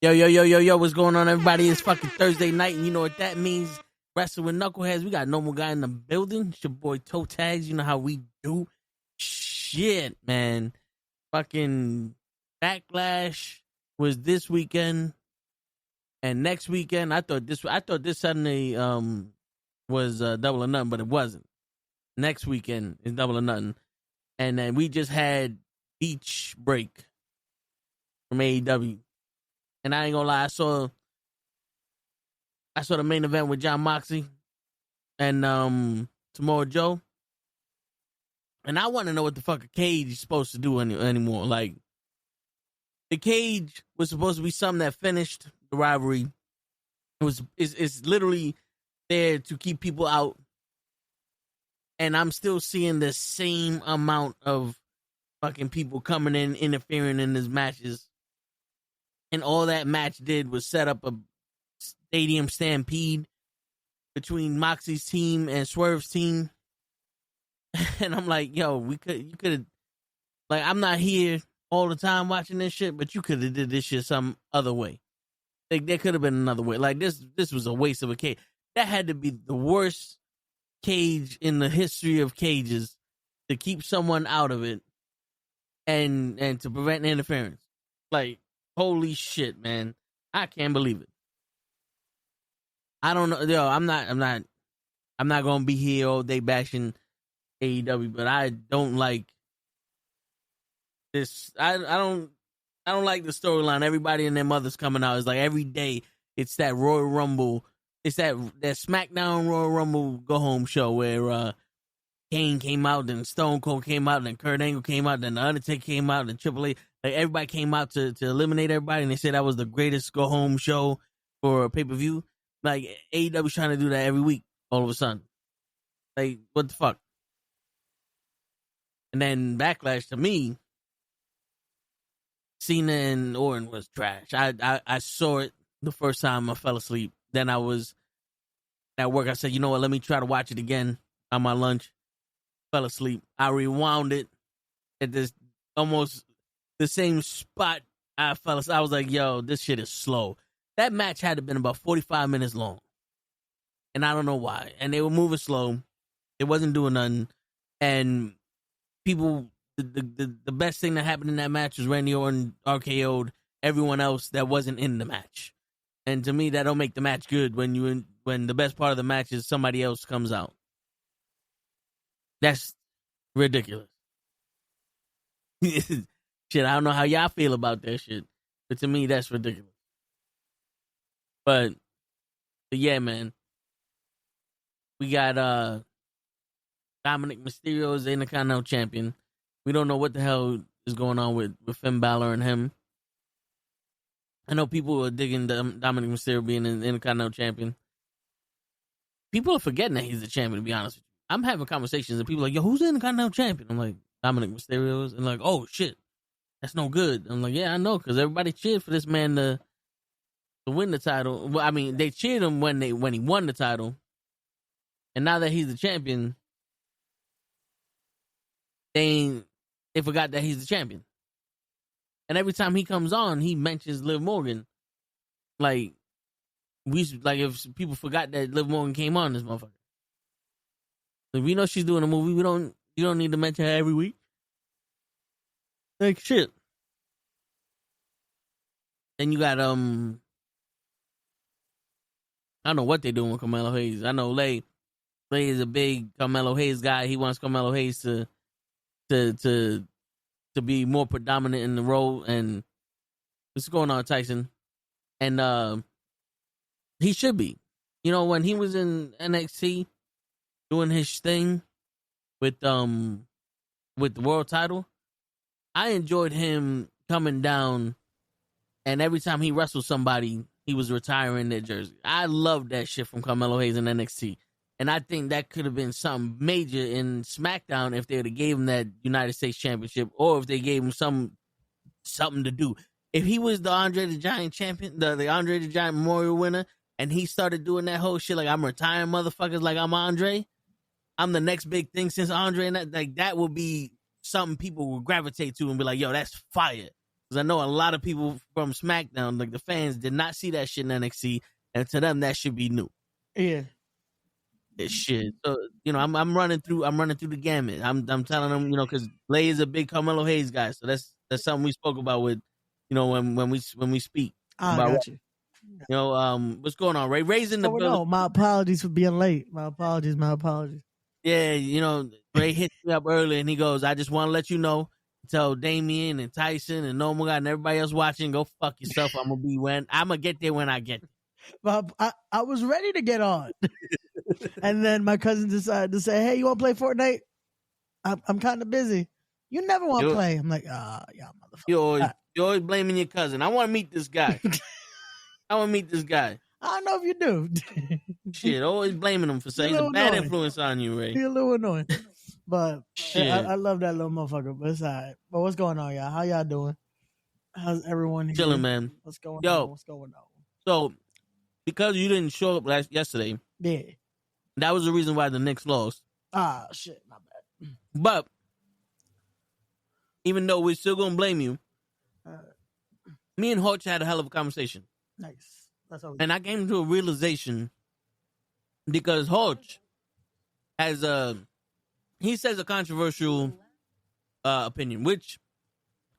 Yo, what's going on, everybody? It's fucking Thursday night, and you know what that means. Wrestling with Knuckleheads. We got normal guy in the building. It's your boy Toetagz. You know how we do. Shit, man. Fucking Backlash was this weekend, and next weekend I thought this Sunday was Double or Nothing, but it wasn't. Next weekend is Double or Nothing, and then we just had Beach Break from AEW. And I ain't gonna lie, I saw the main event with John Moxley and Samoa Joe. And I want to know what the fuck a cage is supposed to do anymore. Like, the cage was supposed to be something that finished the rivalry. It's literally there to keep people out. And I'm still seeing the same amount of fucking people coming in, interfering in these matches. And all that match did was set up a stadium stampede between Moxie's team and Swerve's team. And I'm like, yo, you could have, like, I'm not here all the time watching this shit, but you could have did this shit some other way. Like, there could have been another way. Like, this was a waste of a cage. That had to be the worst cage in the history of cages, to keep someone out of it and to prevent interference. Like, holy shit, man. I can't believe it. I don't know. Yo, I'm not gonna be here all day bashing AEW, but I don't like this. I don't like the storyline. Everybody and their mothers coming out. It's like every day it's that Royal Rumble. It's that SmackDown Royal Rumble go home show where Kane came out, then Stone Cold came out, then Kurt Angle came out, then The Undertaker came out, then Triple H. Like, everybody came out to eliminate everybody, and they said that was the greatest go home show for a pay-per-view. Like, AEW's trying to do that every week, all of a sudden. Like, what the fuck? And then Backlash, to me, Cena and Orton was trash. I saw it the first time. I fell asleep. Then I was at work. I said, you know what, let me try to watch it again on my lunch. Fell asleep. I rewound it at this almost the same spot I fell asleep. I was like, yo, this shit is slow. That match had to have been about 45 minutes long. And I don't know why. And they were moving slow. It wasn't doing nothing. And people, the best thing that happened in that match was Randy Orton RKO'd everyone else that wasn't in the match. And to me, that don't make the match good when the best part of the match is somebody else comes out. That's ridiculous. Shit, I don't know how y'all feel about that shit, but to me, that's ridiculous. But yeah, man, we got Dominic Mysterio as the Intercontinental Champion. We don't know what the hell is going on with Finn Balor and him. I know people are digging Dominic Mysterio being an Intercontinental Champion. People are forgetting that he's the champion, to be honest with you. I'm having conversations and people are like, yo, who's the Intercontinental Champion? I'm like, Dominic Mysterio. And like, oh, shit, that's no good. I'm like, yeah, I know, because everybody cheered for this man to win the title. Well, I mean, they cheered him when he won the title. And now that he's the champion, they forgot that he's the champion. And every time he comes on, he mentions Liv Morgan. Like, if people forgot that Liv Morgan came on this motherfucker. If we know she's doing a movie, you don't need to mention her every week. Like, shit. Then you got I don't know what they're doing with Carmelo Hayes. I know Lay is a big Carmelo Hayes guy. He wants Carmelo Hayes to be more predominant in the role. And what's going on, Tyson? And he should be. You know, when he was in NXT doing his thing with the world title, I enjoyed him coming down, and every time he wrestled somebody, he was retiring their jersey. I loved that shit from Carmelo Hayes in NXT. And I think that could have been something major in SmackDown if they would have gave him that United States Championship, or if they gave him something to do. If he was the Andre the Giant champion, the Andre the Giant Memorial winner, and he started doing that whole shit like, I'm retiring motherfuckers like I'm Andre, I'm the next big thing since Andre, and that would be something people would gravitate to and be like, yo, that's fire. Because I know a lot of people from SmackDown, like the fans, did not see that shit in NXT, and to them that should be new. Yeah. This shit. So I'm running through the gamut. I'm telling them, because Lay is a big Carmelo Hayes guy, so that's something we spoke about with, when we speak. I about got you. What's going on, Ray? Ray's in the building. No, my apologies for being late. My apologies. Yeah, Ray hit me up early and he goes, I just want to let you know, tell Damien and Tyson and Normal Guy and everybody else watching, go fuck yourself. I'm gonna get there when I get there. But I was ready to get on. And then my cousin decided to say, hey, you want to play Fortnite? I'm kind of busy. You never want to play. I'm like, yeah, motherfucker. You're always blaming your cousin. I want to meet this guy. I don't know if you do. Shit, always blaming him for saying he's a bad influence on you, Ray. He's a little annoying. But I love that little motherfucker. But it's all right. But what's going on, y'all? How y'all doing? How's everyone here? Chilling, man. What's going on? So, because you didn't show up yesterday, yeah, that was the reason why the Knicks lost. Ah, shit, my bad. But even though we're still gonna blame you, me and Hodge had a hell of a conversation. Nice. That's all. And I came to a realization because Hodge has he says a controversial opinion, which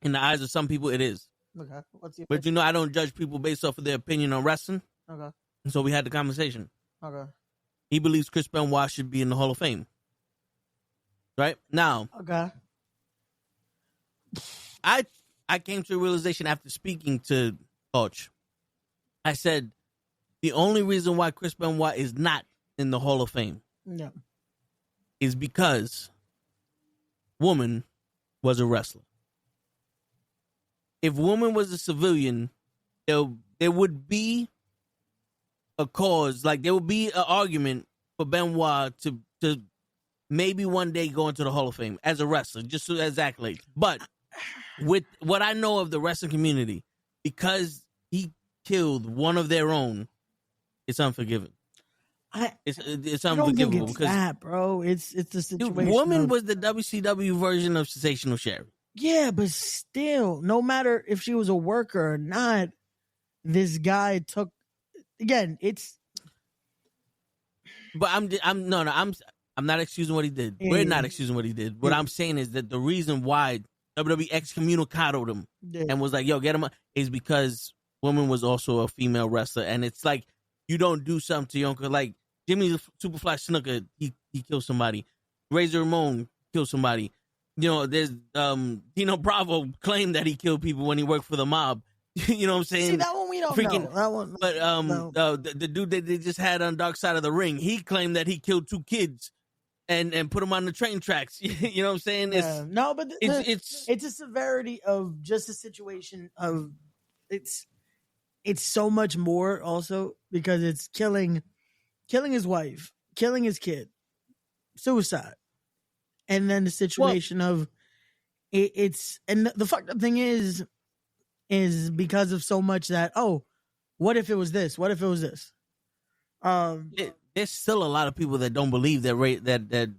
in the eyes of some people it is. Okay. What's your But I don't judge people based off of their opinion on wrestling. Okay. And so we had the conversation. Okay. He believes Chris Benoit should be in the Hall of Fame. Right? Now. Okay. I came to a realization after speaking to Hodge. I said, the only reason why Chris Benoit is not in the Hall of Fame is because Woman was a wrestler. If Woman was a civilian, there would be a cause, like there would be an argument for Benoit to maybe one day go into the Hall of Fame as a wrestler, just as accolades. But with what I know of the wrestling community, because he killed one of their own, it's unforgiving. It's unforgivable because that, bro. It's the situation. Woman was the WCW version of Sensational Sherry. Yeah, but still, no matter if she was a worker or not, this guy took. Again, it's. But I'm not excusing what he did. Yeah. We're not excusing what he did. What I'm saying is that the reason why WWE excommunicated him and was like, "Yo, get him," is because Woman was also a female wrestler, and it's like you don't do something to your uncle. Like Jimmy Superfly Snuka, he killed somebody. Razor Ramon killed somebody. There's Dino Bravo claimed that he killed people when he worked for the mob. You know what I'm saying? See, that one we don't know. That one, but no. the dude that they just had on Dark Side of the Ring, he claimed that he killed 2 kids and put them on the train tracks. You know what I'm saying? But it's a severity of just a situation of it's so much more also because it's killing his wife, killing his kid, suicide. And then the situation of it's and the fucked up thing is because of so much that what if it was this? What if it was this? There's still a lot of people that don't believe that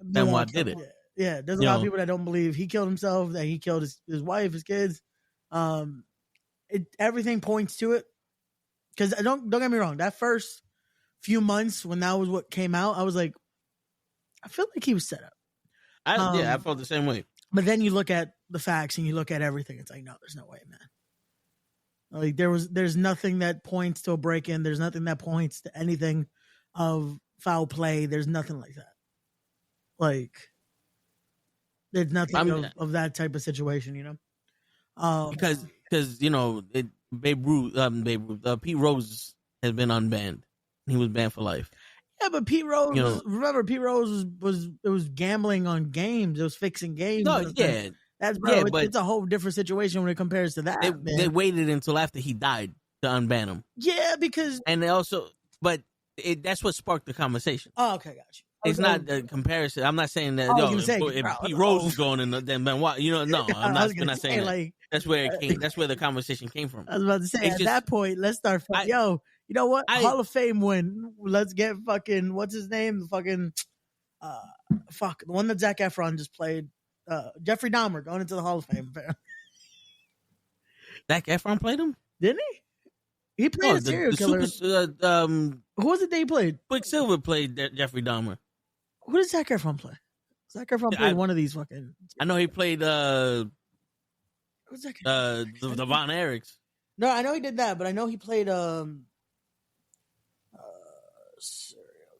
Benoit did it. Yeah, there's a lot of people that don't believe he killed himself, that he killed his wife, his kids. Everything points to it. Because don't get me wrong, that first few months when that was what came out, I was like, I feel like he was set up. I felt the same way. But then you look at the facts and you look at everything. It's like, no, there's no way, man. Like there's nothing that points to a break-in. There's nothing that points to anything of foul play. There's nothing like that. Like there's nothing of that type of situation, because Babe Ruth, Pete Rose has been unbanned. He was banned for life. Yeah, but Pete Rose, remember Pete Rose was gambling on games. It was fixing games. No, yeah. It's a whole different situation when it compares to that. They waited until after he died to unban him. Yeah, because that's what sparked the conversation. Oh, okay, got you. It's not the comparison. I'm not saying that. If Pete Rose was going in, then Benoit. No, I'm not saying that. Like, that's where it came. That's where the conversation came from. I was about to say that point. Let's start. You know what? Hall of Fame win. Let's get fucking what's his name? The fucking the one that Zac Efron just played. Jeffrey Dahmer going into the Hall of Fame. Zac Efron played him? Didn't he? He played a serial killer. Who was it that he played? Quicksilver played Jeffrey Dahmer. Who did Zac Efron play? Zac Efron played one of these fucking. I know he played Who's Zac the Von Erichs. No, I know he did that, but I know he played serial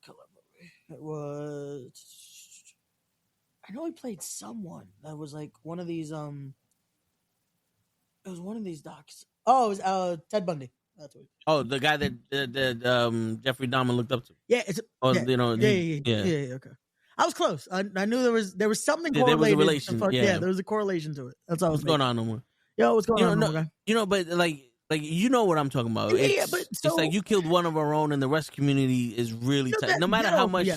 killer movie. It was. I know he played someone that was like one of these. It was one of these docs. Oh, it was Ted Bundy. That's what. Oh, the guy that Jeffrey Dahmer looked up to. Yeah, it's yeah. Okay, I was close. I knew there was something correlated. There was a relation. There was a correlation to it. That's all. What's going on, no more? Yo, what's going on? But like you know what I'm talking about. It's like you killed one of our own, and the rest of the community is really tight. No matter how much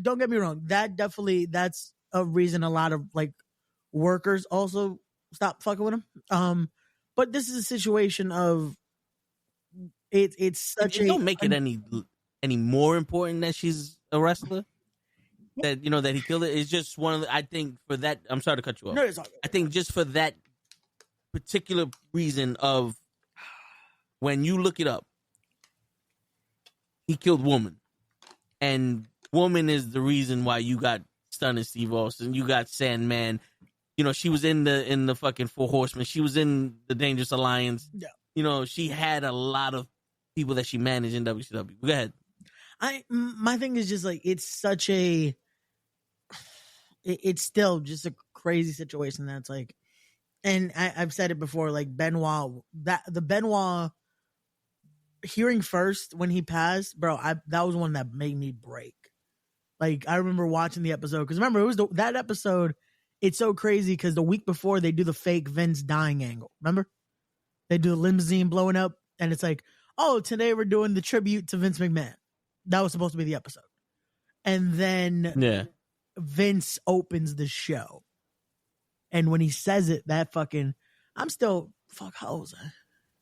don't get me wrong. That's a reason a lot of like workers also stop fucking with him. But this is a situation of it's such a don't make it any more important that she's a wrestler. That that he killed it. It's just one of the, I think for that. I'm sorry to cut you off. No, it's all good. I think just for that particular reason of when you look it up, he killed woman, and woman is the reason why you got Stunner Steve Austin, you got Sandman. She was in the fucking Four Horsemen. She was in the Dangerous Alliance. Yeah. She had a lot of people that she managed in WCW. Go ahead. My thing is just like it's such a. It's still just a crazy situation that's like, and I've said it before, like Benoit, the Benoit hearing first when he passed, bro, that was one that made me break. Like I remember watching the episode because remember it was that episode. It's so crazy because the week before they do the fake Vince dying angle. Remember, they do the limousine blowing up, and it's like, oh, today we're doing the tribute to Vince McMahon. That was supposed to be the episode, and then Vince opens the show, and when he says it, that fucking, I'm still how old was I?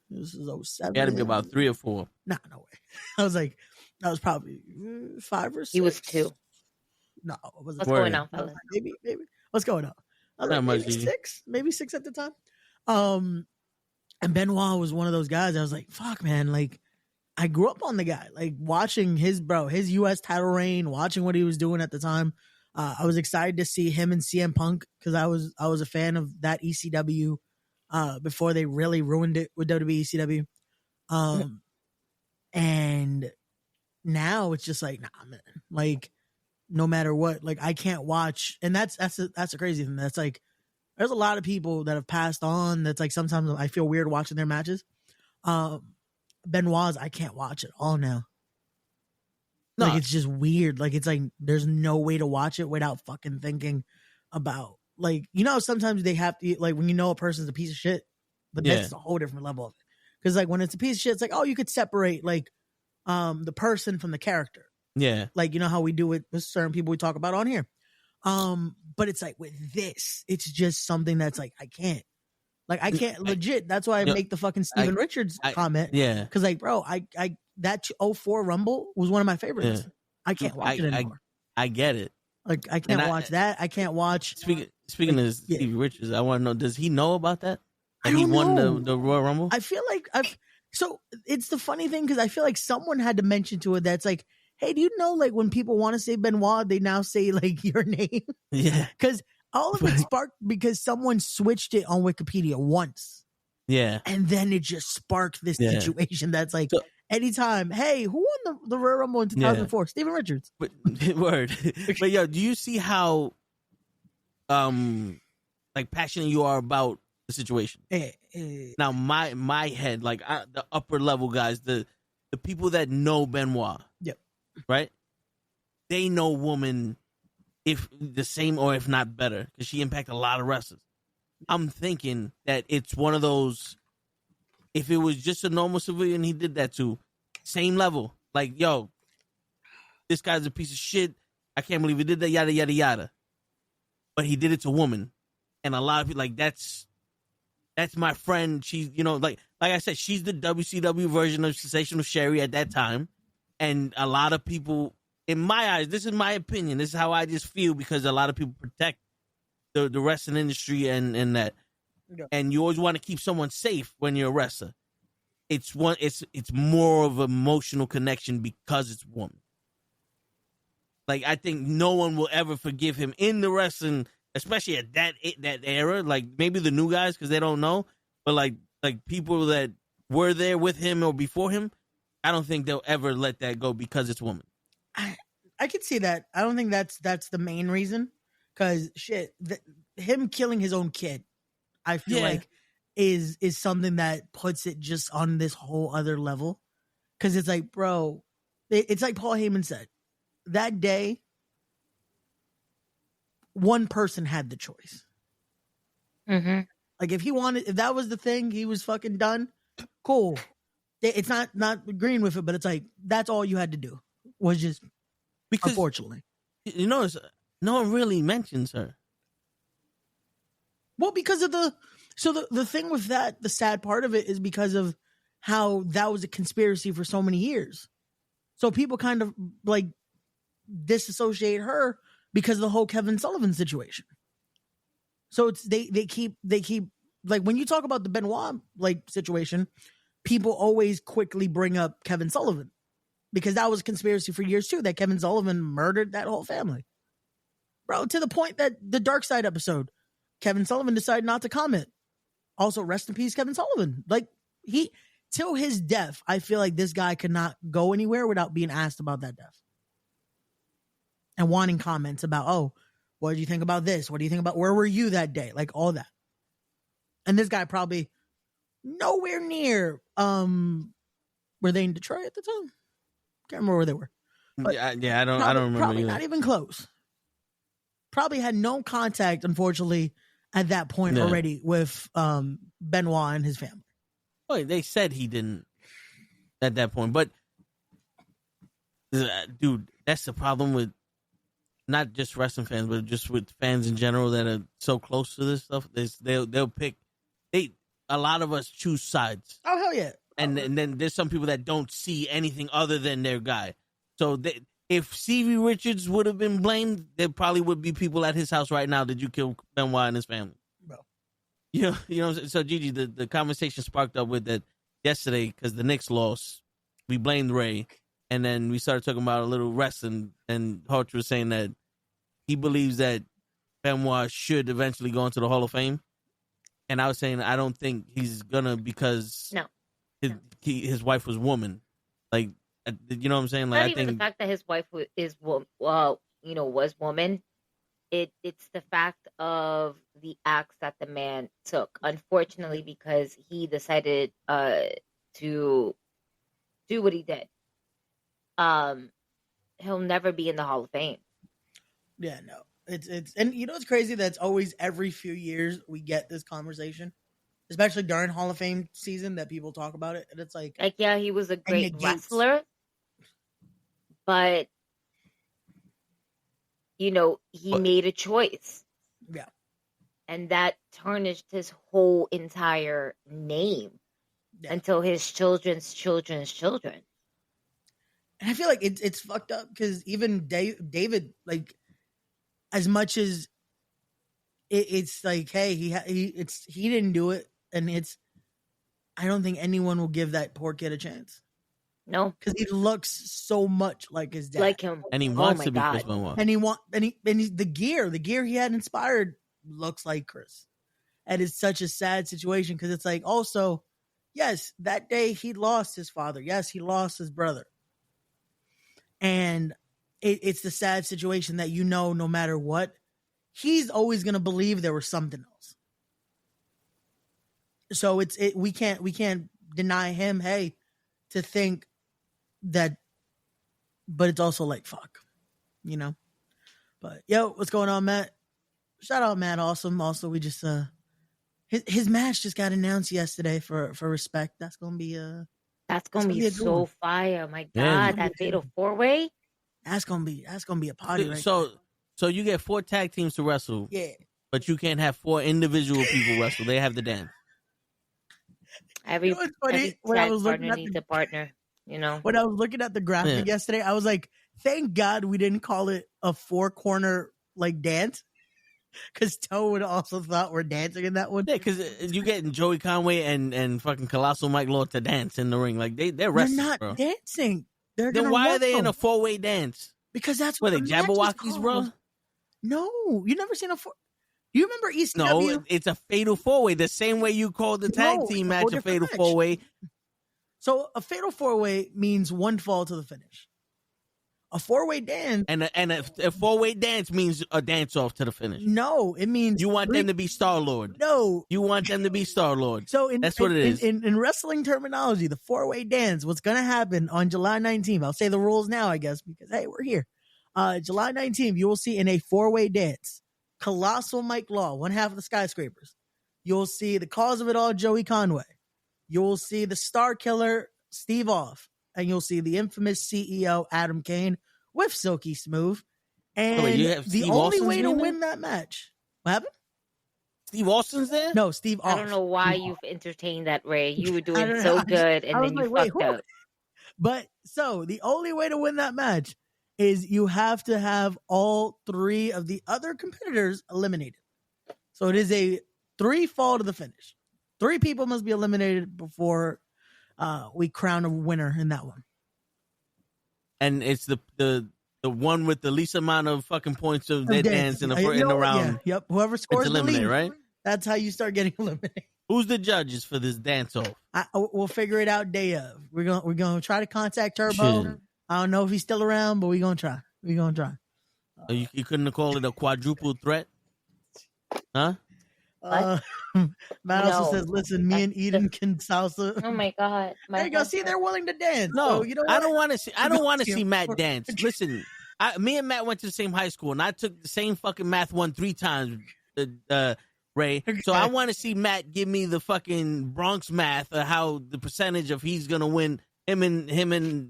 This is 07. Got to be about 3 or 4. Nah, no way. I was like, that was probably 5 or 6. He was 2. No, what's going on, fellas? Maybe. What's going on? I was like, maybe 6 at the time. And Benoit was one of those guys. I was like, fuck, man. Like, I grew up on the guy, like watching his U.S. title reign, watching what he was doing at the time. I was excited to see him and CM Punk because I was a fan of that ECW before they really ruined it with WWE ECW. And now it's just like, nah, man. Like, no matter what, like I can't watch, and that's a crazy thing. That's like, there's a lot of people that have passed on. That's like sometimes I feel weird watching their matches. Benoit's, I can't watch it all now. No. Like it's just weird. Like it's like there's no way to watch it without fucking thinking about like sometimes they have to like when a person's a piece of shit, but that's a whole different level of it. Because like when it's a piece of shit, it's like you could separate like the person from the character. Yeah. Like, how we do it with certain people we talk about on here. But it's like with this, it's just something that's like, I can't legit. That's why I make the fucking Steven Richards comment. Yeah. Cause like, bro, that 04 Rumble was one of my favorites. Yeah. I can't watch it anymore. I get it. Like I can't watch that. I can't watch. Speaking of Steven Richards, I want to know, does he know about that? And he won the Royal Rumble? I feel like so it's the funny thing. Cause I feel like someone had to mention to it that's like, hey, do you know, like, when people want to say Benoit, they now say, like, your name? Yeah. Because all of it sparked because someone switched it on Wikipedia once. Yeah. And then it just sparked this situation that's like, anytime, hey, who won the Royal Rumble in 2004? Steven Richards. Word. But, yo, do you see how, like, passionate you are about the situation? Now, my head, like, the upper level guys, the people that know Benoit. Yep. Right? They know woman if the same or if not better because she impacted a lot of wrestlers. I'm thinking that it's one of those, if it was just a normal civilian he did that to, same level. Like, yo, this guy's a piece of shit. I can't believe he did that, yada, yada, yada. But he did it to a woman. And a lot of people, like, that's my friend. She's, like I said, she's the WCW version of Sensational Sherry at that time. And a lot of people, in my eyes, this is my opinion. This is how I just feel because a lot of people protect the wrestling industry and that. and you always want to keep someone safe when you're a wrestler. It's more of an emotional connection because it's a woman. Like, I think no one will ever forgive him in the wrestling, especially at that era. Like, maybe the new guys because they don't know, but like people that were there with him or before him, I don't think they'll ever let that go because it's a woman. I could see that. I don't think that's the main reason, because him killing his own kid, I feel like is something that puts it just on this whole other level. Because it's like, bro, it's like Paul Heyman said, that day, one person had the choice. Mm-hmm. Like, if that was the thing, he was fucking done. Cool. It's not agreeing with it, but it's like, that's all you had to do was just, because, unfortunately. You know, no one really mentions her. Well, because of the thing with that, the sad part of it is because of how that was a conspiracy for so many years. So people kind of like disassociate her because of the whole Kevin Sullivan situation. So it's they keep like, when you talk about the Benoit like situation, people always quickly bring up Kevin Sullivan because that was a conspiracy for years too, that Kevin Sullivan murdered that whole family. Bro, to the point that the Dark Side episode, Kevin Sullivan decided not to comment. Also, rest in peace, Kevin Sullivan. Like, till his death, I feel like this guy could not go anywhere without being asked about that death. And wanting comments about, oh, what did you think about this? What do you think about, where were you that day? Like, all that. And this guy probably nowhere near, were they in Detroit at the time? Can't remember where they were. But I don't remember. Probably either. Not even close. Probably had no contact, unfortunately, at that point already with Benoit and his family. Oh, they said he didn't at that point, but dude, that's the problem with not just wrestling fans, but just with fans in general that are so close to this stuff. They'll pick. A lot of us choose sides. Oh, hell yeah! And then there's some people that don't see anything other than their guy. So if Stevie Richards would have been blamed, there probably would be people at his house right now. Did you kill Benoit and his family? Bro. You know. So Gigi, the conversation sparked up with that yesterday because the Knicks lost. We blamed Ray, and then we started talking about a little wrestling. And Hart was saying that he believes that Benoit should eventually go into the Hall of Fame. And I was saying I don't think he's gonna because his wife was woman. Like, you know what I'm saying? Like, Not even the fact that his wife was woman. It's the fact of the acts that the man took. Unfortunately, because he decided to do what he did, he'll never be in the Hall of Fame. Yeah, no. It's and you know what's crazy? That's always every few years we get this conversation, especially during Hall of Fame season, that people talk about it, and it's like yeah, he was a great wrestler, but he made a choice. Yeah. And that tarnished his whole entire name until his children's children's children. And I feel like it's fucked up because even David, like, as much as it's like, hey, he didn't do it, and I don't think anyone will give that poor kid a chance. No, because he looks so much like his dad, like him, and he wants to be Chris Benoit. And the gear he had inspired looks like Chris. And it's such a sad situation because it's like, also, yes, that day he lost his father. Yes, he lost his brother. And it's the sad situation that, no matter what, he's always going to believe there was something else. So we can't deny him, hey, to think that, but it's also like, fuck, But yo, what's going on, Matt? Shout out Matt Awesome. Also, we just his match just got announced yesterday for Respect. That's gonna be so fire. My God, that fatal 4-way. That's gonna be a party. Right so you get 4 tag teams to wrestle. Yeah, but you can't have 4 individual people wrestle. They have the dance. Every tag partner needs a partner. When I was looking at the graphic yesterday, I was like, thank God we didn't call it a 4-corner like dance. Because Toe would also thought we're dancing in that one. Yeah, because you getting Joey Conway and fucking Colossal Mike Law to dance in the ring. Like, they're wrestling, not bro. dancing. Then why are they in a 4-way dance? Because that's what the they Jabberwockies, bro? No, you never seen a four. You remember ECW? No, it's a fatal 4-way. The same way you called the tag team match a fatal 4-way. So a fatal 4-way means one fall to the finish. A 4-way dance and a 4-way dance means a dance off to the finish. No, it means you want them to be Star-Lord. No, you want them to be Star-Lord. So that's what it is. In wrestling terminology, the 4-way dance. What's going to happen on July 19th? I'll say the rules now, I guess, because hey, we're here. July 19th, you will see in a 4-way dance, Colossal Mike Law, one half of the Skyscrapers. You'll see the cause of it all, Joey Conway. You'll see the Star Killer, Steve Off. And you'll see the infamous CEO, Adam Kane, with Silky Smooth. And the only way to win that match. What happened? Steve Austin's there? No, Steve Off. I don't know why you've entertained that, Ray. You were doing so good, and then you fucked up. But so the only way to win that match is you have to have all 3 of the other competitors eliminated. So it is a 3 fall to the finish. 3 people must be eliminated before we crown a winner in that one. And it's the one with the least amount of fucking points of that dance in the round. Yeah, yep. Whoever scores the least, right? That's how you start getting eliminated. Who's the judges for this dance off? We'll figure it out day of. We're gonna try to contact Turbo. Shit. I don't know if he's still around, but we're gonna try. You couldn't have called it a quadruple threat, huh? Matt also says, "Listen, me and Eden can salsa." Oh my god! There you go. See, they're willing to dance. No, so, you know what? I don't want to see. I don't want to see Matt dance. Listen, me and Matt went to the same high school, and I took the same fucking math 1 3 times. Ray. So I want to see Matt give me the fucking Bronx math of how the percentage of he's gonna win. Him and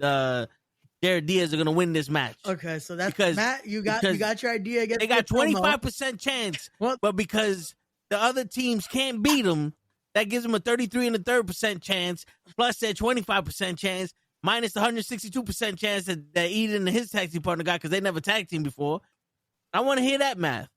Jared Diaz are gonna win this match. Okay, so that's because Matt. You got your idea. They got 25% chance, but because the other teams can't beat them, that gives them a 33 1/3% chance, plus that 25% chance, minus the 162% chance that Eden and his tag team partner got because they never tag team before. I want to hear that math.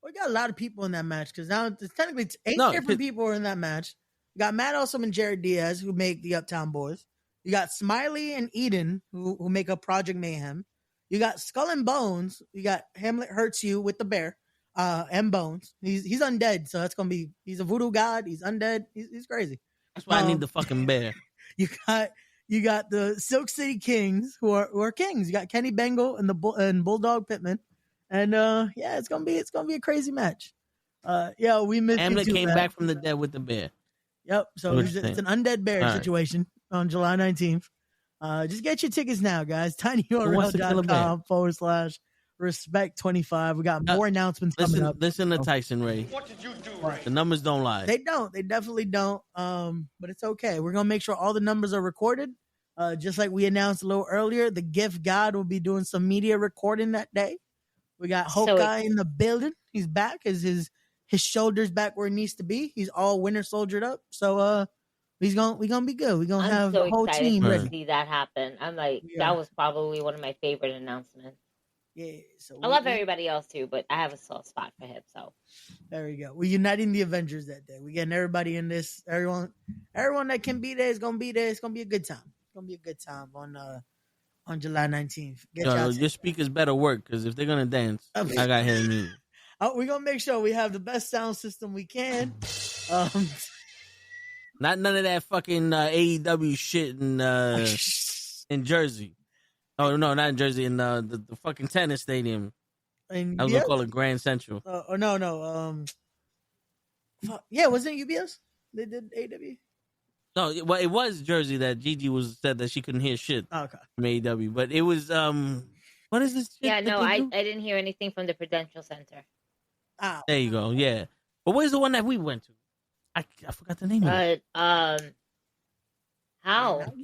We got a lot of people in that match because now technically it's 8 different people are in that match. You got Matt Awesome and Jared Diaz who make the Uptown Boys. You got Smiley and Eden who make up Project Mayhem. You got Skull and Bones. You got Hamlet Hurts You with the bear. And Bones. He's undead, so that's gonna be. He's a voodoo god. He's undead. He's crazy. That's why I need the fucking bear. You got the Silk City Kings who are kings. You got Kenny Bengal and Bulldog Pittman, and yeah, it's gonna be a crazy match. Yeah, we missed. Hamlet came back from the dead with the bear. Yep. So it's an undead bear situation on July 19th. Just get your tickets now, guys. tinyurl.com/respect25. We got more announcements coming up. Listen to Tyson Ray. What did you do? Right. The numbers don't lie. They don't. They definitely don't. But it's okay. We're gonna make sure all the numbers are recorded. Just like we announced a little earlier, the Gift God will be doing some media recording that day. We got Hawkeye in the building. He's back. His shoulders back where it needs to be. He's all winter soldiered up. So we're gonna be good. We're gonna have the whole team ready. To see that happen. I'm like, that was probably one of my favorite announcements. Yeah, so I love everybody else too, but I have a soft spot for him. So there we go. We're uniting the Avengers that day. We're getting everybody in this. Everyone that can be there is gonna be there. It's gonna be a good time. It's gonna be a good time on July 19th. Your speakers better work because if they're gonna dance, I got hit me. We're gonna make sure we have the best sound system we can. Not none of that fucking AEW shit in Jersey. Oh no, not in Jersey. In the fucking tennis stadium. I was gonna call it Grand Central. No. Yeah, wasn't it UBS? They did AEW. No, well, it was Jersey that Gigi said that she couldn't hear shit from AEW, but it was what is this? Shit yeah, no, I didn't hear anything from the Prudential Center. There you go. Yeah, but where's the one that we went to? I forgot the name of it. How?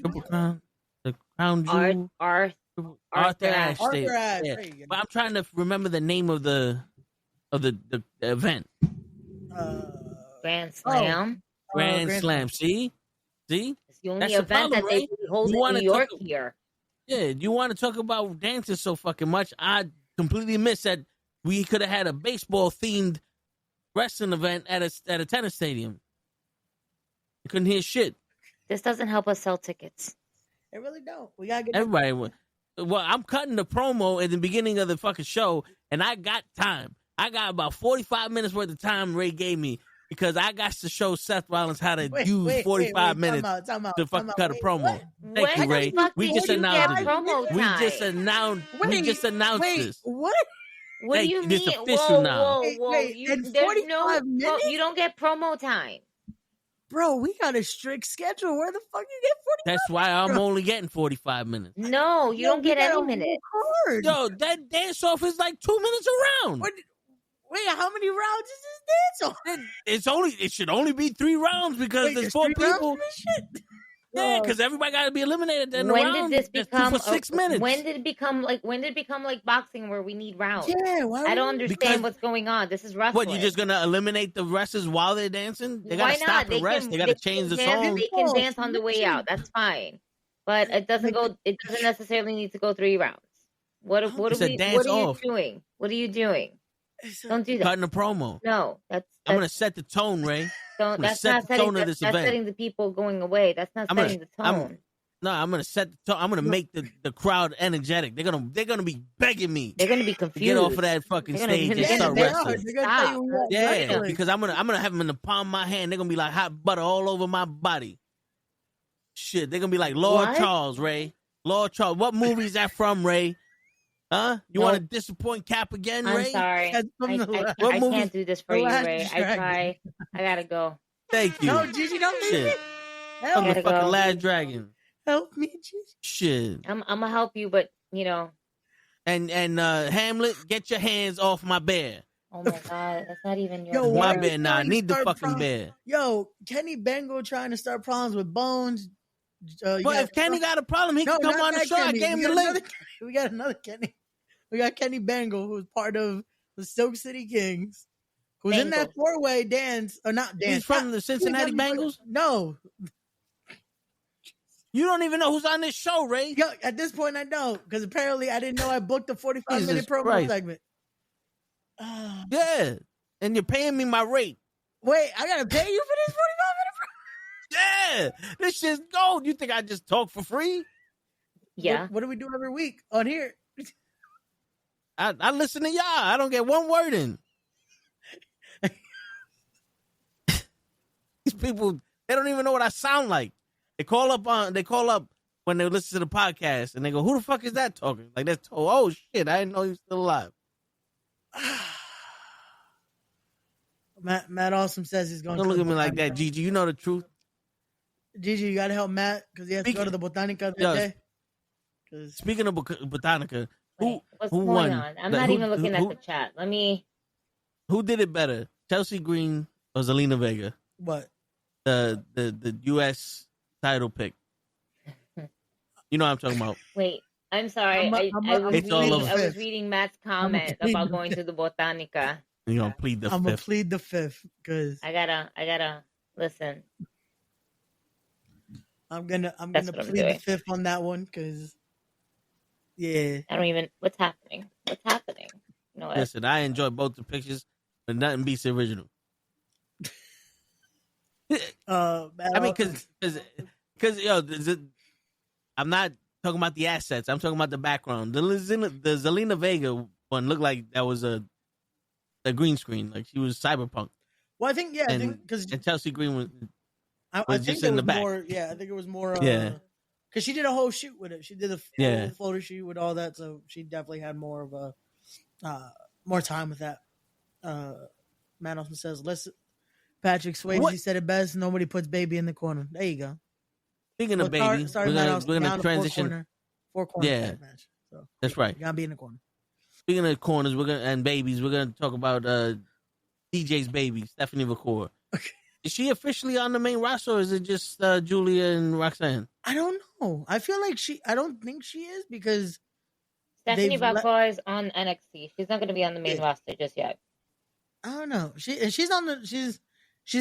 Triple Crown, the Crown Jewel, Arthur Ashe. Arthur Ashe. Yeah. But I'm trying to remember the name of the event. Grand Slam. Grand Slam. See. It's the only event that they hold in New York here. Yeah, you want to talk about dances so fucking much? I completely missed that We could have had a baseball themed wrestling event at a tennis stadium. You couldn't hear shit. This doesn't help us sell tickets. It really don't. We gotta get Everybody. Well, I'm cutting the promo at the beginning of the fucking show, and I got time. I got about 45 minutes worth of time Ray gave me because I got to show Seth Rollins how to use 45 minutes to fucking cut a promo. Thank you, Ray. We just announced it. We just announced this. What? What do you mean? It's official now. Whoa. You don't get promo time. Bro, we got a strict schedule. Where the fuck you get 45? That's why I'm only getting 45 minutes. No, you don't get any minutes. Yo, that dance off is like 2 minutes around. Wait, how many rounds is this dance off? It should only be 3 rounds because there's 4 people. Yeah, because everybody got to be eliminated. Then when did this become for 6 minutes? When did it become like boxing where we need rounds? Yeah, I don't understand what's going on. This is wrestling. What, you just gonna eliminate the wrestlers while they're dancing? They gotta stop and rest. They gotta change the song. They can dance on the way out. That's fine, but it doesn't go. It doesn't necessarily need to go 3 rounds. What are you doing? What are you doing? Don't do that. Cutting a promo. No, I'm gonna set the tone, Ray. That's not setting the people going away. That's not setting the tone. I'm gonna set the tone. I'm gonna make the crowd energetic. They're gonna be begging me. They're gonna be confused. Get off of that fucking stage and start wrestling. Yeah, because I'm gonna have them in the palm of my hand. They're gonna be like hot butter all over my body. Shit, they're gonna be like Lord Charles, Ray. Lord Charles. What movie is that from, Ray? Huh? You want to disappoint Cap again, Ray? I'm sorry. I can't do this for you, Ray. I try. I gotta go. Thank you. No, Gigi, don't leave it. I'm the fucking Last Dragon. Help me, Gigi. Shit. I'm gonna help you, but you know. And Hamlet, get your hands off my bear. Oh my god, that's not even your bear. My bear. Nah, I need the fucking bear. Yo, Kenny Bengal trying to start problems with Bones. But if Kenny got a problem, he can come on the show. Kenny. I gave him the link. We got another Kenny. We got Kenny Bengal, who's part of the Stoke City Kings, who's in that 4-way dance, or not dance. He's from the Cincinnati Bengals? No. You don't even know who's on this show, Ray. Yo, at this point, I don't, because apparently I didn't know I booked a 45-minute promo segment. Yeah, and you're paying me my rate. Wait, I gotta pay you for this 45-minute promo? Yeah, this shit's gold. You think I just talk for free? Yeah. What do we do every week on here? I listen to y'all. I don't get one word in. These people, they don't even know what I sound like. They call up when they listen to the podcast and they go, "Who the fuck is that talking?" Like that's oh shit, I didn't know he was still alive. Matt Awesome says he's going. Don't look at me like that, Gigi. You know the truth. Gigi, you gotta help Matt because he has to go to the Botanica today. Speaking of Botanica, what's who going won? on? I'm not even looking at the chat. Let me. Who did it better, Chelsea Green or Zelina Vega? What? The U.S. title pick. You know what I'm talking about. Wait, I'm sorry. I was reading Matt's comment about going to the Botanica. You're gonna plead the fifth. I'm gonna plead the fifth because I gotta listen. I'm gonna plead the fifth on that one because yeah. I don't even. What's happening? You know what? Listen, I enjoy both the pictures, but nothing beats the original. I mean, because I'm not talking about the assets. I'm talking about the background. The Zelina Vega one looked like that was a green screen, like she was cyberpunk. Well, I think because Chelsea Green was. I just in the back. I think it was more. Because she did a whole shoot with it. She did a full photo shoot with all that, so she definitely had more of a more time with that. Matt Austin says, "Listen, Patrick Swayze said it best. Nobody puts baby in the corner." There you go. Speaking of baby, we're gonna transition. Four corner match. So that's right. You gotta be in the corner. Speaking of corners, and babies, we're gonna talk about DJ's baby, Stephanie McCord. Okay. Is she officially on the main roster, or is it just Julia and Roxanne? I don't know. I feel like I don't think she is because Stephanie McCord is on NXT. She's not going to be on the main roster just yet. I don't know. She's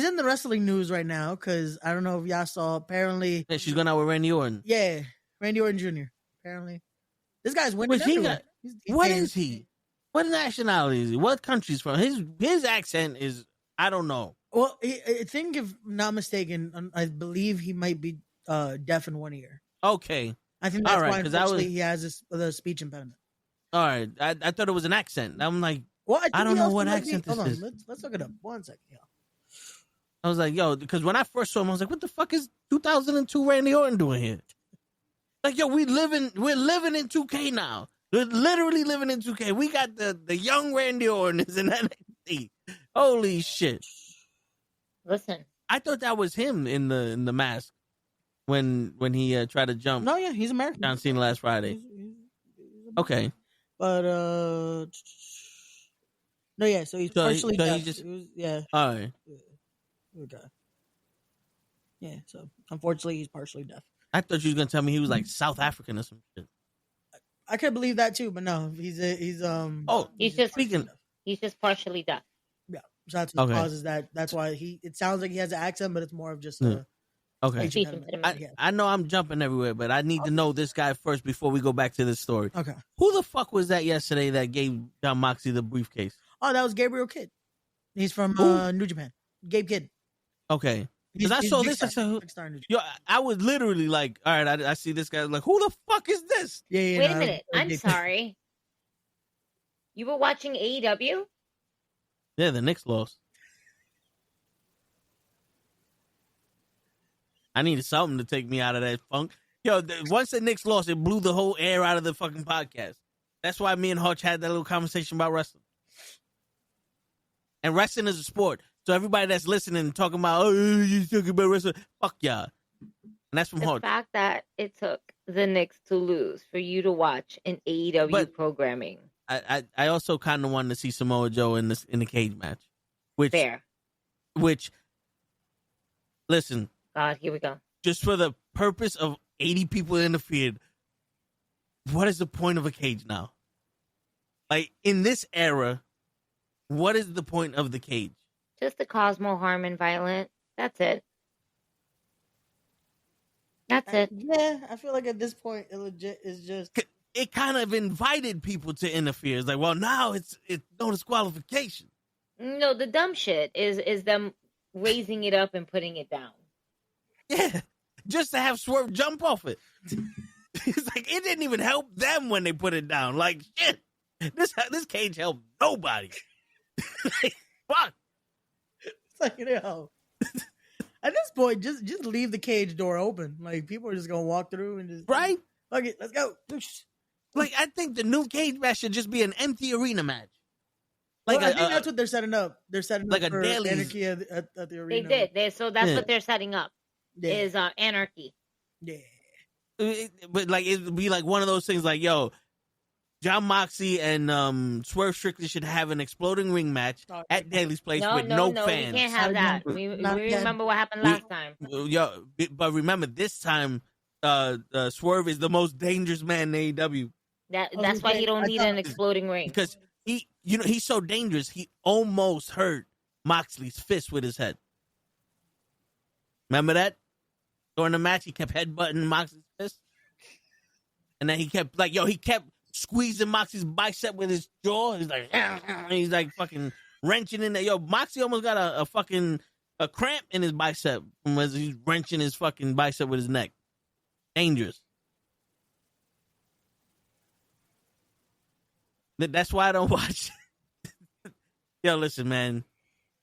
in the wrestling news right now because I don't know if y'all saw. Apparently, she's going out with Randy Orton. Yeah, Randy Orton Jr. Apparently, this guy's winning everywhere. What is he? What nationality is he? What country's from? His accent is, I don't know. Well, I think if not mistaken, I believe he might be deaf in one ear. Okay. I think that's why unfortunately he has the speech impediment. All right. I thought it was an accent. I'm like, well, I don't know what accent this is. Let's look it up. 1 second. Yeah. I was like, yo, because when I first saw him, I was like, what the fuck is 2002 Randy Orton doing here? Like, yo, we're living in 2K now. We're literally living in 2K. We got the young Randy Orton is in NXT. Holy shit. Listen. I thought that was him in the mask when he tried to jump. No, yeah, he's American. John Cena last Friday. Okay. But no, yeah, so he's partially deaf. Yeah. All right. Okay. Yeah, so unfortunately he's partially deaf. I thought you was gonna tell me he was like South African or some shit. I could believe that too, but no, he's he's just partially deaf. Yeah, so that's what causes that. That's why it sounds like he has an accent, but it's more of just okay. I know I'm jumping everywhere, but I need to know this guy first before we go back to this story. Okay. Who the fuck was that yesterday that gave Jon Moxley the briefcase? Oh, that was Gabriel Kidd. He's from New Japan. Gabe Kidd. Okay. Because I saw this. Yo, I was literally like, all right, I see this guy. Like, who the fuck is this? Yeah, wait a minute. I'm sorry. You were watching AEW? Yeah, the Knicks lost. I needed something to take me out of that funk. Yo, once the Knicks lost, it blew the whole air out of the fucking podcast. That's why me and Hutch had that little conversation about wrestling. And wrestling is a sport. So everybody that's listening and talking about, you talking about wrestling, fuck y'all. And that's from Hutch. The fact that it took the Knicks to lose for you to watch an AEW programming. I also kind of wanted to see Samoa Joe in the cage match. Which, listen. God, here we go. Just for the purpose of 80 people interfered, what is the point of a cage now? Like, in this era, what is the point of the cage? Just to cause more harm and violence. That's it. That's it. Yeah, I feel like at this point, it legit is just... It kind of invited people to interfere. It's like, well, now it's no disqualification. No, the dumb shit is them raising it up and putting it down. Yeah, just to have Swerve jump off it. It's like, it didn't even help them when they put it down. Like, shit, this cage helped nobody. Like, fuck. It's like, you know, at this point, just leave the cage door open. Like, people are just going to walk through and just... Right? Fuck it, let's go. Like, I think the new cage match should just be an empty arena match. Like, I think that's what they're setting up. They're setting like up for daily anarchy at the arena. They did. So that's what they're setting up. Yeah. Is anarchy. Yeah. But like, it would be like one of those things like, yo, Jon Moxley and Swerve Strickland should have an exploding ring match at Daly's place with no fans. We can't have that. We remember what happened last time. Yo, but remember, this time, Swerve is the most dangerous man in AEW. That's why he don't need an exploding ring. Because he's so dangerous, he almost hurt Moxley's fist with his head. Remember that? During the match, he kept headbutting Moxley's fist. And then he kept squeezing Moxley's bicep with his jaw. He's like fucking wrenching in there. Yo, Moxley almost got a fucking cramp in his bicep from as he's wrenching his fucking bicep with his neck. Dangerous. That's why I don't watch it. Yo, listen, man.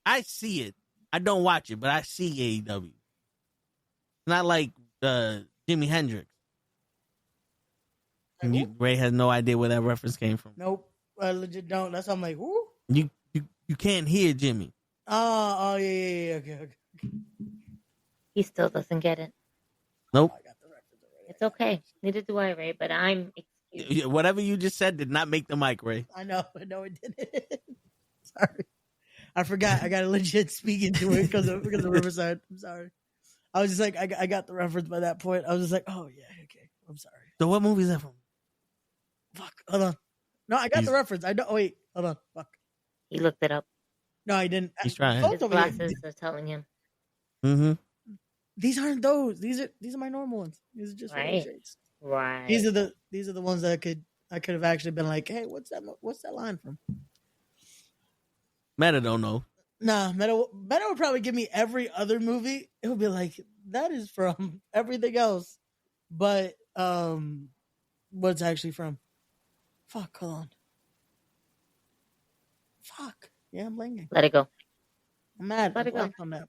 I see it. I don't watch it, but I see AEW. It's not like Jimi Hendrix. Ray has no idea where that reference came from. Nope. I legit don't. That's why I'm like, who? You can't hear Jimmy. Oh, yeah. Okay. He still doesn't get it. Nope. I got the reference already. It's okay. Neither do I, Ray, but I'm excused. Whatever you just said did not make the mic, Ray. I know it didn't. Sorry. I forgot. I got to legit speak into it because of Riverside. I'm sorry. I was just like, I got the reference by that point. I was just like, oh, yeah, okay. I'm sorry. So what movie is that from? Fuck. Hold on. No, I got the reference. I don't. Oh, wait. Hold on. Fuck. He looked it up. No, I didn't. He's trying. His glasses are telling him. Mm-hmm. These aren't those. These are my normal ones. These are just right. shades. Right. These are the ones that I could I could have actually been like, hey, what's that line from? Meta don't know. Nah, Meta would probably give me every other movie. It would be like, that is from everything else. But what's actually from? Fuck, hold on. Fuck. Yeah, I'm blanking. Let it go. I'm mad. Let it go. On that.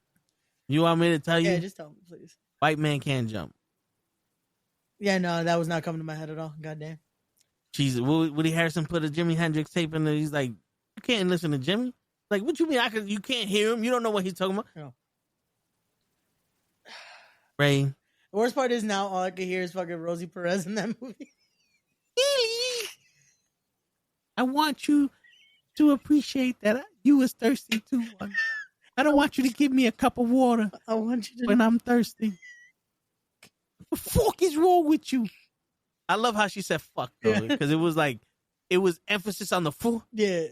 You want me to tell you? Yeah, just tell me, please. White man can't jump. Yeah, no, that was not coming to my head at all. Goddamn. Jesus, Woody Harrelson put a Jimi Hendrix tape in there. He's like, you can't listen to Jimmy. Like, what you mean? You can't hear him. You don't know what he's talking about. No. Ray. The worst part is now all I can hear is fucking Rosie Perez in that movie. I want you to appreciate that you was thirsty too. I don't want you to give me a cup of water. I want you to when I'm thirsty. What the fuck is wrong with you? I love how she said fuck though, because it was emphasis on the fuck. Yeah.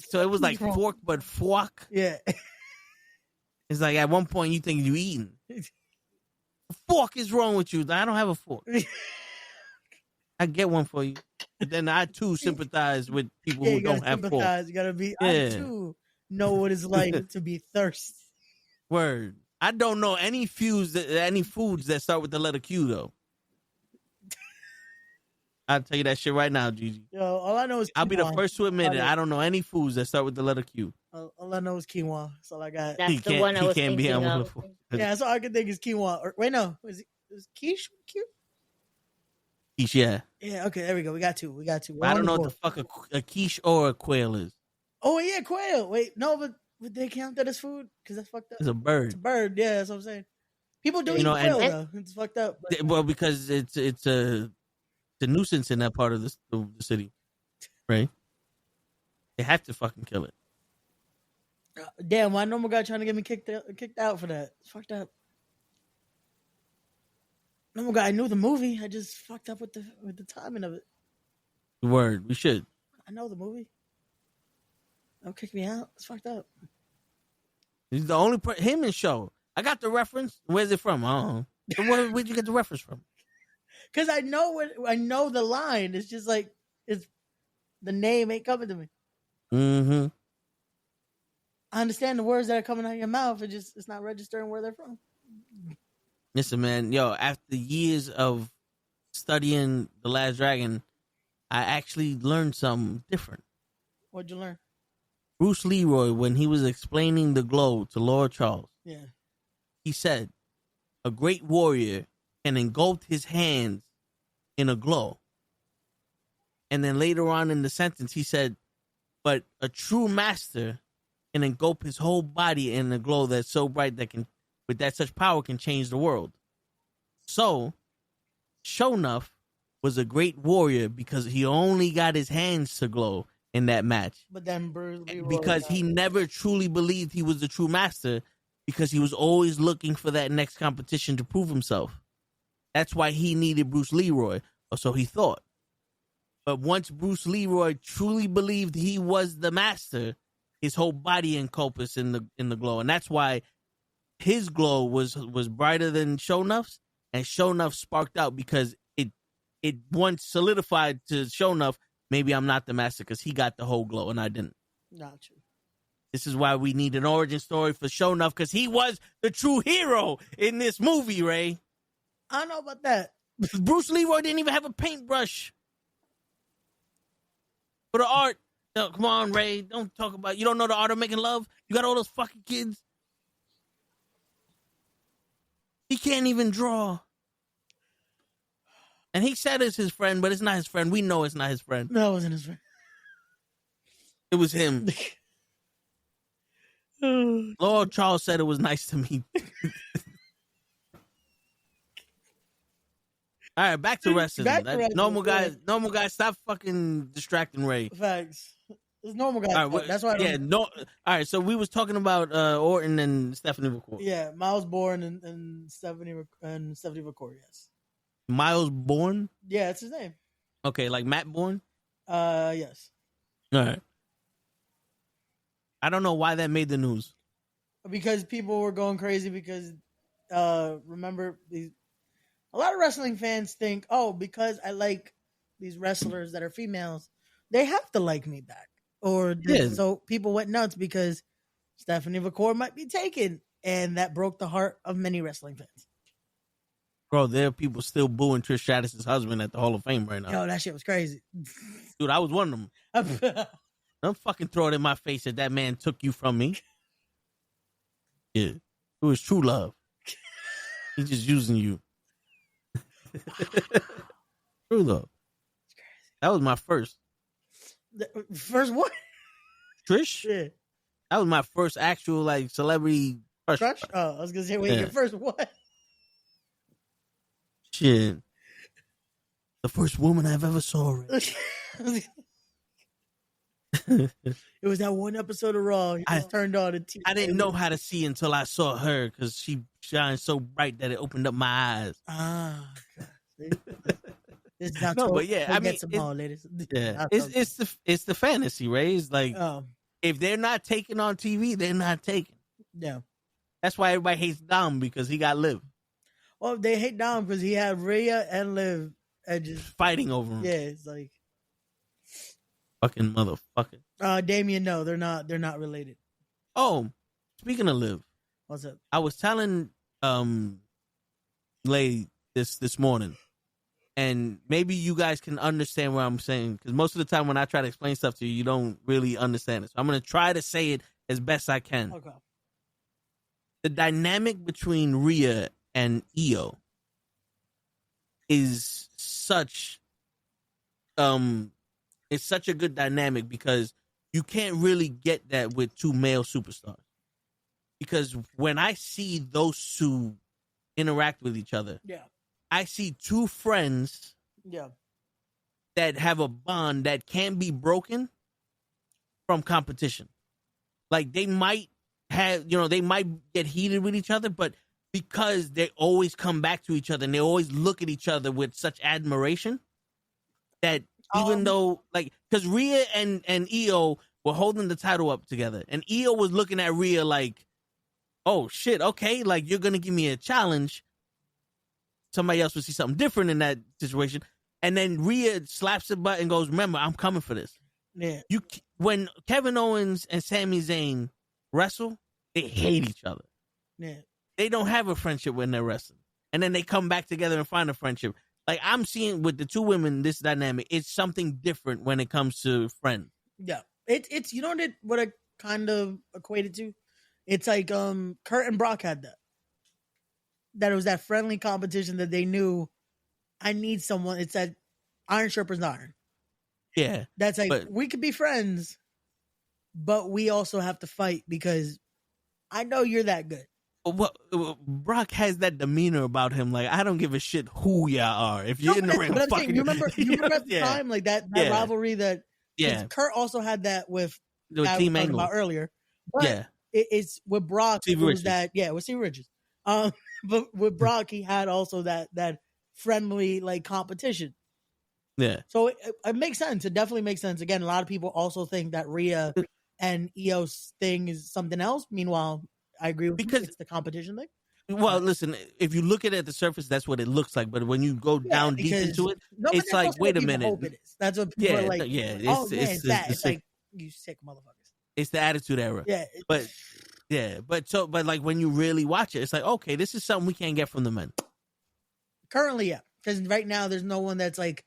So it was like fork, but fuck. Yeah. It's like at one point you think you eating. The fuck is wrong with you? I don't have a fork. I get one for you. But then I too sympathize with people who don't have forks. You gotta be. I too know what it's like to be thirsty. Word. I don't know any foods that start with the letter Q though. I'll tell you that shit right now, Gigi. Yo, all I know is quinoa. I'll be the first to admit it. I don't know any foods that start with the letter Q. All I know is quinoa. That's all I got. That's the one I was thinking of. Yeah, that's all I can think is quinoa. Or, wait, no. Is quiche Q? Quiche, yeah. Yeah, okay, there we go. We got two. I don't know what the fuck a quiche or a quail is. Oh, yeah, quail. Wait, no, but would they count that as food? Because that's fucked up. It's a bird. It's a bird, yeah, that's what I'm saying. People do eat quail, though. It's fucked up. But... Well, because it's a nuisance in that part of the city, right? They have to fucking kill it. Damn, why normal guy trying to get me kicked out for that? It's fucked up. Normal guy, I knew the movie. I just fucked up with the timing of it. Word, we should. I know the movie. Don't kick me out. It's fucked up. He's the only him in show. I got the reference. Where's it from? I don't know. Where'd you get the reference from? Because I know the line. It's just like the name ain't coming to me. Mm-hmm. I understand the words that are coming out of your mouth. It's not registering where they're from. Listen, man, yo, after years of studying The Last Dragon, I actually learned something different. What'd you learn? Bruce Leroy, when he was explaining the glow to Lord Charles, he said, a great warrior can engulf his hands in a glow. And then later on in the sentence, he said, but a true master can engulf his whole body in a glow that's so bright that with that such power can change the world. So, Shonuff was a great warrior because he only got his hands to glow in that match. But then Bruce Leroy, because he never truly believed he was the true master, because he was always looking for that next competition to prove himself. That's why he needed Bruce Leroy, or so he thought. But once Bruce Leroy truly believed he was the master, his whole body encompassed in the glow, and that's why his glow was brighter than Shonuff's, and Shonuff sparked out because it once solidified to Shonuff, maybe I'm not the master because he got the whole glow and I didn't. Not true. This is why we need an origin story for Shonuff, because he was the true hero in this movie, Ray. I don't know about that. Bruce Leroy didn't even have a paintbrush for the art. No, come on, Ray. Don't talk about... You don't know the art of making love? You got all those fucking kids. He can't even draw. And he said it's his friend, but it's not his friend. We know it's not his friend. No, it wasn't his friend. It was him. Lord Charles said it was nice to me. All right, back to wrestling. Normal guy, stop fucking distracting Ray. Facts. It's normal guy. Right, that's why. All right, so we was talking about Orton and Stephanie McCoy. Yeah, Miles Bourne and Stephanie McCoy. Yes. Miles Bourne? Yeah, that's his name. Okay, like Matt Bourne? Yes. All right. I don't know why that made the news. Because people were going crazy because, remember, a lot of wrestling fans think, oh, because I like these wrestlers that are females, they have to like me back. Or so people went nuts because Stephanie McCoy might be taken, and that broke the heart of many wrestling fans. Bro, there are people still booing Trish Stratus' husband at the Hall of Fame right now. Yo, that shit was crazy. Dude, I was one of them. Don't fucking throw it in my face that man took you from me. Yeah. It was true love. He's just using you. True love. That was my first. First what? Trish? Yeah. That was my first actual like celebrity crush. Oh, I was gonna say, wait, your first what? Shit. The first woman I've ever saw. It was that one episode of Raw. I turned on the TV. I didn't know how to see until I saw her because she shines so bright that it opened up my eyes. Ah, this is no, but yeah, I mean, it's the fantasy, right? It's like if they're not taken on TV, they're not taken. Yeah, that's why everybody hates Dom because he got Liv. Well, they hate Dom because he had Rhea and Liv and just fighting over him. Yeah, it's like fucking motherfucker. Damien, no, they're not related. Oh, speaking of Liv, what's up? I was telling Lay this morning, and maybe you guys can understand what I'm saying because most of the time when I try to explain stuff to you, you don't really understand it. So I'm gonna try to say it as best I can. Okay. The dynamic between Rhea and Io is such it's such a good dynamic because you can't really get that with two male superstars. Because when I see those two interact with each other, I see two friends that have a bond that can be broken from competition. Like they might have, they might get heated with each other, but because they always come back to each other and they always look at each other with such admiration that even though, like, because Rhea and Io were holding the title up together, and Io was looking at Rhea like, oh shit, okay, like you're gonna give me a challenge. Somebody else would see something different in that situation, and then Rhea slaps the butt and goes, "Remember, I'm coming for this." Yeah. When Kevin Owens and Sami Zayn wrestle, they hate each other. Yeah. They don't have a friendship when they're wrestling, and then they come back together and find a friendship. Like I'm seeing with the two women, this dynamic, it's something different when it comes to friends. Yeah, it's you know what I kind of equated to. It's like Kurt and Brock had that. That it was that friendly competition that they knew. I need someone. It's that iron sharpens iron. Yeah, that's like we could be friends, but we also have to fight because I know you're that good. Well, Brock has that demeanor about him. Like, I don't give a shit who y'all are. If you're in the ring, I'm fucking. You remember at the time, like that rivalry that. Yeah. Kurt also had that with Team Angle about earlier. But it's with Brock. It was that with Steve Richards. But with Brock, he had also that friendly like competition. Yeah. So it makes sense. It definitely makes sense. Again, a lot of people also think that Rhea and Io's thing is something else. Meanwhile, I agree with you. It's the competition thing. Well, listen, if you look at it at the surface, that's what it looks like. But when you go down deep into it, it's like, wait a minute. Hope it is. That's what people are like. Yeah, it's that. It's like, you sick motherfuckers. It's the attitude era. Yeah. But like when you really watch it, it's like, okay, this is something we can't get from the men. Currently, yeah. Because right now, there's no one that's like,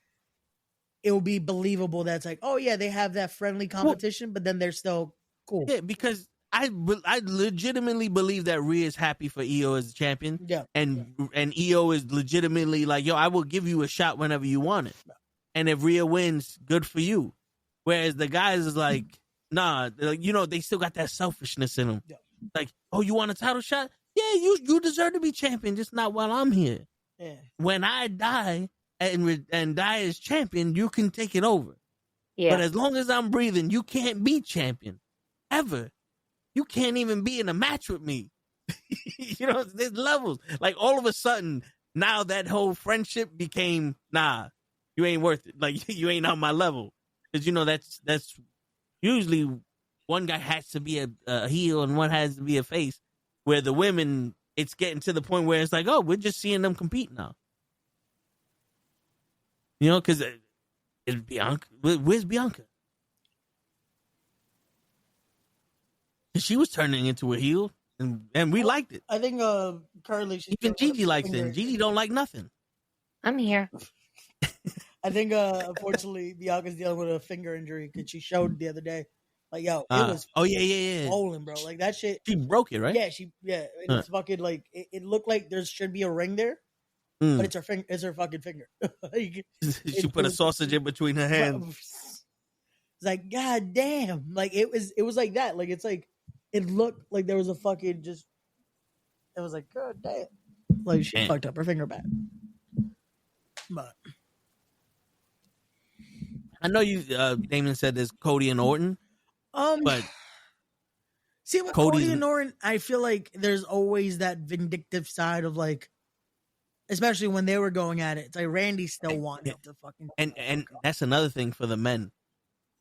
it will be believable that's like, oh yeah, they have that friendly competition, but then they're still cool. Yeah, because I legitimately believe that Rhea is happy for Io as the champion. Yeah. And Io is legitimately like, yo, I will give you a shot whenever you want it. Yeah. And if Rhea wins, good for you. Whereas the guys is like, nah, they still got that selfishness in them. Yeah. Like, oh, you want a title shot? Yeah, you deserve to be champion, just not while I'm here. Yeah. When I die and die as champion, you can take it over. Yeah. But as long as I'm breathing, you can't be champion. Ever. You can't even be in a match with me. There's levels. Like all of a sudden, now that whole friendship became, nah, you ain't worth it. Like you ain't on my level. Because that's usually one guy has to be a heel and one has to be a face. Where the women, it's getting to the point where it's like, oh, we're just seeing them compete now. Because Is Bianca? Where's Bianca? She was turning into a heel, and we liked it. I think currently even Gigi likes it. And Gigi don't like nothing. I'm here. I think unfortunately Bianca's dealing with a finger injury because she showed the other day. Like, yo, it was swollen, bro. Like that shit. She broke it, right? Yeah. It's fucking like it looked like there should be a ring there, but it's her finger. It's her fucking finger. Like, she put a sausage in between her hands. It's like, god damn. Like it was like that. Like it's like it looked like there was a fucking just. It was like, god damn. Like she fucked up her finger bad. But I know you, Damon said there's Cody and Orton. But see, with Cody and Orton, I feel like there's always that vindictive side of like, especially when they were going at it. It's like Randy still wanted to fucking and that's another thing for the men.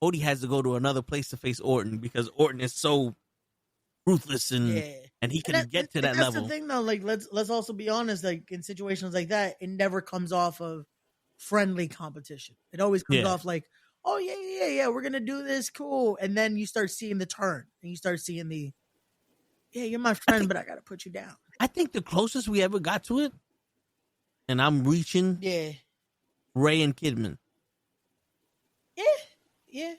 Cody has to go to another place to face Orton because Orton is so ruthless and he can get to that level. That's the thing, though. Like, let's also be honest. Like in situations like that, it never comes off of friendly competition. It always comes off like, oh yeah, we're gonna do this, cool. And then you start seeing the turn, and you start seeing the, you're my friend, but I gotta put you down. I think the closest we ever got to it, and I'm reaching, Ray and Kidman. Yeah.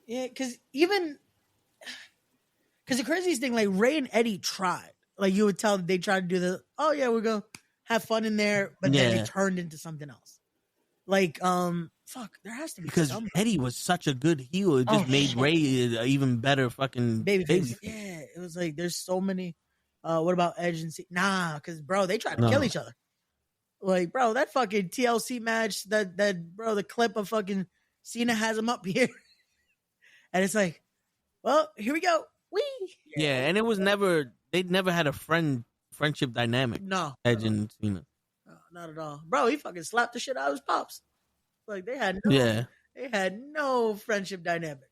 Because the craziest thing, like Ray and Eddie tried. Like you would tell them they tried to do the, we're gonna have fun in there, but then they turned into something else. Like, there has to be because Eddie was such a good heel. It just made Ray an even better fucking baby. Yeah, it was like there's so many. What about Edge and Nah, because bro, they tried to kill each other. Like, bro, that fucking TLC match, that bro, the clip of fucking Cena has him up here, and it's like, well, here we go. Yeah, and it was they'd never had a friendship dynamic. No, Edge and Cena. No, not at all, bro. He fucking slapped the shit out of his pops. Like they had no friendship dynamic.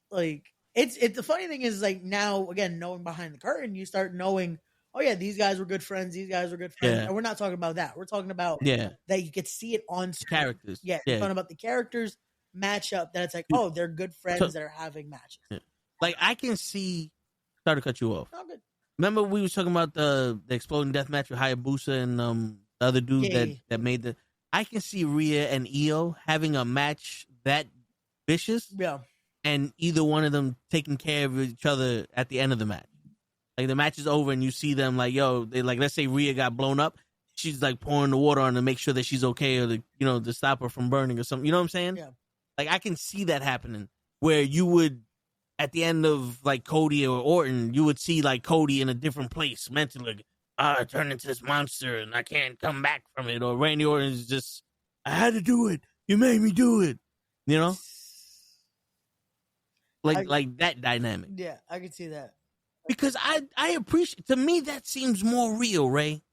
Like it's the funny thing is like now again knowing behind the curtain, you start knowing. Oh yeah, these guys were good friends. These guys were good friends. And we're not talking about that. We're talking about that you could see it on screen. Characters. We're talking about the characters matchup. That it's like, they're good friends that are having matches. Yeah. Like I can see. Sorry to cut you off. Oh, good. Remember we was talking about the exploding death match with Hayabusa and the other dude that made the. I can see Rhea and Io having a match that vicious. Yeah. And either one of them taking care of each other at the end of the match. Like the match is over and you see them like, they like, let's say Rhea got blown up. She's like pouring the water on to make sure that she's okay or to stop her from burning or something. You know what I'm saying? Yeah. Like I can see that happening where you would, at the end of like Cody or Orton, you would see like Cody in a different place mentally. I turned into this monster and I can't come back from it. Or Randy Orton is just, I had to do it. You made me do it. You know? Like that dynamic. Yeah, I can see that. Because I appreciate, to me, that seems more real, Ray.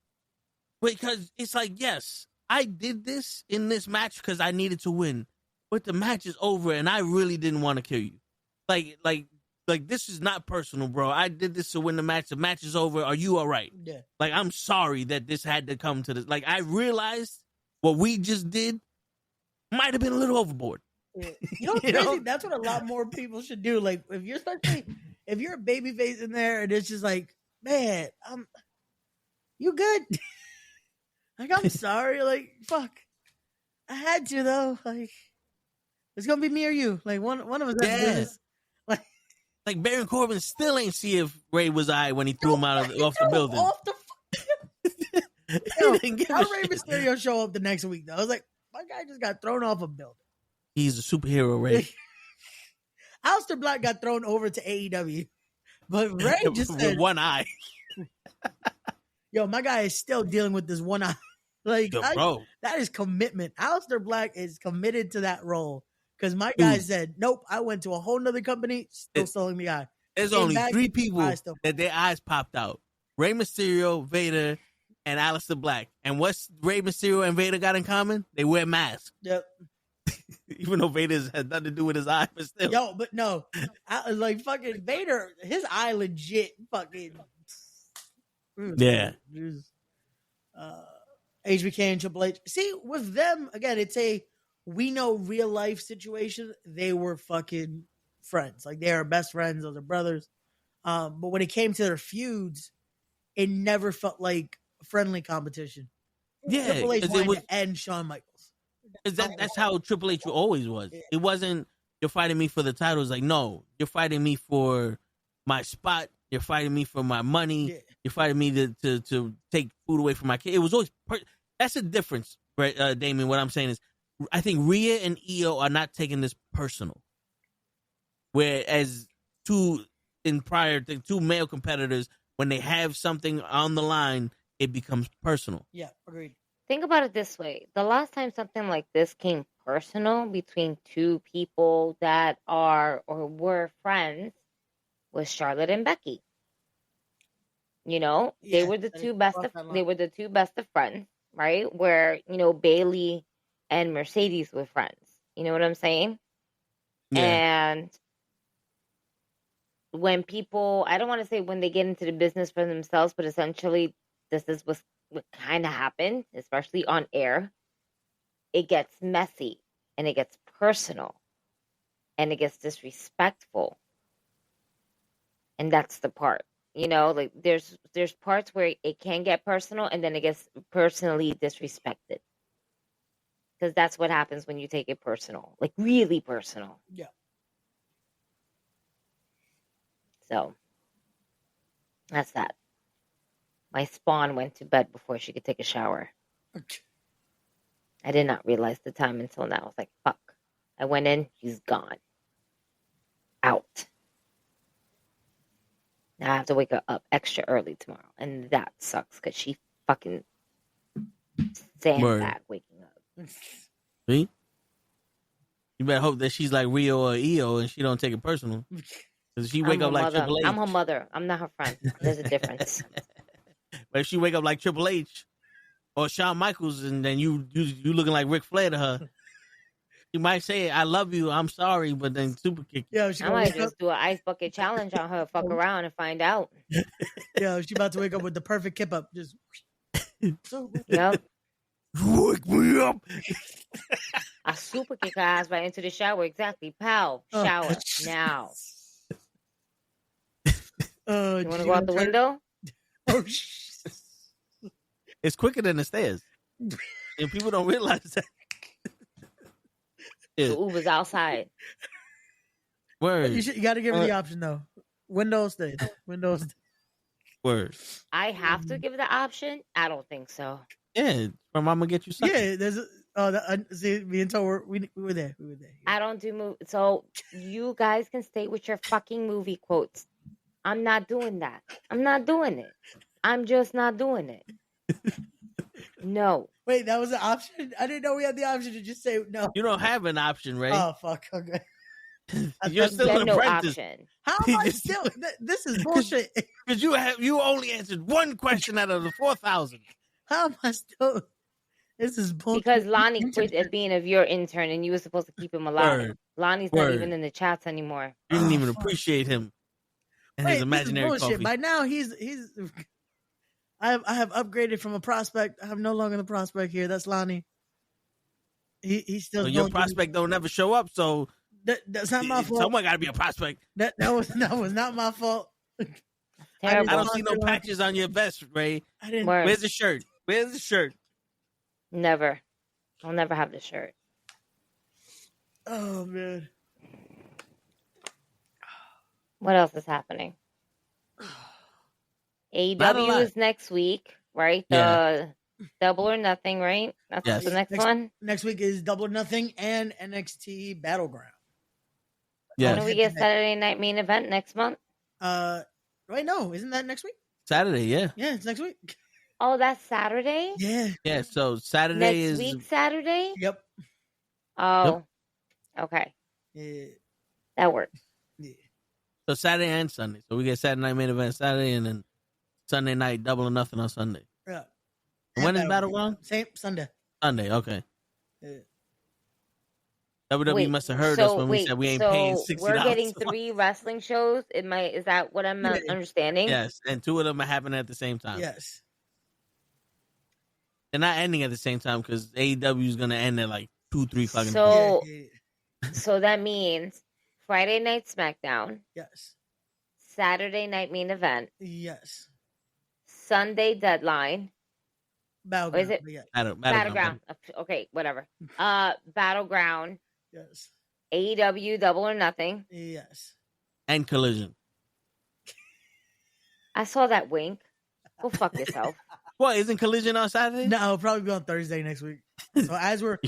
Because it's like, yes, I did this in this match because I needed to win. But the match is over and I really didn't want to kill you. Like this is not personal, bro. I did this to win the match. The match is over. Are you all right? Yeah. Like, I'm sorry that this had to come to this. Like, I realized what we just did might have been a little overboard. Yeah. You know what's crazy? That's what a lot more people should do. Like, if you're a baby face in there and it's just like, man, you good? Like, I'm sorry. Like, fuck. I had to, though. Like, it's going to be me or you. Like, one of us has to do this. Like Baron Corbin still ain't see if Ray was when he threw him off the building. Off the how Rey Mysterio show up the next week though? I was like, my guy just got thrown off a building. He's a superhero, Ray. Aleister Black got thrown over to AEW, but Ray just said with one eye. Yo, my guy is still dealing with this one eye. Like, bro, that is commitment. Aleister Black is committed to that role. Because my guy said, nope, I went to a whole nother company, still selling the eye. There's only 3 people that their eyes popped out. Rey Mysterio, Vader, and Aleister Black. And what's Rey Mysterio and Vader got in common? They wear masks. Yep. Even though Vader has nothing to do with his eye, but still. Yo, but no. Like fucking Vader, his eye legit fucking. Yeah. HBK and Triple H. See, with them, again, it's a we know real life situation, they were fucking friends. Like they are best friends, those are brothers. But when it came to their feuds, it never felt like friendly competition. Yeah, Triple H wanted to end Shawn Michaels. That's how Triple H always was. It wasn't you're fighting me for the title. It's like, no, you're fighting me for my spot. You're fighting me for my money. Yeah. You're fighting me to take food away from my kid. It was always that's the difference, right, Damien? What I'm saying is, I think Rhea and Io are not taking this personal. Whereas two male competitors, when they have something on the line, it becomes personal. Yeah, agreed. Think about it this way. The last time something like this came personal between two people that are or were friends was Charlotte and Becky. You know, they were the two best of friends, right? Where, you know, Bailey and Mercedes were friends. You know what I'm saying? Yeah. And when people, I don't want to say when they get into the business for themselves, but essentially this is what kind of happened, especially on air. It gets messy and it gets personal and it gets disrespectful. And that's the part, you know, like there's parts where it can get personal and then it gets personally disrespected. Because that's what happens when you take it personal, like really personal. Yeah. So that's that. My spawn went to bed before she could take a shower. Okay. I did not realize the time until now. I was like, fuck. I went in, she's gone. Out. Now I have to wake her up extra early tomorrow. And that sucks because she fucking sandbag waking up. See? You better hope that she's like Rio or Io and she don't take it personal. Because she wake up like mother. Triple H. I'm her mother. I'm not her friend. There's a difference. But if she wake up like Triple H or Shawn Michaels and then you looking like Ric Flair to her, she might say, I love you, I'm sorry, but then super kick. Yeah, I might just do an ice bucket challenge on her, fuck around and find out. Yeah, she about to wake up with the perfect kip up. Just yep. Wake me up. I super kick her ass right into the shower. Exactly. Pow. Shower. Now. You want to go out the window? Oh, it's quicker than the stairs. And people don't realize that. The Uber's outside. Word. You got to give her the option, though. Windows stairs. Windows. Word. I have to give the option? I don't think so. Yeah. My mama get you something. Yeah, there's see, me and Toe, we were there. We were there. Yeah. I don't do movies. So you guys can stay with your fucking movie quotes. I'm not doing that. I'm not doing it. I'm just not doing it. No. Wait, that was an option? I didn't know we had the option to just say no. You don't have an option, Ray. Oh, fuck. Okay. You're still an apprentice. Option. How am I still? This is bullshit. Because you only answered one question out of the 4,000. How am I still? This is bullshit. Because Lonnie quit at being your intern and you were supposed to keep him alive. Word. Lonnie's not even in the chats anymore. You didn't even appreciate him and his imaginary coffee. By now, he's. I have upgraded from a prospect. I'm no longer the prospect here. That's Lonnie. He's still. So your prospect don't never show up. So that's not my fault. Someone got to be a prospect. That was not my fault. I don't see no patches on your vest, Ray. I didn't. Where's the shirt? Where's the shirt? Never. I'll never have the shirt. Oh man. What else is happening? AEW is next week, right? The Double or Nothing, right? That's the next one. Next week is Double or Nothing and NXT Battleground. Yeah. When do we get Saturday Night Main Event next month? Right? No, isn't that next week? Saturday, yeah. Yeah, it's next week. Oh, that's Saturday? Yeah. Yeah, so Saturday next week, Saturday? Yep. Oh, okay. Yeah. That works. Yeah. So Saturday and Sunday. So we get Saturday Night Main Event Saturday and then Sunday night Double or Nothing on Sunday. Yeah. And when is Battleground? Same Sunday. Sunday, okay. Yeah. WWE must have heard us when we said we ain't paying $60. We're getting 3 wrestling shows. Is that what I'm understanding? Yes, and 2 of them are happening at the same time. Yes. They're not ending at the same time because AEW is going to end at like 2-3 fucking. So, so that means Friday night SmackDown. Yes. Saturday night main event. Yes. Sunday deadline. Battleground. Or is it Battleground? Okay, whatever. Battleground. Yes. AEW Double or Nothing. Yes. And Collision. I saw that wink. Go fuck yourself. What, isn't Collision on Saturday? No, it'll probably be on Thursday next week. So as we're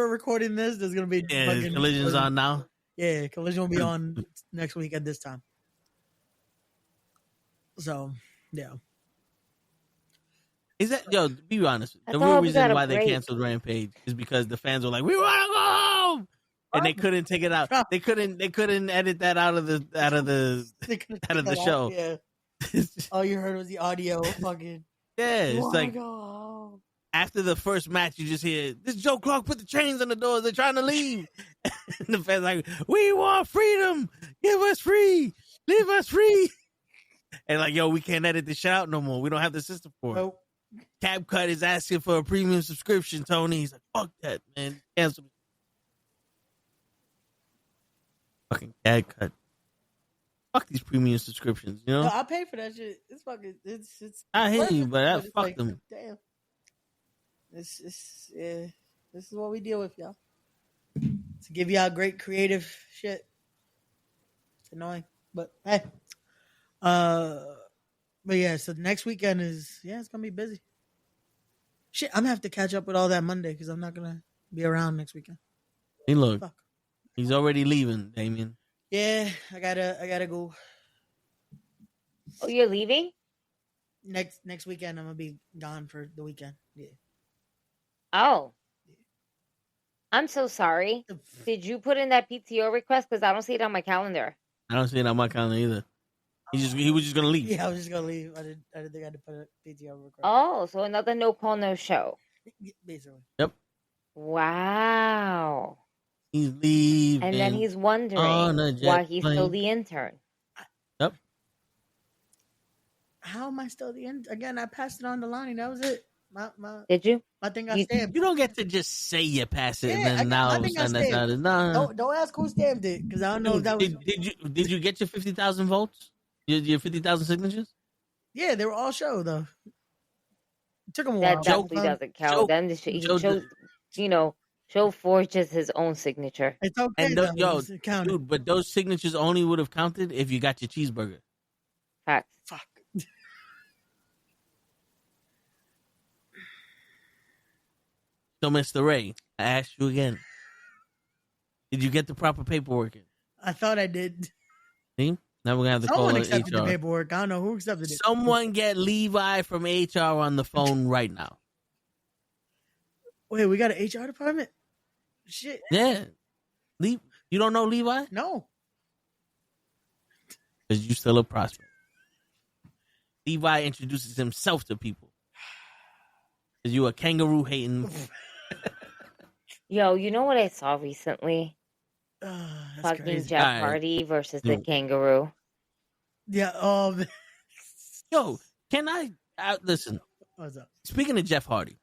recording this, there's gonna be Collision's on now. Yeah, Collision will be on next week at this time. So yeah. Is that be honest? The real reason why they canceled Rampage is because the fans were like, "We want to go home," and they couldn't take it out. They couldn't edit that out of the show. Yeah. All you heard was the audio. Fucking yeah. It's like after the first match, you just hear this Joe Clark put the chains on the doors. They're trying to leave, and the fans like, "We want freedom. Give us free. Leave us free." And like, yo, we can't edit this shit out no more. We don't have the system for it. Nope. CapCut is asking for a premium subscription, Tony. He's like, fuck that, man. Cancel me. Fucking CapCut. Fuck these premium subscriptions, you know? No, I pay for that shit. It's fucking, it's I hear you, but I fuck like, them. Damn. This is what we deal with, y'all. To give y'all great creative shit. It's annoying, but hey. But yeah, so next weekend it's gonna be busy. Shit, I'm gonna have to catch up with all that Monday because I'm not gonna be around next weekend. Hey, look, he's already leaving, Damien. Yeah, I gotta go. Oh, you're leaving? Next weekend I'm gonna be gone for the weekend. Yeah. Oh. I'm so sorry. Did you put in that PTO request? Because I don't see it on my calendar. I don't see it on my calendar either. He was just gonna leave. Yeah, I was just gonna leave. I didn't think I had to put a PTO request. Oh, so another no call, no show. Basically. Yep. Wow. He's leaving. And then he's wondering why he's still the intern. Yep. How am I still the intern? Again, I passed it on to Lonnie. That was it. Did you? My thing got stamped. You don't get to just say you pass it and then now all of a sudden that's not it. No. Don't ask who stamped it because I don't know if that was. Did you get your 50,000 votes? Your 50,000 signatures? Yeah, they were all show though. It took him a while. That definitely doesn't count. Then Joe forges his own signature. It's okay. And dude, but those signatures only would have counted if you got your cheeseburger. Facts. Fuck. So, Mr. Ray, I asked you again. Did you get the proper paperwork in? I thought I did. See? Now we're going to have to Someone call accepted HR. the paperwork. I don't know who accepted it. Someone get Levi from HR on the phone right now. Wait, we got an HR department? Shit. Yeah. You don't know Levi? No. Because you still a prospect. Levi introduces himself to people. Because you a kangaroo hating. Yo, you know what I saw recently? Fucking crazy. Jeff Hardy versus the kangaroo. Yeah. Yo, can I listen? What's up? Speaking of Jeff Hardy,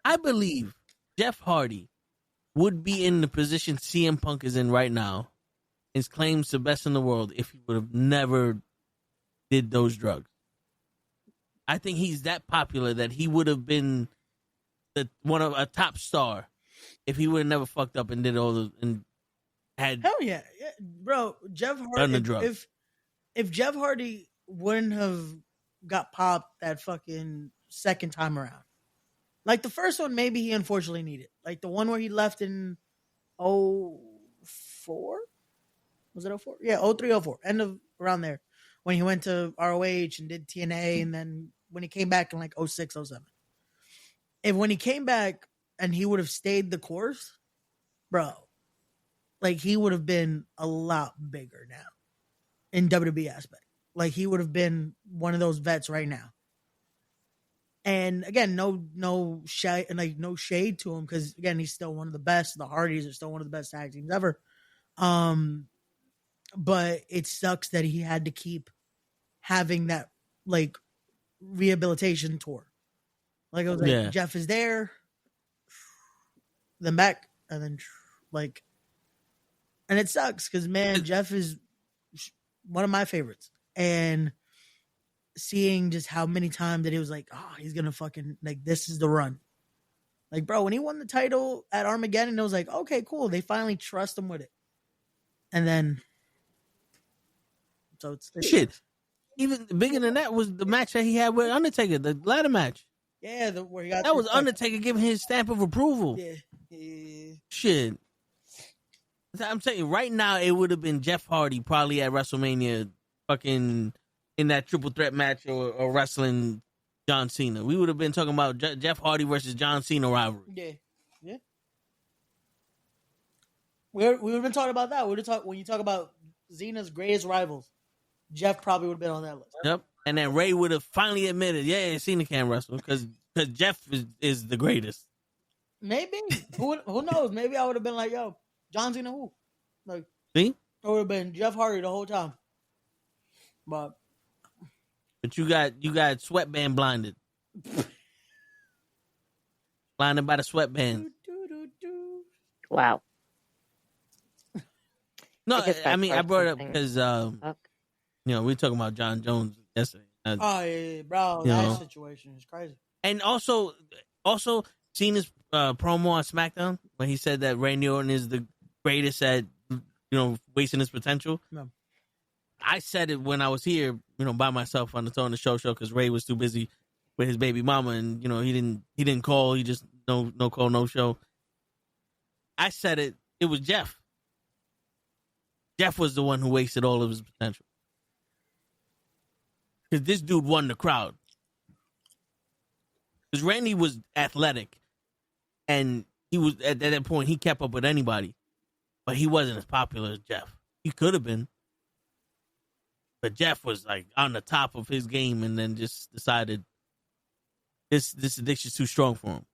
I believe Jeff Hardy would be in the position CM Punk is in right now. His claims to best in the world if he would have never did those drugs. I think he's that popular that he would have been a top star if he would have never fucked up and did all the and had hell yeah, bro. Jeff Hardy. If Jeff Hardy wouldn't have got popped that fucking second time around, like the first one, maybe he unfortunately needed, like the one where he left in 04? Was it 04? Yeah, 03, 04. End of around there when he went to ROH and did TNA, and then when he came back in like 06, 07. If when he came back and he would have stayed the course, bro, like he would have been a lot bigger now in WWE aspect. Like he would have been one of those vets right now. And again, no shade to him because again, he's still one of the best. The Hardys are still one of the best tag teams ever. But it sucks that he had to keep having that like rehabilitation tour. Like I was like, Jeff is there. them back, and then like, and it sucks because man, Jeff is one of my favorites, and seeing just how many times that he was like, oh, he's gonna fucking like this is the run. Like, bro, when he won the title at Armageddon, it was like, okay, cool. They finally trust him with it. And then, so it's shit. Even bigger than that was the match that he had with Undertaker, the ladder match. Yeah, where he got that was Undertaker giving his stamp of approval. Yeah. Shit. I'm telling you, right now, it would have been Jeff Hardy probably at WrestleMania, fucking in that triple threat match or wrestling John Cena. We would have been talking about Jeff Hardy versus John Cena rivalry. Yeah. We would have been talking about that. When you talk about Cena's greatest rivals, Jeff probably would have been on that list. Yep. And then Ray would have finally admitted, yeah, Cena can't wrestle because Jeff is the greatest. Maybe. Who knows? Maybe I would have been like, yo, John Cena who? Like, see? It would have been Jeff Hardy the whole time. But you got sweatband blinded. Blinded by the sweatband. Wow. No, I mean I brought it up because we were talking about John Jones yesterday. Yeah, bro, that situation is crazy. And also Cena's promo on SmackDown when he said that Randy Orton is the greatest at wasting his potential. No. I said it when I was here, by myself on the Tone the Show because Ray was too busy with his baby mama, and he didn't call. He just no call, no show. I said it. It was Jeff. Jeff was the one who wasted all of his potential because this dude won the crowd. Because Randy was athletic, and he was at that point he kept up with anybody, but he wasn't as popular as Jeff. He could have been. But Jeff was like on the top of his game, and then just decided this addiction's too strong for him.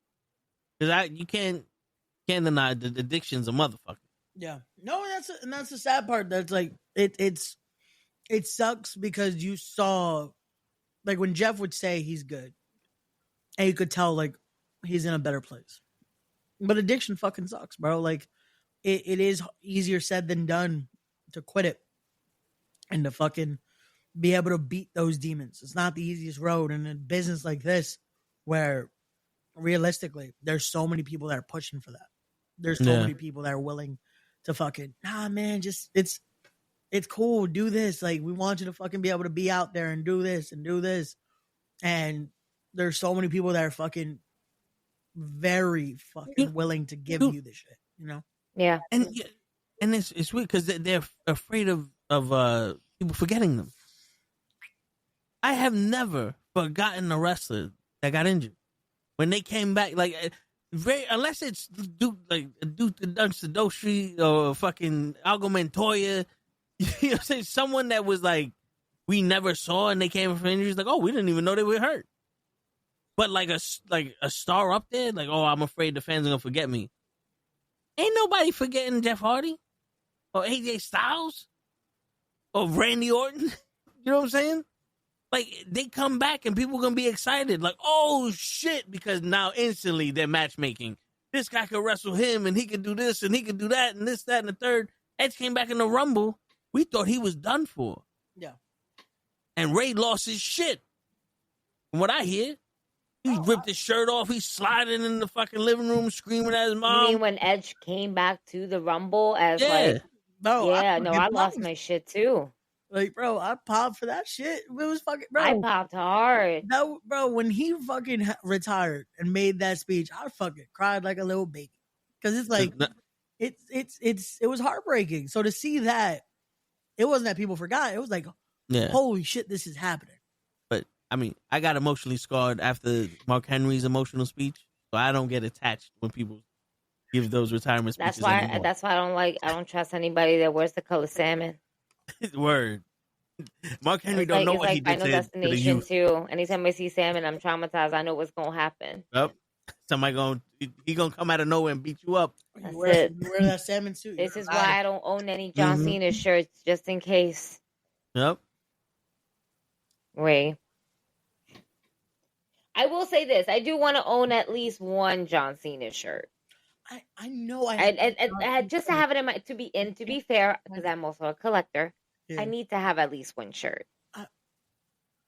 Because you can't deny the addiction's a motherfucker. Yeah, no, and that's the sad part. That's like it sucks because you saw, like when Jeff would say he's good, and you could tell like he's in a better place. But addiction fucking sucks, bro. Like it is easier said than done to quit it. And to fucking be able to beat those demons. It's not the easiest road. And in a business like this, where realistically, there's so many people that are pushing for that. There's so many people that are willing to fucking, nah, man, just, it's cool. Do this. Like, we want you to fucking be able to be out there and do this and do this. And there's so many people that are fucking very fucking willing to give you this shit, Yeah. And it's weird because they're afraid of people forgetting them. I have never forgotten a wrestler that got injured when they came back. Like, unless it's Duke Sadoshi or fucking Algo Montoya, someone that was like we never saw and they came from injuries. Like, oh, we didn't even know they were hurt. But like a star up there, like, oh, I'm afraid the fans are gonna forget me. Ain't nobody forgetting Jeff Hardy or AJ Styles. Or Randy Orton, you know what I'm saying? Like, they come back and people are going to be excited. Like, oh, shit, because now instantly they're matchmaking. This guy could wrestle him, and he could do this, and he could do that, and this, that, and the third. Edge came back in the Rumble. We thought he was done for. Yeah. And Ray lost his shit. From what I hear, he ripped his shirt off. He's sliding in the fucking living room, screaming at his mom. You mean when Edge came back to the Rumble as like... No, I lost my shit too. Like, bro, I popped for that shit. It was fucking, bro. I popped hard. No, bro, when he fucking retired and made that speech, I fucking cried like a little baby. Because it's like, it was heartbreaking. So to see that, it wasn't that people forgot. It was like, holy shit, this is happening. But, I mean, I got emotionally scarred after Mark Henry's emotional speech. So I don't get attached when people give those retirement speeches. That's why I don't trust anybody that wears the color salmon. Word. Mark Henry don't know what he did to the youth. Too. Anytime I see salmon, I'm traumatized. I know what's gonna happen. Yep. Somebody gonna come out of nowhere and beat you up. That's you wear that salmon suit. This is why I don't own any John Cena shirts, just in case. Yep. Ray. I will say this: I do want to own at least one John Cena shirt. I know I just to have it in my to be fair, because I'm also a collector, Yeah. I need to have at least one shirt.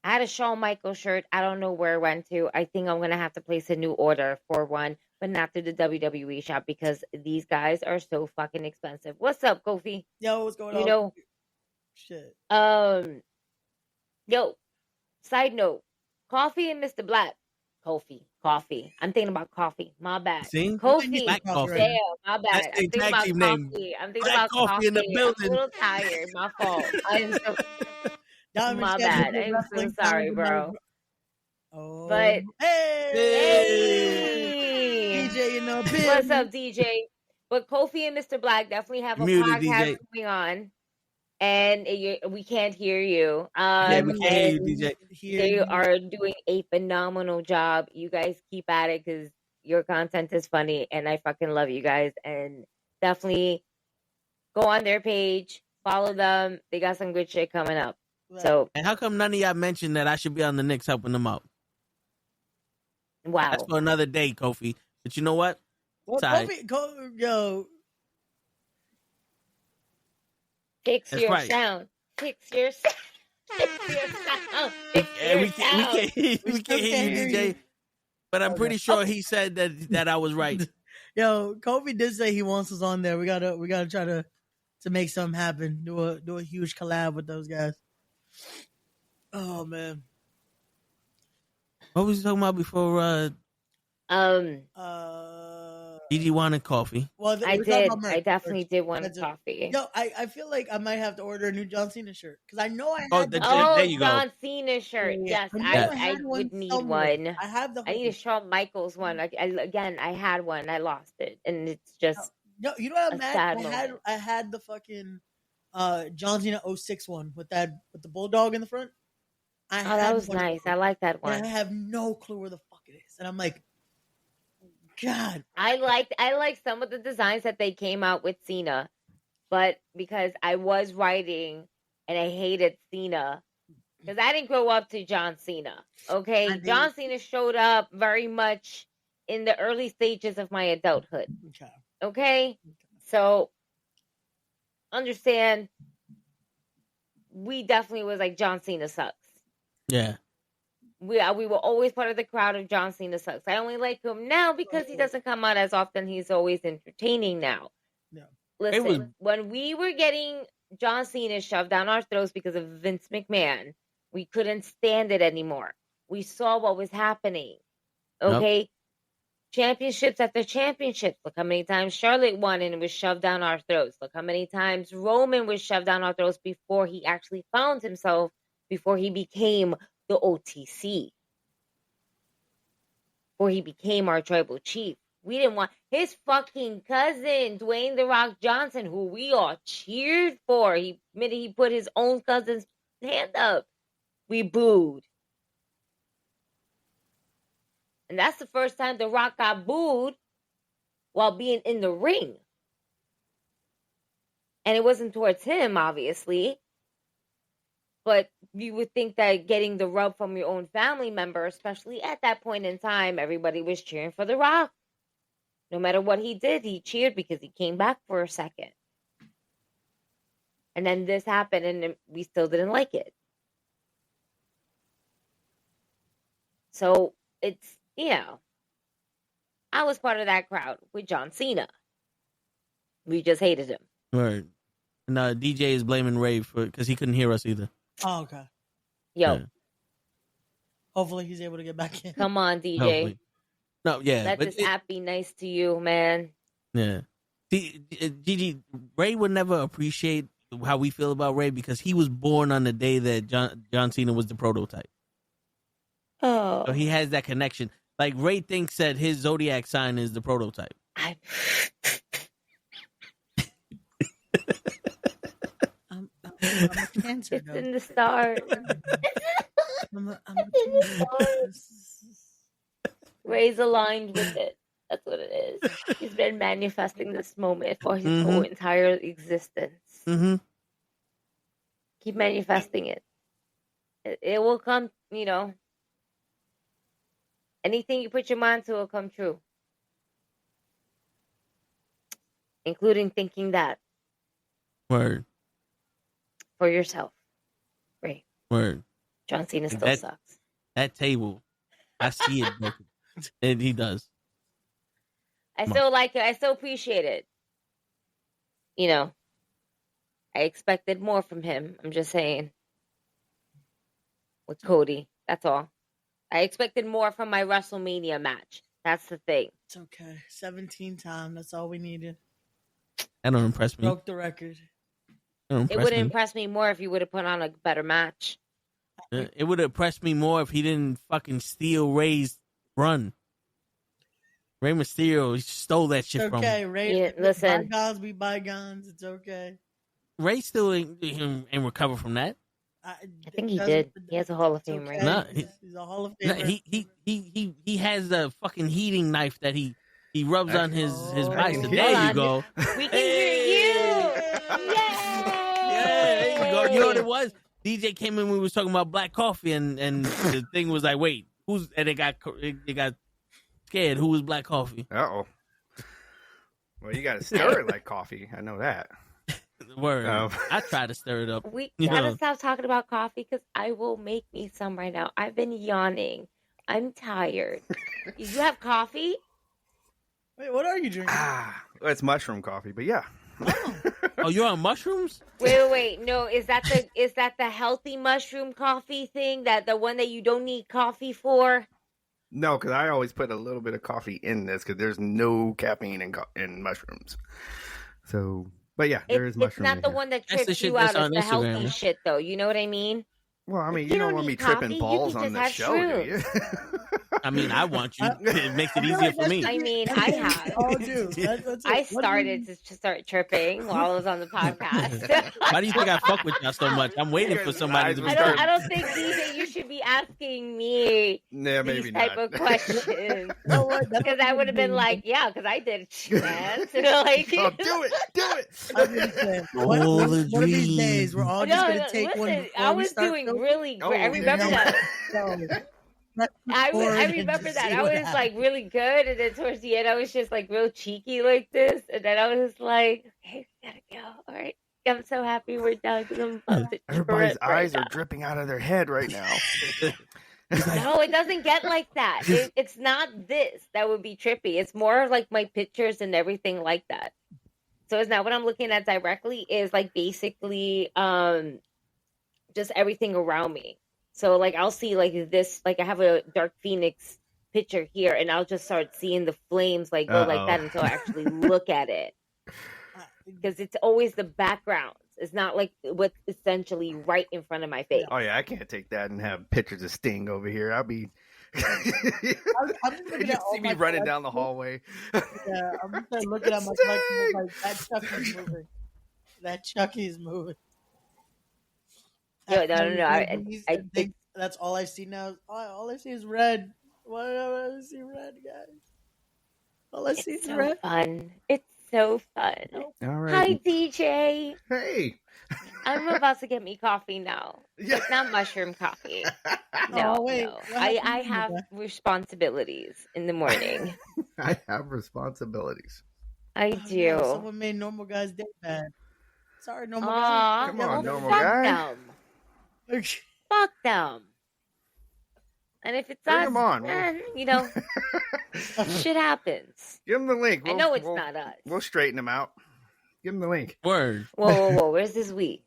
I had a Shawn Michaels shirt. I don't know where it went to. I think I'm gonna have to place a new order for one, but not through the WWE shop because these guys are so fucking expensive. What's up, Kofi? Yo, what's going on? You know, shit. Yo, side note, Coffee and Mr. Black. Coffee. I'm thinking about coffee. My bad. See? Coffee. Black coffee. Damn, my bad. That's I'm the thinking tag about team coffee. name. I'm thinking Black about coffee in the I'm building. a little tired. My fault. I'm so my bad. I'm so sorry, bro. Oh, but hey, DJ in the building. What's up, DJ? But Kofi and Mr. Black definitely have a podcast going on. And we can't hear you. Yeah, we can't hear you, DJ. They are doing a phenomenal job. You guys keep at it because your content is funny, and I fucking love you guys. And definitely go on their page, follow them. They got some good shit coming up. So, and how come none of y'all mentioned that I should be on the Knicks helping them out? Wow, that's for another day, Kofi. But you know what? Kofi, yo. Fix your sound. Fix your sound. We can't hear you, DJ. But I'm pretty sure he said that I was right. Yo, Kofi did say he wants us on there. We gotta try to make something happen. Do a huge collab with those guys. Oh man. What was you talking about before? Gigi wanted coffee. Well, I did. I definitely did want coffee. No, I feel like I might have to order a new John Cena shirt because I know I had. There you go. John Cena shirt. Yes, I would need one. I have the. I need a Shawn Michaels one. I had one. I lost it, and it's just. No, you know what I'm mad? I had the fucking John Cena 06 one with the bulldog in the front. That was nice. I like that one. And I have no clue where the fuck it is, and I'm like. God, I like some of the designs that they came out with Cena, but because I was writing and I hated Cena because I didn't grow up to John Cena. Okay, John Cena showed up very much in the early stages of my adulthood. Okay, so understand. We definitely was like John Cena sucks. Yeah. We were always part of the crowd of John Cena sucks. I only like him now because he doesn't come out as often. He's always entertaining now. Yeah. Listen, when we were getting John Cena shoved down our throats because of Vince McMahon, we couldn't stand it anymore. We saw what was happening. Okay? Yep. Championships after championships. Look how many times Charlotte won and was shoved down our throats. Look how many times Roman was shoved down our throats before he actually found himself, before he became the OTC, before he became our tribal chief. We didn't want his fucking cousin, Dwayne "The Rock" Johnson, who we all cheered for. He put his own cousin's hand up. We booed. And that's the first time The Rock got booed while being in the ring. And it wasn't towards him, obviously. But you would think that getting the rub from your own family member, especially at that point in time, everybody was cheering for The Rock. No matter what he did, he cheered because he came back for a second. And then this happened and we still didn't like it. So it's, I was part of that crowd with John Cena. We just hated him. Right. And DJ is blaming Ray because he couldn't hear us either. Oh, okay. Yo. Yeah. Hopefully he's able to get back in. Come on, DJ. Hopefully. No, yeah. Let this app be nice to you, man. Yeah. See, Gigi, Ray would never appreciate how we feel about Ray because he was born on the day that John Cena was the prototype. Oh. So he has that connection. Like, Ray thinks that his zodiac sign is the prototype. I'm a Cancer. It's in the stars. I'm a Cancer. Ray's aligned with it. That's what it is. He's been manifesting this moment for his whole entire existence. Mm-hmm. Keep manifesting it. It will come, Anything you put your mind to will come true. including thinking that Word. for yourself. Right. Word. John Cena still sucks. That table, I see it broken. And he does. I still like it. I still appreciate it. You know, I expected more from him. I'm just saying. With Cody. That's all. I expected more from my WrestleMania match. That's the thing. It's okay. 17 time. That's all we needed. That don't impress me. Broke the record. It would have impressed me more if you would have put on a better match. It would have impressed me more if he didn't fucking steal Ray's run. Rey Mysterio, he stole that shit from him. Okay, Ray. Listen. Bygones be bygones. It's okay. Ray still ain't recover from that. I think he did. He has a Hall of Fame ring. No, he's a Hall of Famer. He has a fucking heating knife that he rubs on his bicep. There you go. We can hear you. Yay! Yeah, there you go. You know what it was? DJ came in when we was talking about black coffee, and the thing was like, wait, who's? And it got scared. Who was black coffee? Uh-oh. Well, you got to stir it like coffee. I know that. Word. I try to stir it up. We gotta stop talking about coffee because I will make me some right now. I've been yawning. I'm tired. You have coffee? Wait, what are you drinking? Well, it's mushroom coffee, but yeah. Oh, you're on mushrooms? Wait. No, is that the healthy mushroom coffee thing? That the one that you don't need coffee for? No, because I always put a little bit of coffee in this because there's no caffeine in mushrooms. So, but yeah, there is mushroom. It's not the one that trips you out. It's the healthy shit, though. You know what I mean? Well, I mean, you don't want me tripping balls on the show, do you? I mean, I want you. It makes it easier for me. I mean, I have. All do. I started to start tripping while I was on the podcast. Why do you think I fuck with y'all so much? I'm waiting for somebody to I don't think, DJ, you should be asking me these type of questions. Because I would have been like, yeah, because I did it, man. Like, oh, do it. One of these days, we're all just going to take one. I was doing really great. I remember that. I remember that. I was like really good, and then towards the end, I was just like real cheeky like this, and then I was like, "Okay, we gotta go. All right, I'm so happy we're done." Everybody's eyes are dripping out of their head right now. No, it doesn't get like that. It's not this that would be trippy. It's more like my pictures and everything like that. So it's not what I'm looking at directly. Is like basically just everything around me. So, like, I'll see, like, this, like, I have a Dark Phoenix picture here, and I'll just start seeing the flames, like, go like that until I actually look at it. Because it's always the backgrounds. It's not, like, what's essentially right in front of my face. Oh, yeah, I can't take that and have pictures of Sting over here. I'll be... you see me running down the hallway. Yeah, I'm just looking at my collection, like, that Chucky's moving. That Chucky's moving. No. I think that's all I see now. All I see is red. Why do I see red, guys? All I see is so red. Fun. It's so fun. All right. Hi, DJ. Hey. I'm about to get me coffee now. Yeah. It's not mushroom coffee. No, wait. No. I have responsibilities in the morning. I have responsibilities. I do. No, someone made normal guys day bad. Sorry, normal guys. Come on, normal fuck guy. Them. Fuck them. And if it's Bring us, them on. you know, shit happens. Give them the link. I know it's not us. We'll straighten them out. Give them the link. Word. Whoa. Where's this we?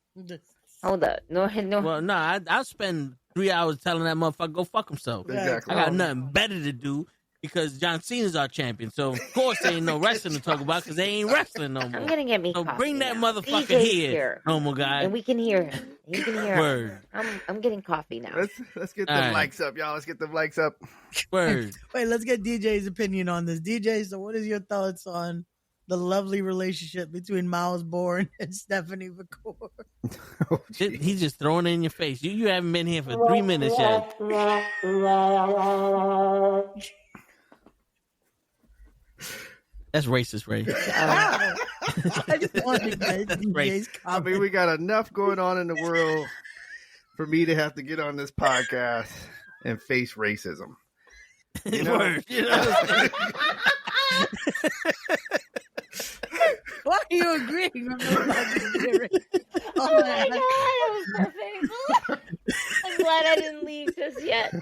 Hold up. No. Well, no, I'll spend 3 hours telling that motherfucker go fuck himself. Exactly. I got nothing better to do because John Cena's our champion. So, of course, there ain't no wrestling to talk about because they ain't wrestling no more. I'm going to get me So coffee bring that now. motherfucker DJ's here, normal guy. And we can hear him. He can hear Word. him. I'm getting coffee now. Let's get them likes up, y'all. Let's get them likes up. Word. Wait, let's get DJ's opinion on this. DJ, so what is your thoughts on the lovely relationship between Miles Bourne and Stephanie McCoy? Oh, He's just throwing it in your face. You haven't been here for 3 minutes yet. That's racist, Ray. I just wanted to get DJ's comment. I mean, we got enough going on in the world for me to have to get on this podcast and face racism. You know? Word, you know? you agreeing with me about this? Oh my god, that was perfect. I'm glad I didn't leave just yet.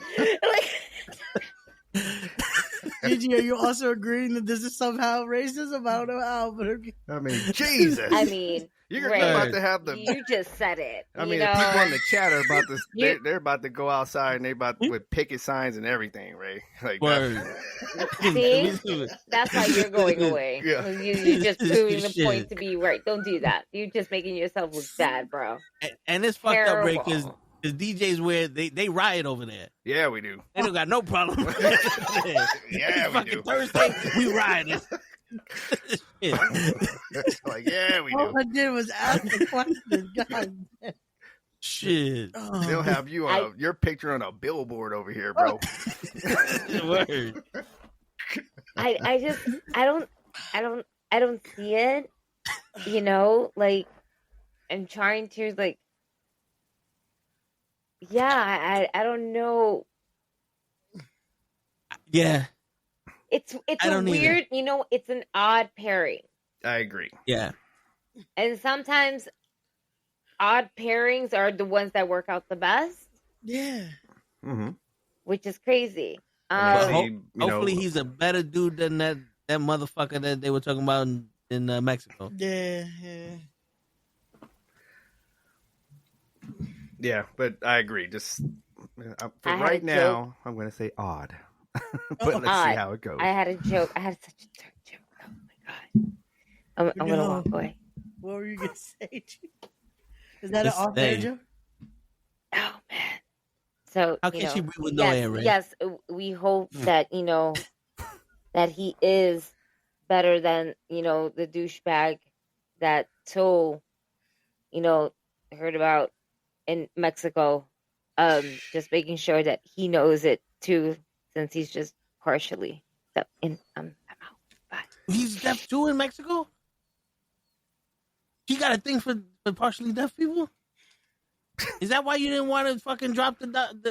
Gigi, are you also agreeing that this is somehow racism? I don't know how, but okay. I mean, Jesus. I mean, you're Ray, about to have the. You just said it. I mean, the people in the chat are about to. They're about to go outside and they about with picket signs and everything, Ray. Like, see, that's why you're going away. Yeah. You're just proving the point to be right. Don't do that. You're just making yourself look bad, bro. And it's fucked up, Ray, because DJs where they riot over there. Yeah, we do. They don't got no problem. Yeah, we do. Thursday, we rioted. Like, yeah, we do. All I did was ask the question. God damn. Shit. They'll have you on your picture on a billboard over here, bro. Word. I don't see it. You know, like I'm trying to like. Yeah, I don't know. Yeah. It's a weird, you know, it's an odd pairing. I agree. Yeah. And sometimes odd pairings are the ones that work out the best. Yeah. Mm-hmm. Which is crazy. Hopefully he's a better dude than that motherfucker that they were talking about in Mexico. Yeah. Yeah, but I agree. Just for right now, I'm going to say odd. But let's see how it goes. I had a joke. I had such a dark joke. Oh my god. I'm going to walk away. What were you going to say? Is that an off-air joke? Oh, man. So, how can she breathe with no air, right? Yes, we hope that, you know, that he is better than, you know, the douchebag that Tool, you know, heard about in Mexico. Just making sure that he knows it too, since he's just partially deaf. I'm out. Bye. He's deaf too in Mexico? He got a thing for partially deaf people? Is that why you didn't want to fucking drop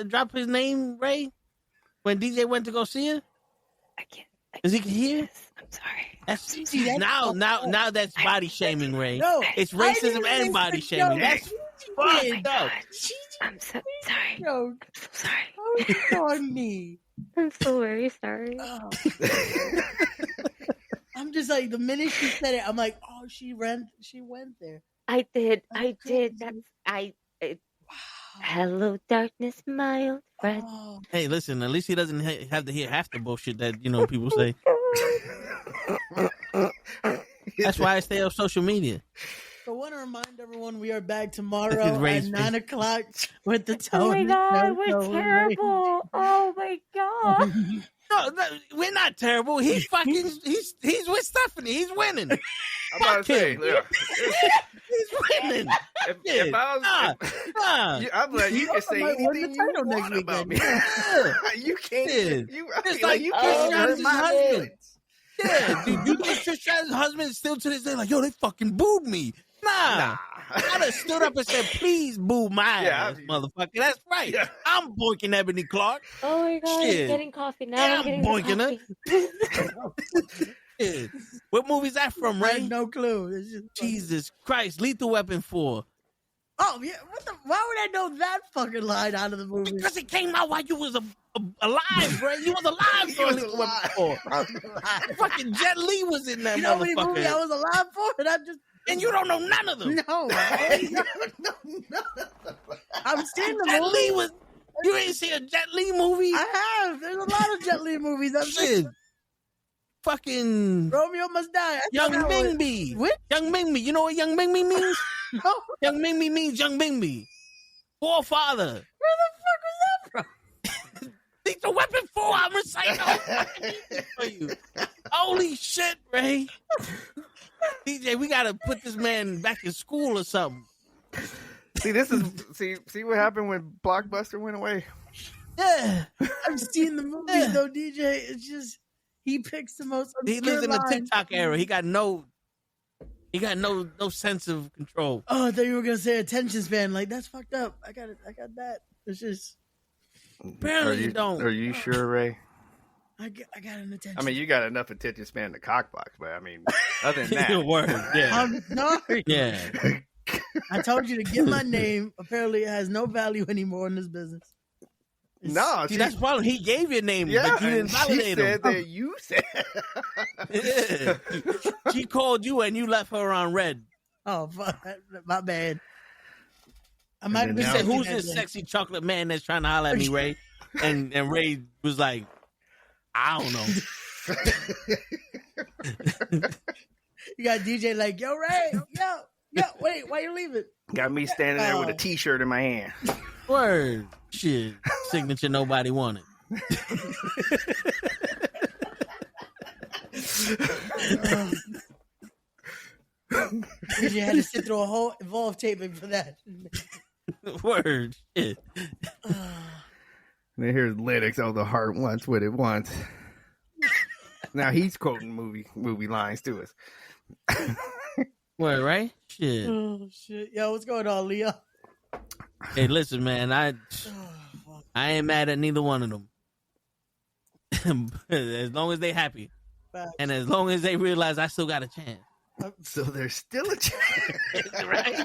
drop his name, Ray? When DJ went to go see it? I can't. Because he can hear? I'm sorry. That's now that's body shaming, Ray. No, it's racism and body shaming. That's fucked up. I'm so sorry. No, I'm so sorry. how are you on me? I'm so very sorry. Oh. I'm just like, the minute she said it, I'm like, oh, she went there. I did. Hello, darkness, my old friend. Oh. Hey, listen, at least he doesn't have to hear half the bullshit that, you know, people say. That's why I stay off social media. So I want to remind everyone we are back tomorrow at 9 o'clock with the Tone. Oh my god, we're terrible. Oh my god. No, we're not terrible. He's he's with Stephanie. He's winning. I'm about to say, yeah. He's winning. If I was, I'm like, you can say anything you want about me. You can't. It's like you can't hurt my husband. Yeah, dude, you think Trish Stratus's husband is still to this day like, yo, they fucking booed me. Nah. I'd have stood up and said, please boo my ass, motherfucker. That's right. Yeah. I'm boinking Ebony Clark. Oh my god, I'm getting coffee now. Yeah, I'm getting boinking her. What movie's that from, Ray? No clue. Jesus Christ. Lethal Weapon 4. Oh, yeah. Why would I know that fucking line out of the movie? Because it came out while you was alive, Ray. You was alive for Lethal Weapon 4. Fucking Jet Li was in that motherfucker. You know how many movies I was alive for? And you don't know none of them. No. I've seen the Jet movie. Li was... You ain't seen a Jet Li movie? I have. There's a lot of Jet Li movies. I've seen. Fucking Romeo Must Die. Young Mingbi. What? Young Mingbi. You know what Young Mingbi means? No. Young Mingbi means Young Mingbi. Forefather. Where the fuck was that from? Lethal Weapon 4. I'm reciting for you. Holy shit, Ray. DJ, we gotta put this man back in school or something. See what happened when Blockbuster went away? Yeah. I've seen the movies though, DJ. It's just he picks the most obscure He lives in the lines. TikTok era. He got no sense of control. Oh, I thought you were gonna say attention span. Like, that's fucked up. I got that. It's just Apparently you don't. Are you sure, Ray? I got an attention. I mean, you got enough attention span in the cock box, but I mean, other than that, Word, yeah, I'm sorry. yeah. I told you to get my name. Apparently, it has no value anymore in this business. no, See, that's the problem. He gave your name, yeah, but you didn't she validate him. said that you said. Yeah. She called you and you left her on red. Oh, fuck. My bad. I might have then been He now- said, sexy "Who's that this day. sexy chocolate man that's trying to holler at me, Ray?" And Ray was like, "I don't know." You got DJ like, yo, Ray, yo, wait, why you leaving? Got me standing there with a T-shirt in my hand. Word, shit, signature nobody wanted. DJ had to sit through a whole Evolve taping for that. Word, shit. And then here's Linux. Oh, the heart wants what it wants. Now he's quoting movie lines to us. Word, right? Shit. Oh shit, yo, what's going on, Leo? Hey, listen, man, I ain't mad at neither one of them. As long as they happy, Facts. and as long as they realize I still got a chance. So there's still a chance, Right?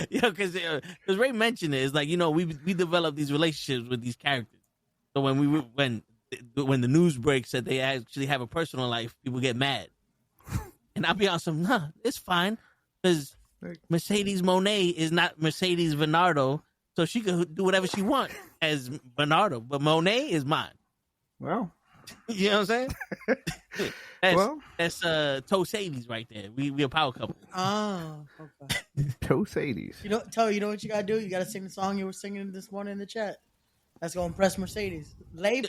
Yeah, because Ray mentioned it. It's like, we develop these relationships with these characters. So when the news breaks that they actually have a personal life, people get mad. And I'll be on some, it's fine, because Mercedes Monet is not Mercedes Bernardo, so she could do whatever she wants as Bernardo, but Monet is mine. Well, You know what I'm saying? That's Tosadis right there. We a power couple. Oh, okay. Tosadis. You know what you gotta do? You gotta sing the song you were singing this morning in the chat. That's gonna impress Mercedes.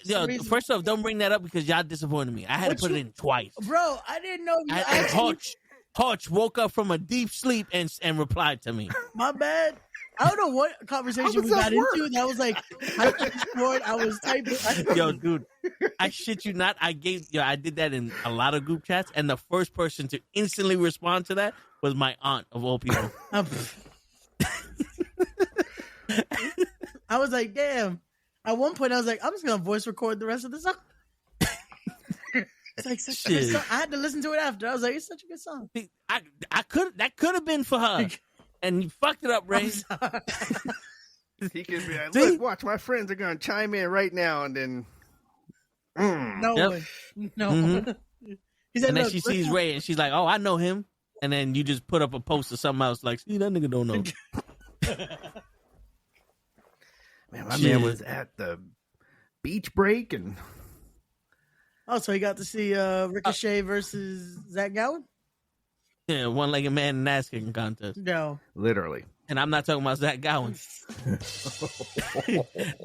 Yo, first off, don't bring that up because y'all disappointed me. I had to put it in twice. Bro, I didn't know you actually... Hutch woke up from a deep sleep and replied to me. My bad. I don't know what conversation we got into. That was like, I was typing. Yo, dude, I shit you not. I did that in a lot of group chats, and the first person to instantly respond to that was my aunt, of all people. I was like, damn. At one point, I was like, I'm just gonna voice record the rest of the song. It's like such a good song. I had to listen to it after. I was like, it's such a good song. That could have been for her, and you fucked it up, Ray. He could be like, look, watch, my friends are gonna chime in right now, and then no one. Mm-hmm. He said, and then she sees Ray, and she's like, "Oh, I know him." And then you just put up a post or something else like, "See, that nigga don't know." Man, my man was at the beach break, and so he got to see Ricochet versus Zach Gowen. Yeah, one-legged man in an ass kicking contest. No, literally. And I'm not talking about Zach Gowen.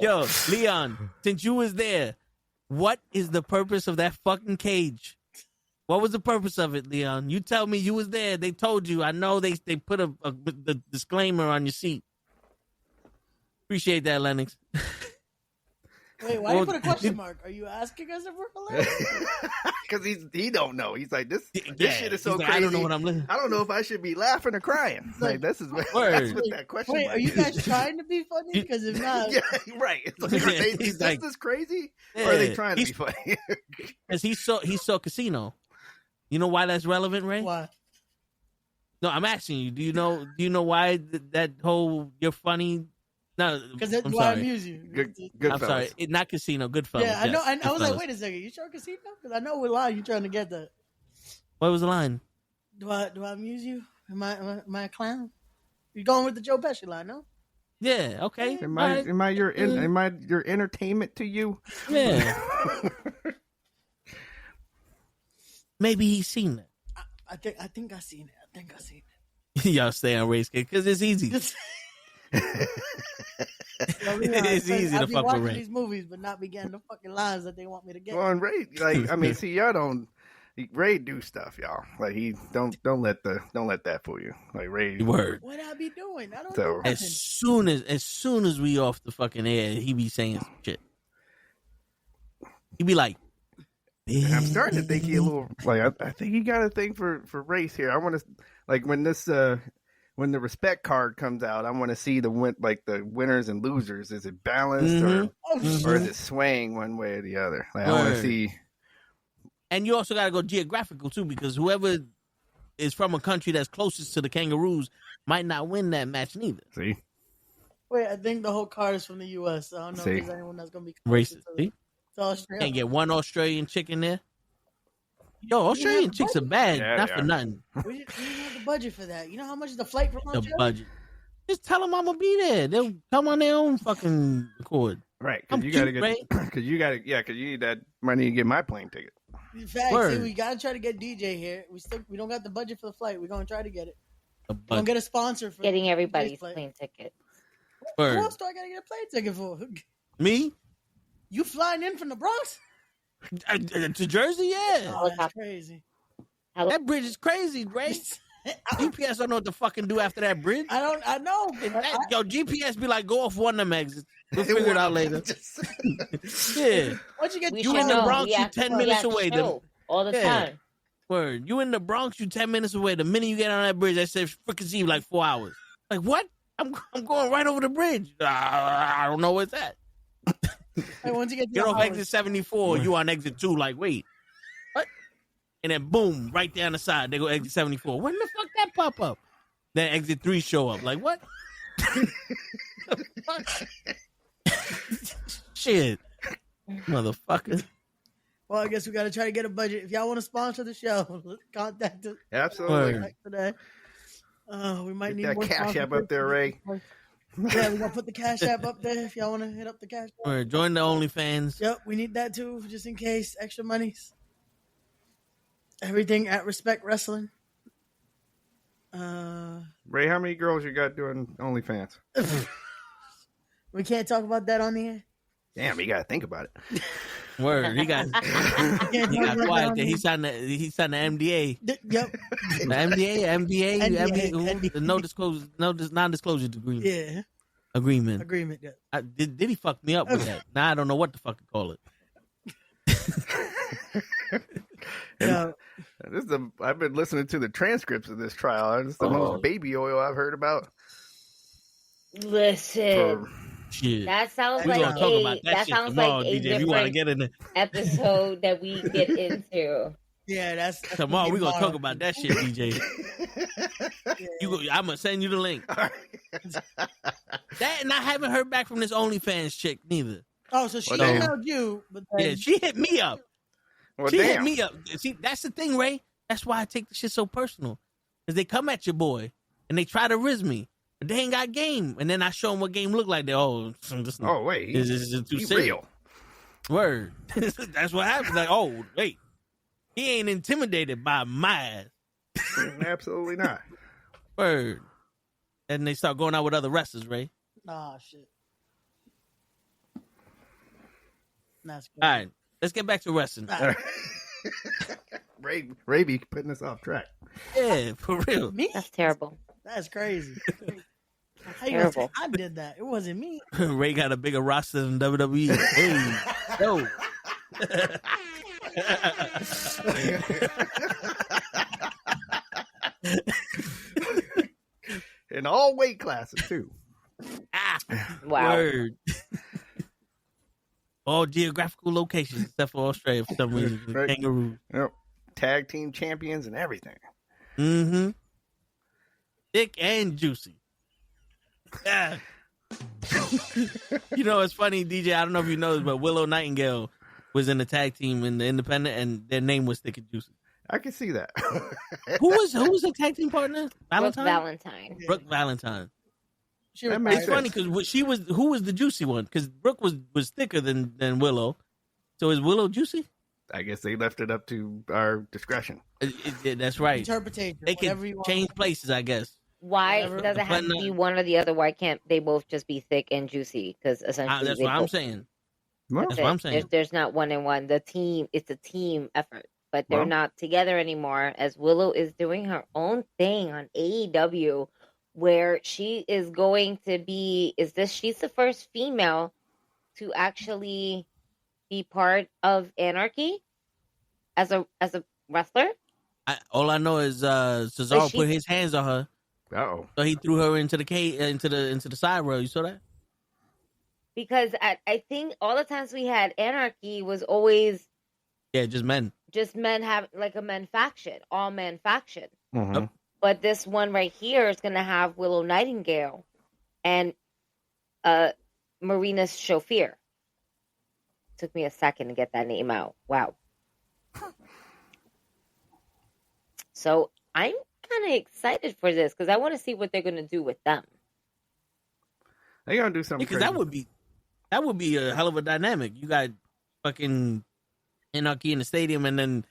Yo, Leon, since you was there, what is the purpose of that fucking cage? What was the purpose of it, Leon? You tell me. You was there. They told you. I know they put the disclaimer on your seat. Appreciate that, Lennox. Wait, why you put a question mark? Are you asking us if we're hilarious? Because he don't know. He's like, this shit is so crazy. I don't know what I'm listening. I don't know if I should be laughing or crying. Like, this is what that question. Wait, are you guys trying to be funny? Because if not, yeah, right. It's like, is this crazy? Or are they trying to be funny? Because he saw Casino. You know why that's relevant, Ray? Why? No, I'm asking you. Do you know why that whole you're funny? No, because that's why I amuse you. Good I'm sorry, not Casino. Goodfellas. Yeah, I know. I was like, wait a second, you sure Casino? Because I know what line you're trying to get that. What was the line? Do I amuse you? Am I a clown? You're going with the Joe Pesci line, no? Yeah. Okay. Am I your entertainment to you? Yeah. Maybe he's seen that. I think I seen it. Y'all stay on race kick because it's easy. It's easy to fuck with Ray. These movies, but not be getting the fucking lines that they want me to get. Well, and Ray, like, I mean, see, y'all don't. Ray do stuff, y'all. Like, he don't let that fool you. Like, Ray. Word. What I be doing? I don't so, know. As soon as we off the fucking air, he be saying some shit. He be like, I'm starting to think he a little like I think he got a thing for race here. I want to like when this when the respect card comes out, I want to see the winners and losers. Is it balanced or is it swaying one way or the other? Like, I want to see. And you also got to go geographical too, because whoever is from a country that's closest to the kangaroos might not win that match neither. See. Wait, I think the whole card is from the U.S. So I don't know if there's anyone that's gonna be racist. See? Australia. Can't get one Australian chick in there. Yo, Australian chicks are bad, not for nothing. We didn't have the budget for that. You know how much is the flight from Australia? The budget. Just tell them I'm gonna be there. They'll come on their own fucking accord. Right, because you gotta get, because you need that money to get my plane ticket. In fact, see, we gotta try to get DJ here. We don't got the budget for the flight. We're gonna try to get it. We're gonna get a sponsor for getting everybody's plane ticket. Who else do I gotta get a plane ticket for? Me? You flying in from the Bronx? To Jersey, yeah. Oh, that's crazy. That bridge is crazy, Ray. GPS don't know what to fucking do after that bridge. I know. Yo, GPS be like, go off one of them exits. We'll figure it out later. Yeah. Once you get you in the Bronx, you 10 minutes away. All the time. Word. You in the Bronx, you 10 minutes away. The minute you get on that bridge, that says fricassee like 4 hours. Like, what? I'm going right over the bridge. I don't know what's that. Hey, once you get off exit 74, you on exit 2, like, wait, what? And then boom, right down the side, they go exit 74. When the fuck that pop up? Then exit 3 show up. Like, what? Shit. Motherfucker. Well, I guess we got to try to get a budget. If y'all want to sponsor the show, contact us. Absolutely. Today. We might get need that Cash App up there, Ray. Yeah, we're going to put the Cash App up there if y'all want to hit up the Cash App. Right, join the OnlyFans. Yep, we need that too, just in case. Extra monies. Everything at Respect Wrestling. Ray, how many girls you got doing OnlyFans? We can't talk about that on the air. Damn, you got to think about it. Word, he got quiet there. He signed the MDA. Yep. The MDA, the non-disclosure agreement. Yeah. Agreement. Yeah. Did he fuck me up with that? Now I don't know what the fuck to call it. Yeah. I've been listening to the transcripts of this trial. This is the most baby oil I've heard about. Listen. Shit. That sounds we like gonna talk about that sounds tomorrow, like DJ. If you want to get in the episode that we get into. Yeah, that's tomorrow. We're gonna talk about that shit, DJ. I'm gonna send you the link. That, and I haven't heard back from this OnlyFans chick neither. Oh, so she emailed you, but then... yeah, she hit me up. Well, she hit me up. See, that's the thing, Ray. That's why I take the shit so personal, because they come at your boy and they try to riz me. But they ain't got game, and then I show them what game look like. They wait, this is too serious. Real. Word, that's what happens. Like, oh wait, he ain't intimidated by my ass. Absolutely not. Word, and they start going out with other wrestlers, Ray. Nah, shit. That's good. All right, let's get back to wrestling. Right. Ray be putting us off track. Yeah, for real. Me? That's terrible. That's crazy. Terrible. I did that. It wasn't me. Ray got a bigger roster than WWE. Hey, yo. In all weight classes too. Wow. Word. All geographical locations except for Australia for some reason. Right. Kangaroos. Yep. Tag team champions and everything. Mm-hmm. Thick and juicy. Yeah. You know, it's funny, DJ. I don't know if you know this, but Willow Nightingale was in the tag team in the independent, and their name was Thick and Juicy. I can see that. Who was the tag team partner? Valentine. Brooke Valentine. It's funny because who was the juicy one? Because Brooke was thicker than Willow. So is Willow juicy? I guess they left it up to our discretion. That's right. Interpretation. They can change places, I guess. Why does it have to be one or the other? Why can't they both just be thick and juicy? Because essentially, that's what I'm saying. That's what I'm saying. There's not one and one. It's a team effort, but they're not together anymore. As Willow is doing her own thing on AEW, where she is going to be. She's the first female to actually be part of Anarchy as a wrestler. All I know is Cesaro put his hands on her. Uh-oh. So he threw her into the cage, into the side row. You saw that? Because I think all the times we had anarchy was always just men. Just men have like a men faction, all men faction. Mm-hmm. But this one right here is going to have Willow Nightingale and Marina's chauffeur. Took me a second to get that name out. Wow. So I'm kind of excited for this because I want to see what they're going to do with them. They're going to do something Because crazy. that would be a hell of a dynamic. You got fucking anarchy in the stadium, and then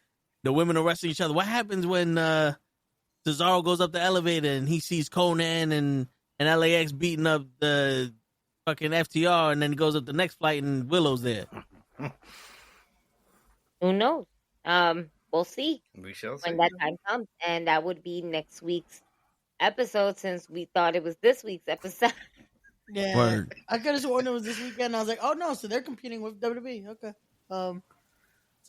the women are wrestling each other. What happens when Cesaro goes up the elevator and he sees Conan and LAX beating up the fucking FTR, and then he goes up the next flight and Willow's there? Who knows? We'll see. We shall see. When that time comes. And that would be next week's episode since we thought it was this week's episode. Yeah. Word. I could have sworn it was this weekend. I was like, oh no, so they're competing with WWE. Okay. So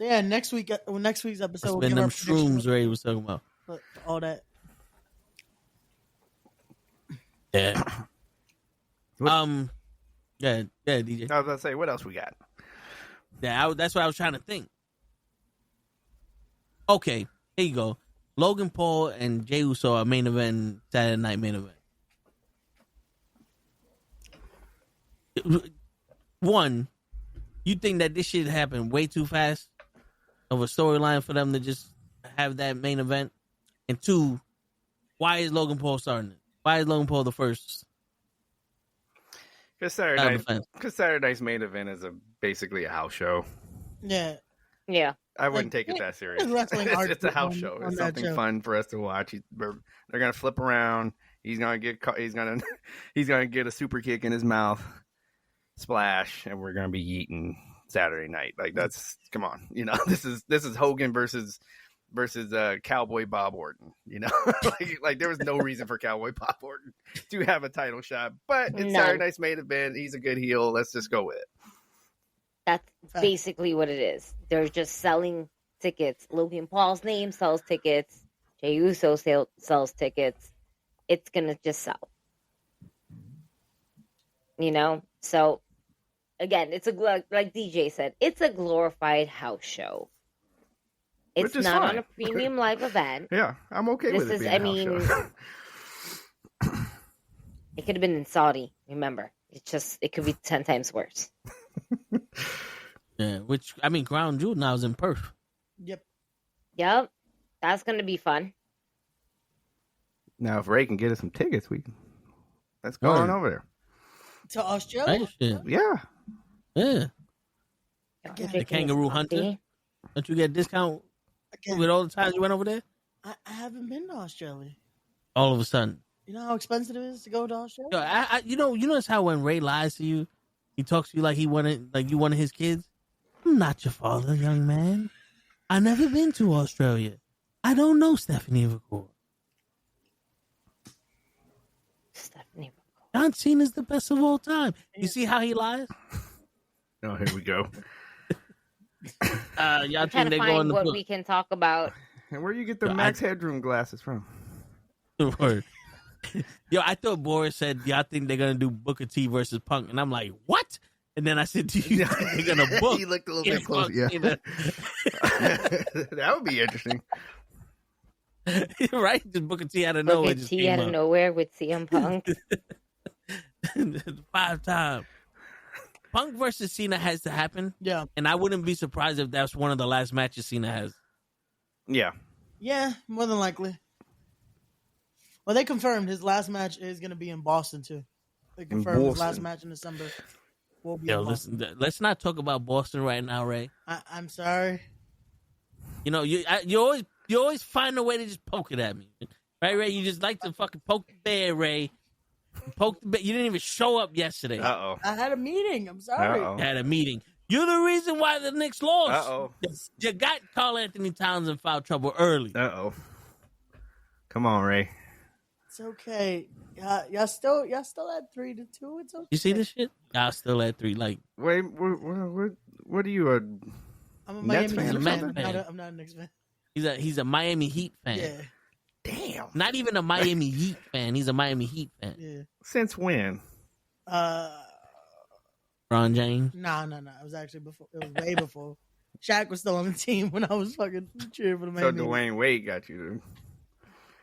yeah, next week's episode It's we'll been give them our predictions, shrooms Ray was talking about. but all that. Yeah. Yeah, DJ. I was about to say, what else we got? Yeah, that's what I was trying to think. Okay, here you go. Logan Paul and Jey Uso are main event, Saturday night main event. One, you think that this shit happened way too fast of a storyline for them to just have that main event? And two, why is Logan Paul starting it? Why is Logan Paul the first? Because Saturday night's main event is basically a house show. Yeah. Yeah. I wouldn't take it that serious. It's a house show. It's something fun for us to watch. They're gonna flip around. He's gonna get a super kick in his mouth, splash, and we're gonna be yeeting Saturday night. Like that's come on, this is Hogan versus Cowboy Bob Orton. Like there was no reason for Cowboy Bob Orton to have a title shot, but it's Saturday night's main event. He's a good heel. Let's just go with it. That's basically what it is. They're just selling tickets. Logan Paul's name sells tickets. Jey Uso sells tickets. It's going to just sell. So, again, it's like DJ said, it's a glorified house show. It's not fine. On a premium live event. Yeah, I'm okay with it being a house show. It could have been in Saudi, remember. It could be 10 times worse. Yeah, Crown Jewel now is in Perth. Yep. That's going to be fun. Now, if Ray can get us some tickets, let's go on over there. To Australia? Yeah. Yeah. The Kangaroo Hunter. Don't you get a discount with all the times you went over there? I haven't been to Australia. All of a sudden. You know how expensive it is to go to Australia? You notice how when Ray lies to you, he talks to you like you wanted his kids? I'm not your father, young man. I've never been to Australia. I don't know Stephanie McCoy. John Cena's the best of all time. You see how he lies? Oh, here we go. Y'all think they're going to what we can talk about. And where you get the Max Headroom glasses from? Word. Yo, I thought Boris said, y'all think they're going to do Booker T versus Punk. And I'm like, what? And then I said, do you think they're going to book? He looked a little bit close. Yeah. That would be interesting. Right? Just Booker T out of nowhere. Booker T out of nowhere with CM Punk. 5 times. Punk versus Cena has to happen. Yeah. And I wouldn't be surprised if that's one of the last matches Cena has. Yeah. Yeah, more than likely. Well, they confirmed his last match is going to be in Boston, too. They confirmed his last match in December will be in Boston. Listen, let's not talk about Boston right now, Ray. I'm sorry. You always find a way to just poke it at me. Right, Ray? You just like to fucking poke the bear, Ray. Poke the bear. You didn't even show up yesterday. Uh-oh. I had a meeting. I'm sorry. Uh-oh. You had a meeting. You're the reason why the Knicks lost. Uh-oh. You got Karl Anthony Towns in foul trouble early. Uh-oh. Come on, Ray. It's okay. Y'all still at 3-2. It's okay. You see this shit? Y'all still at 3. Like, wait, what are you, I'm a Miami Nets fan? Heat fan. fan. I'm not a Knicks fan. He's a Miami Heat fan. Yeah. Damn. Damn. Not even a Miami Heat fan. He's a Miami Heat fan. Yeah. Since when? Ron James? No. It was actually before. It was way before. Shaq was still on the team when I was fucking cheering for the Miami. So Dwayne Wade got you, dude.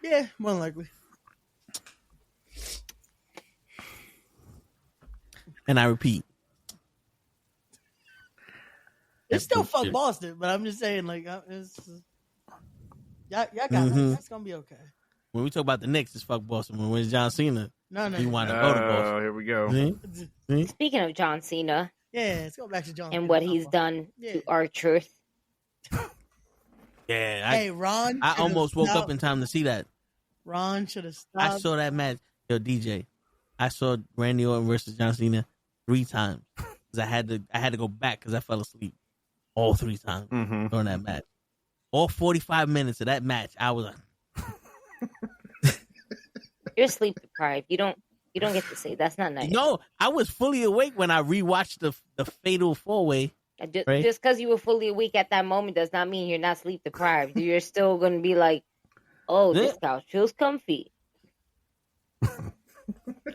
Yeah, more than likely. And I repeat. It's still fuck Boston, but I'm just saying, like, y'all got it. That's gonna be okay. When we talk about the Knicks, it's fuck Boston. When it's John Cena, no. He want to go to Boston. Here we go. See? Speaking of John Cena. Yeah, let's go back to John and what he's done to our truth. Yeah. Hey, Ron. I almost woke up in time to see that. Ron should have stopped. I saw that match. Yo, DJ, I saw Randy Orton versus John Cena 3 times because I had to go back because I fell asleep all 3 times during that match. All 45 minutes of that match, I was like, "You're sleep deprived. You don't get to say that's not nice." No, I was fully awake when I rewatched the Fatal 4-Way. Just because you were fully awake at that moment does not mean you're not sleep deprived. You're still going to be like, "Oh, this couch feels comfy."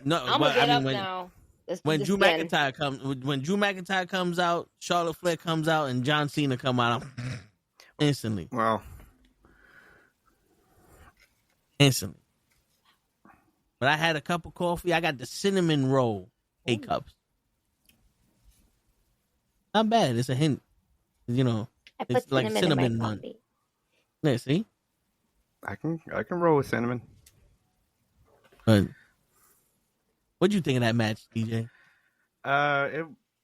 No, I'm gonna get up now. When Drew McIntyre comes out, Charlotte Flair comes out, and John Cena come out instantly. Wow. Instantly. But I had a cup of coffee. I got the cinnamon roll, 8 cups. Not bad. It's a hint. You know, it's like cinnamon in my coffee. Yeah, see? I can roll with cinnamon. But what'd you think of that match, DJ?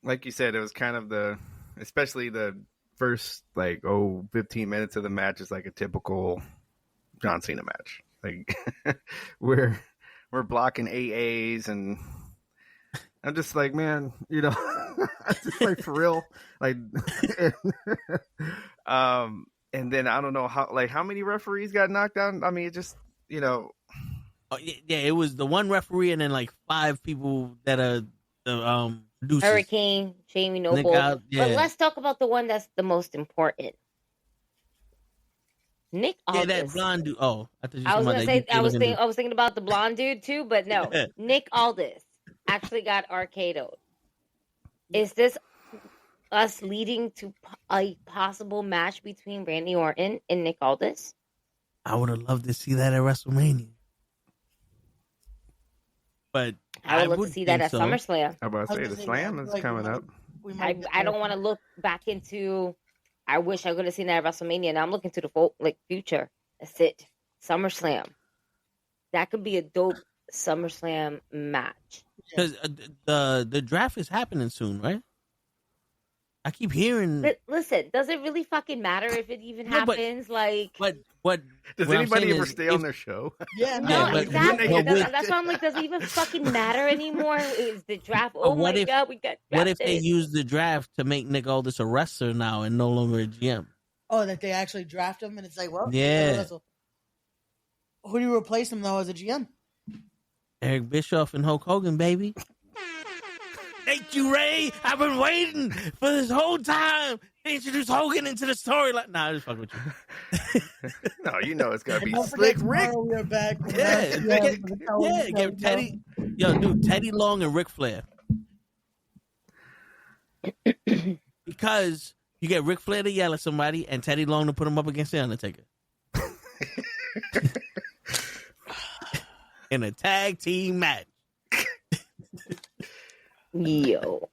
Like you said, it was kind of especially the first 15 minutes of the match is like a typical John Cena match. Like we're blocking AAs, and I'm just like, man, you know, just like for real, like, and then I don't know how many referees got knocked out. I mean, it just, you know. Oh, yeah, it was the one referee and then like 5 people that are the producers. Hurricane, Jamie Noble. But let's talk about the one that's the most important. Nick Aldis. Yeah, that blonde dude. Oh, I thought you I was gonna say I was thinking about the blonde dude too, but no. Nick Aldis actually got RKO'd. Is this us leading to a possible match between Randy Orton and Nick Aldis? I would have loved to see that at WrestleMania. But I would love to see that at SummerSlam. I'm about to say the Slam is coming up. I don't want to look back into. I wish I could have seen that at WrestleMania. Now I'm looking to the future. That's it. SummerSlam. That could be a dope SummerSlam match. Because the draft is happening soon, right? I keep hearing. But listen, does it really fucking matter if it even happens? What does anybody ever stay on their show? Yeah, no, exactly. That's why I'm like, does it even fucking matter anymore? Is the draft? Oh my god, we got drafted. What if they use the draft to make Nick Aldis a wrestler now and no longer a GM? Oh, that they actually draft him and it's like, well, yeah. Who do you replace him though as a GM? Eric Bischoff and Hulk Hogan, baby. Thank you, Ray. I've been waiting for this whole time to introduce Hogan into the storyline. Nah, I just fuck with you. No, you know it's gotta be Slick Rick. We're back. Get Teddy. Yo, dude, Teddy Long and Ric Flair. Because you get Ric Flair to yell at somebody and Teddy Long to put him up against the Undertaker. In a tag team match. Yo.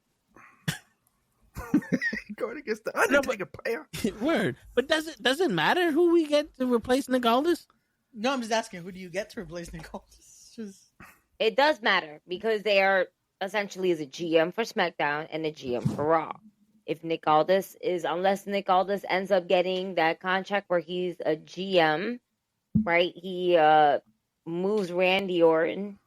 Going against the Undertaker player. Word. But does it matter who we get to replace Nick Aldis? No, I'm just asking, who do you get to replace Nick Aldis? It does matter because they are essentially as a GM for SmackDown and a GM for Raw. Unless Nick Aldis ends up getting that contract where he's a GM, right? He moves Randy Orton.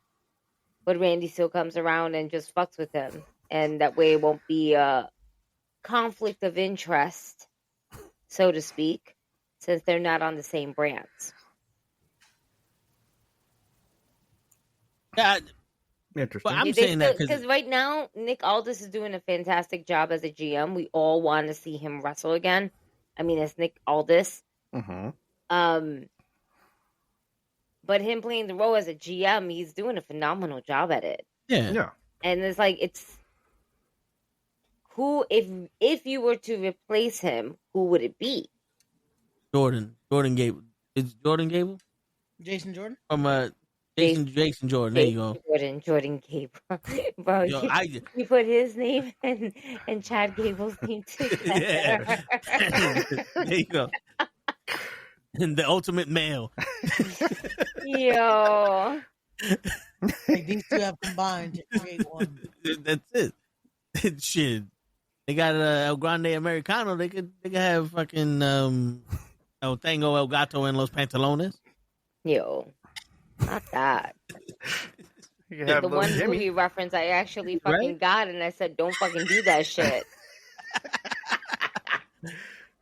But Randy still comes around and just fucks with him. And that way it won't be a conflict of interest, so to speak, since they're not on the same brands. Interesting. Well, I'm saying that because right now, Nick Aldis is doing a fantastic job as a GM. We all want to see him wrestle again. I mean, it's Nick Aldis. Mm-hmm. But him playing the role as a GM, he's doing a phenomenal job at it. Yeah. And it's like, it's who, if you were to replace him, who would it be? Jordan Gable. Is Jordan Gable? Jason Jordan? From Jason Jordan. There you go. Jordan Gable. Bro, you put his name and Chad Gable's name together. Yeah. There you go. And the ultimate male. Yo. Like these two have combined to create one. That's it. Shit. They got El Grande Americano. They could have fucking El Tango El Gato en los Pantalones. Yo. Not that. The one Jimmy. movie reference I actually fucking got, and I said, don't fucking do that shit.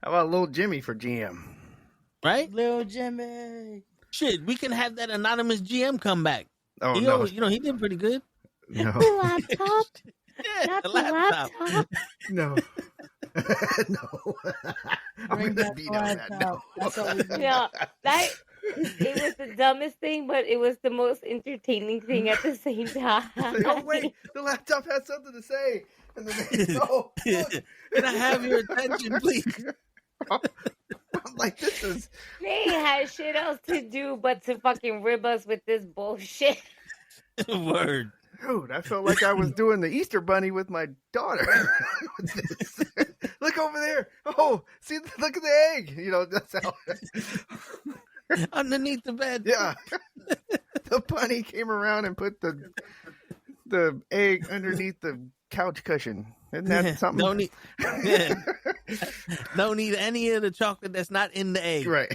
How about Little Jimmy for GM? Right? Little Jimmy. Shit, we can have that anonymous GM come back. Oh, he no. always, he did pretty good. No. The laptop? Yeah, Not the the laptop. No. No. I'm Bring gonna back be the on that. laptop. That's all we do. No, it was the dumbest thing, but it was the most entertaining thing at the same time. Like, oh wait, the laptop has something to say. And then they go, Can I have your attention, please? I'm like, this is. They had shit else to do but to fucking rib us with this bullshit. Word. Dude, I felt like I was doing the Easter Bunny with my daughter. Look over there. Oh, see, look at the egg. That's how. Underneath the bed. Yeah. The bunny came around and put the egg underneath the couch cushion. Isn't that something? Don't need any of the chocolate that's not in the egg. Right.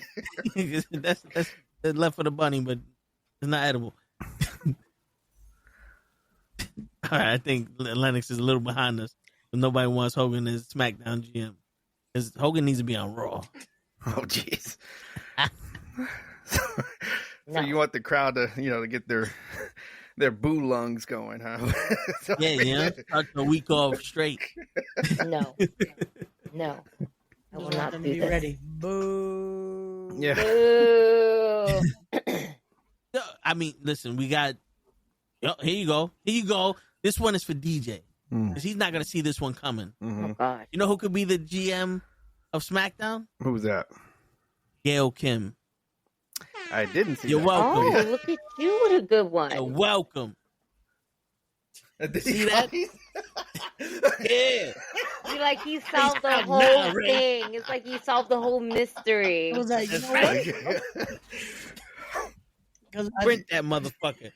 that's left for the bunny, but it's not edible. All right, I think Lennox is a little behind us. But nobody wants Hogan as SmackDown GM. Because Hogan needs to be on Raw. Oh, jeez. So you want the crowd to, to get their boo lungs going, huh? Start the week off straight. No. I will not do be this. ready. Boo. Yeah. Boo. I mean, listen, we got. Here you go. This one is for DJ. Because he's not going to see this one coming. Mm-hmm. Oh, God. You know who could be the GM of SmackDown? Who's that? Gail Kim. I didn't see You're that. welcome. Oh, look at you with a good one. You're welcome. Did See that? Yeah. You like he solved the whole thing. It's like he solved the whole mystery. I was like, you know what? Print that motherfucker.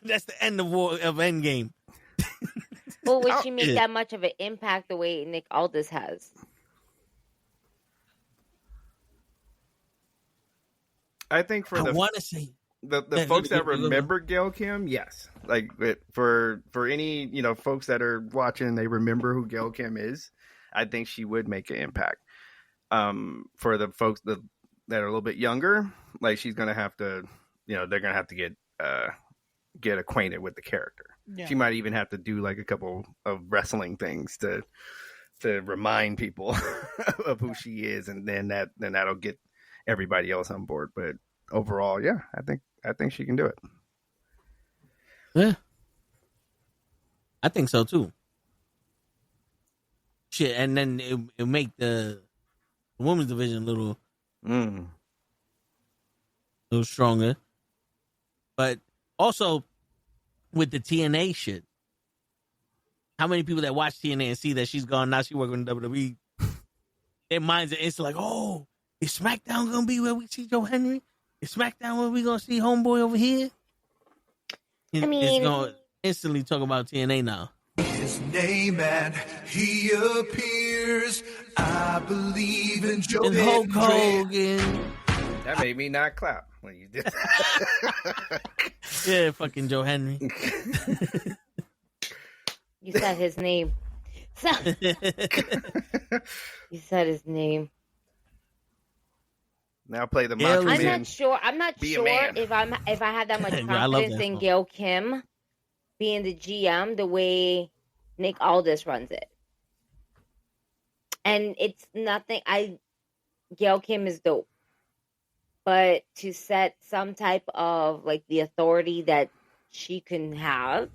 That's the end of Endgame. But would she make that much of an impact the way Nick Aldis has? I think I want to say the folks that remember Gail Kim, yes. Like for any folks that are watching, they remember who Gail Kim is. I think she would make an impact. For the folks that are a little bit younger, like she's gonna have to, they're gonna have to get acquainted with the character. Yeah. She might even have to do like a couple of wrestling things to remind people of who she is, and then that'll get everybody else on board. But overall, yeah, I think she can do it. Yeah, I think so too. Shit, and then it'll make the women's division a little stronger. But also with the TNA shit, how many people that watch TNA and see that she's gone now? She working in WWE. Their minds are instantly like, "Oh, is SmackDown gonna be where we see Joe Henry? Is SmackDown where we gonna see Homeboy over here?" It's gonna instantly talk about TNA now. His name and he appears. I believe in Joe and Hulk Hogan. That made me not clap when you did that. Yeah, fucking Joe Henry. You said his name. You said his name. Now play the Macho Man. I'm not sure if I had that much confidence in Gail Kim being the GM the way Nick Aldis runs it. And it's nothing. Gail Kim is dope. but to set some type of like the authority that she can have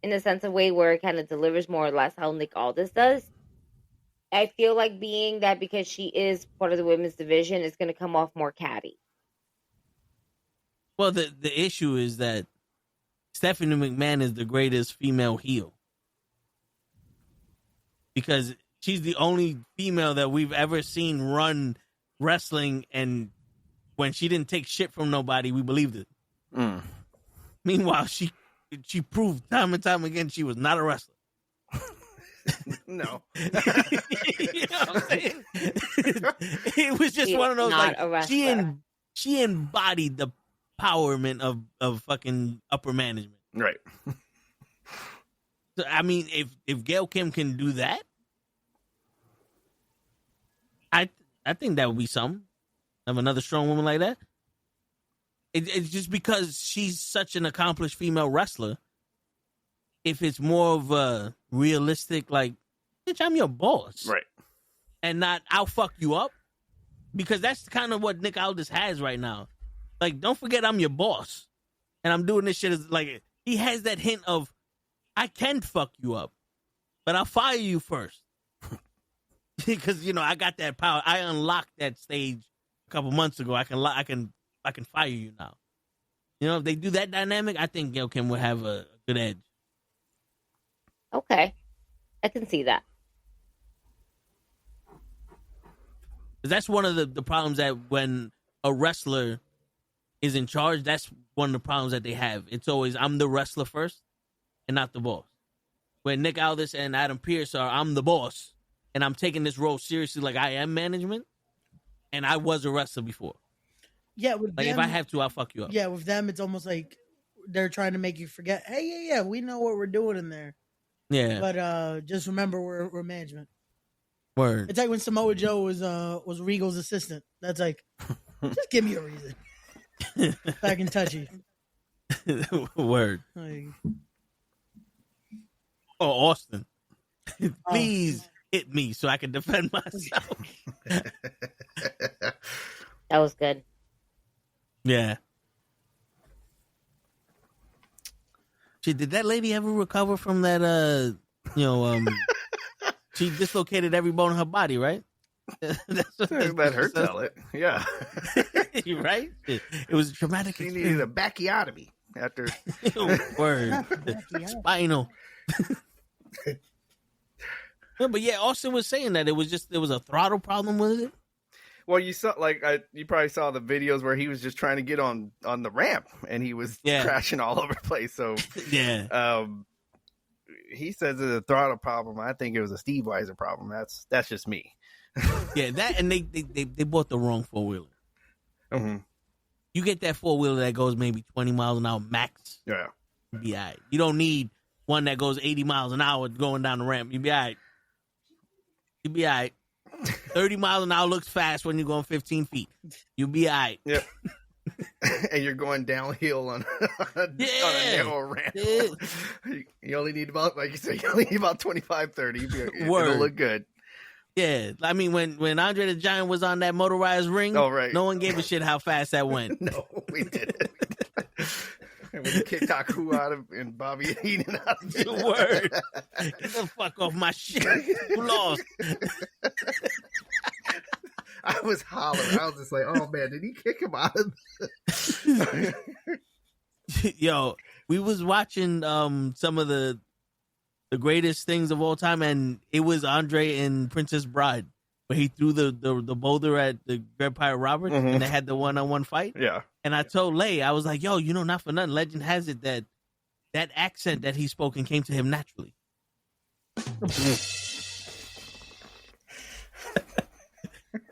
in a sense of way where it kind of delivers more or less how Nick Aldis does. I feel like being that because she is part of the women's division, it's going to come off more catty. Well, the issue is that Stephanie McMahon is the greatest female heel. Because she's the only female that we've ever seen run wrestling, and when she didn't take shit from nobody, we believed it. Mm. Meanwhile, she proved time and time again she was not a wrestler. No. You know what I'm saying? It was just one of those, like, she embodied the empowerment of fucking upper management. Right. So, I mean, if Gail Kim can do that, I think that would be something. Have another strong woman like that. It's just because she's such an accomplished female wrestler. If it's more of a realistic, like, bitch, I'm your boss. Right. And not, I'll fuck you up. Because that's kind of what Nick Aldis has right now. Like, don't forget I'm your boss. And I'm doing this shit as, like, he has that hint of, I can fuck you up, but I'll fire you first. Because, you know, I got that power. I unlocked that stage a couple months ago. I can fire you now. You know, if they do that dynamic, I think Gail Kim would have a good edge. Okay. I can see that. That's one of the problems that when a wrestler is in charge, that's one of the problems that they have. It's always, I'm the wrestler first and not the boss. When Nick Aldis and Adam Pearce are, I'm the boss and I'm taking this role seriously like I am management and I was a wrestler before. Yeah, with like them, if I have to, I'll fuck you up. Yeah, with them, it's almost like they're trying to make you forget, hey, yeah, we know what we're doing in there. Yeah. But just remember we're management. Word. It's like when Samoa Joe was Regal's assistant. That's like, just give me a reason. I can touch you. Word. Like, Austin. Please hit me so I can defend myself. That was good. Yeah. Did that lady ever recover from that, she dislocated every bone in her body, right? Let her tell it. Yeah. You're right? It was a traumatic She experience. needed a bacchiotomy after. Word. Spinal. No, but yeah, Austin was saying that there was a throttle problem with it. Well, you saw, you probably saw the videos where he was just trying to get on the ramp and he was crashing all over the place. So yeah, he says it's a throttle problem. I think it was a Steve Weiser problem. That's just me. Yeah, that and they bought the wrong 4-wheeler. Mm-hmm. You get that 4-wheeler that goes maybe 20 miles an hour max. Yeah, you'll be all right. You don't need one that goes 80 miles an hour going down the ramp. You'll be all right. 30 miles an hour looks fast when you're going 15 feet. You'll be all right. Yep. And you're going downhill on a narrow ramp. Yeah. You only need about, like you said, 25, 30. It'll look good. Yeah. I mean, when Andre the Giant was on that motorized ring, no one gave a shit how fast that went. No, we didn't. And when he kicked Haku out of and Bobby Heenan out of it. Word. Get the fuck off my shit. You lost. I was hollering. I was just like, oh man, did he kick him out of Yo, we was watching some of the greatest things of all time, and it was Andre and Princess Bride, where he threw the boulder at the Greg Pirate Roberts, and they had the one-on-one fight. Yeah. And I told Lay, I was like, yo, not for nothing, legend has it that accent that he spoke and came to him naturally.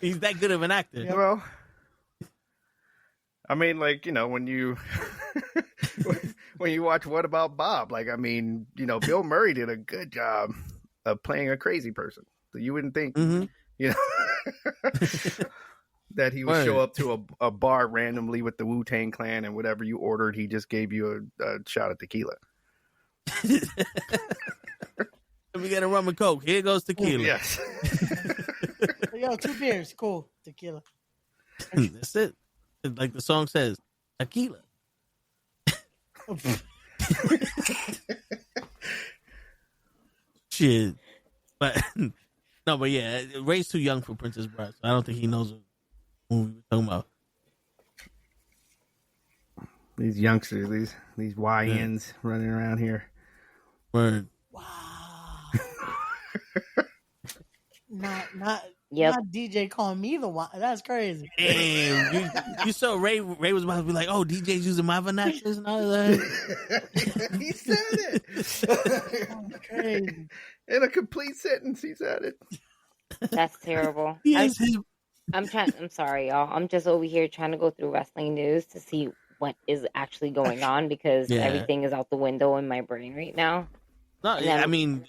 He's that good of an actor. Yeah, well, I mean, when you when you watch What About Bob, Bill Murray did a good job of playing a crazy person. So you wouldn't think, that he would show up to a bar randomly with the Wu-Tang Clan and whatever you ordered, he just gave you a shot of tequila. We got a rum and coke. Here goes tequila. Yes. Yo, 2 beers. Cool. Tequila. That's it. Like the song says, tequila. Shit. But no, but yeah, Ray's too young for Princess Bride, so I don't think he knows what we were talking about. These youngsters, these YNs running around here. Word. Wow. Not Yep. Not DJ calling me the one. That's crazy. Damn, you saw Ray was about to be like, oh, DJ's using my vernaculars and all that. He said it. Oh, crazy. In a complete sentence, he said it. That's terrible. Yes, I'm sorry, y'all. I'm just over here trying to go through wrestling news to see what is actually going on because everything is out the window in my brain right now. No, I mean,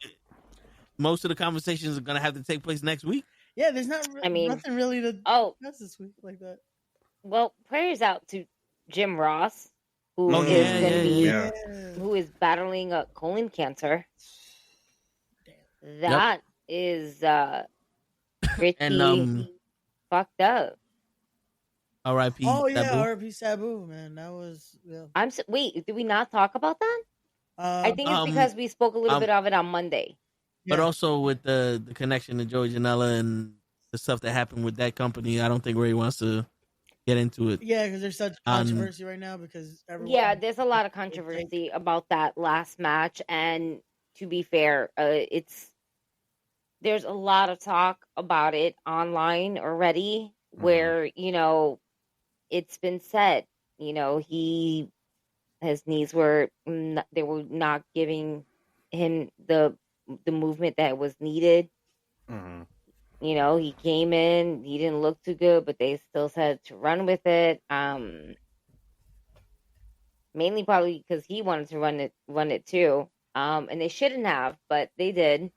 most of the conversations are gonna have to take place next week. Yeah, there's nothing really to discuss this week like that. Well, prayers out to Jim Ross, who is battling colon cancer. That is pretty fucked up. R.I.P. Oh yeah, Sabu. R.I.P. Sabu, man. That was. Yeah. Wait, did we not talk about that? I think it's because we spoke a little bit of it on Monday. But also with the connection to Joey Janela and the stuff that happened with that company, I don't think Ray wants to get into it. Yeah, because there's such controversy right now because everyone. Yeah, there's a lot of controversy about that last match, and to be fair, there's a lot of talk about it online already, where it's been said, his knees were not giving him the movement that was needed. Mm-hmm. He came in, he didn't look too good, but they still said to run with it. Mainly probably because he wanted to run it too. And they shouldn't have, but they did.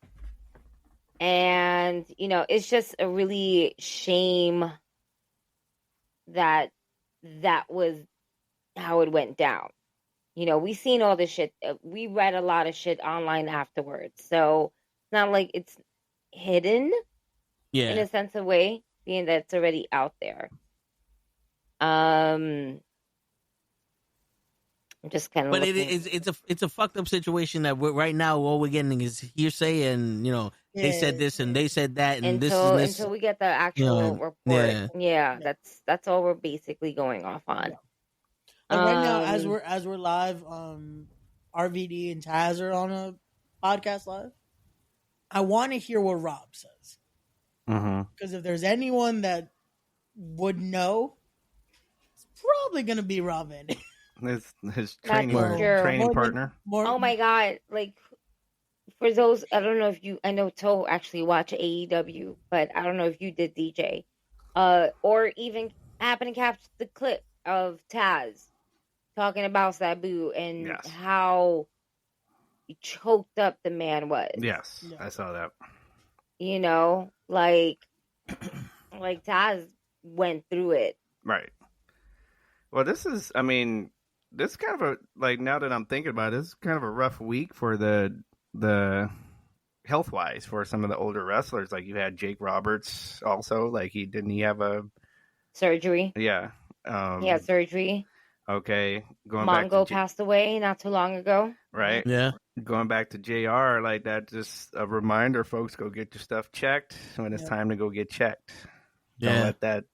And, it's just a really shame that was how it went down. We seen all this shit. We read a lot of shit online afterwards. So it's not like it's hidden in a sense of way, being that it's already out there. I'm just kind of. But it's a fucked up situation that right now all we're getting is hearsay and they said this and they said that and this until we get the actual report. Yeah, that's all we're basically going off on. And right now, as we're live, RVD and Taz are on a podcast live. I want to hear what Rob says. Because if there's anyone that would know, it's probably going to be Rob Van Dam. His training partner. Oh my God. Like, for those, I don't know if I know Toe actually watch AEW, but I don't know if you did, DJ. Or even happen to capture the clip of Taz talking about Sabu and how choked up the man was. Yes, I saw that. Like Taz went through it. Right. Well, this is kind of a, now that I'm thinking about it, this is kind of a rough week for the health-wise for some of the older wrestlers. Like you had Jake Roberts also, he have a surgery. Yeah. He had surgery. Okay. Mongo passed away not too long ago. Right. Yeah. Going back to JR, that just a reminder, folks, go get your stuff checked when it's time to go get checked. Don't let that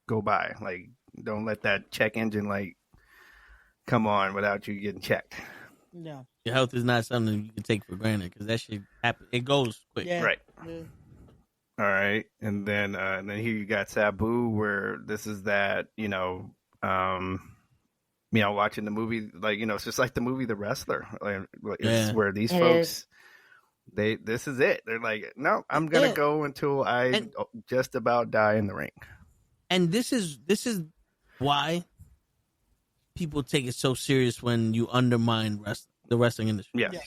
go by. Don't let that check engine come on without you getting checked. No. Your health is not something you can take for granted because that shit happen. It goes quick. Yeah. Right. Yeah. All right. And then here you got Sabu, where this is that, watching the movie, it's just like the movie The Wrestler. It's where these folks, this is it. They're like, no, I'm going to go until I just about die in the ring. And this is why people take it so serious when you undermine the wrestling industry. Yes. Yeah.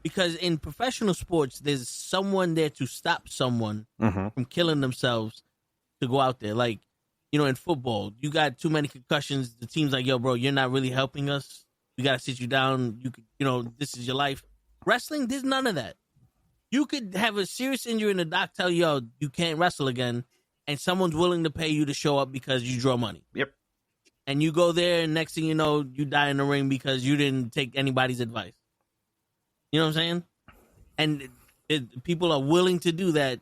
Because in professional sports, there's someone there to stop someone from killing themselves to go out there. In football, you got too many concussions. The team's like, yo, bro, you're not really helping us. We got to sit you down. You could, this is your life. Wrestling, there's none of that. You could have a serious injury and the doc tell you, yo, you can't wrestle again. and someone's willing to pay you to show up because you draw money. Yep. And you go there, and next thing you know, you die in the ring because you didn't take anybody's advice. You know what I'm saying? And people are willing to do that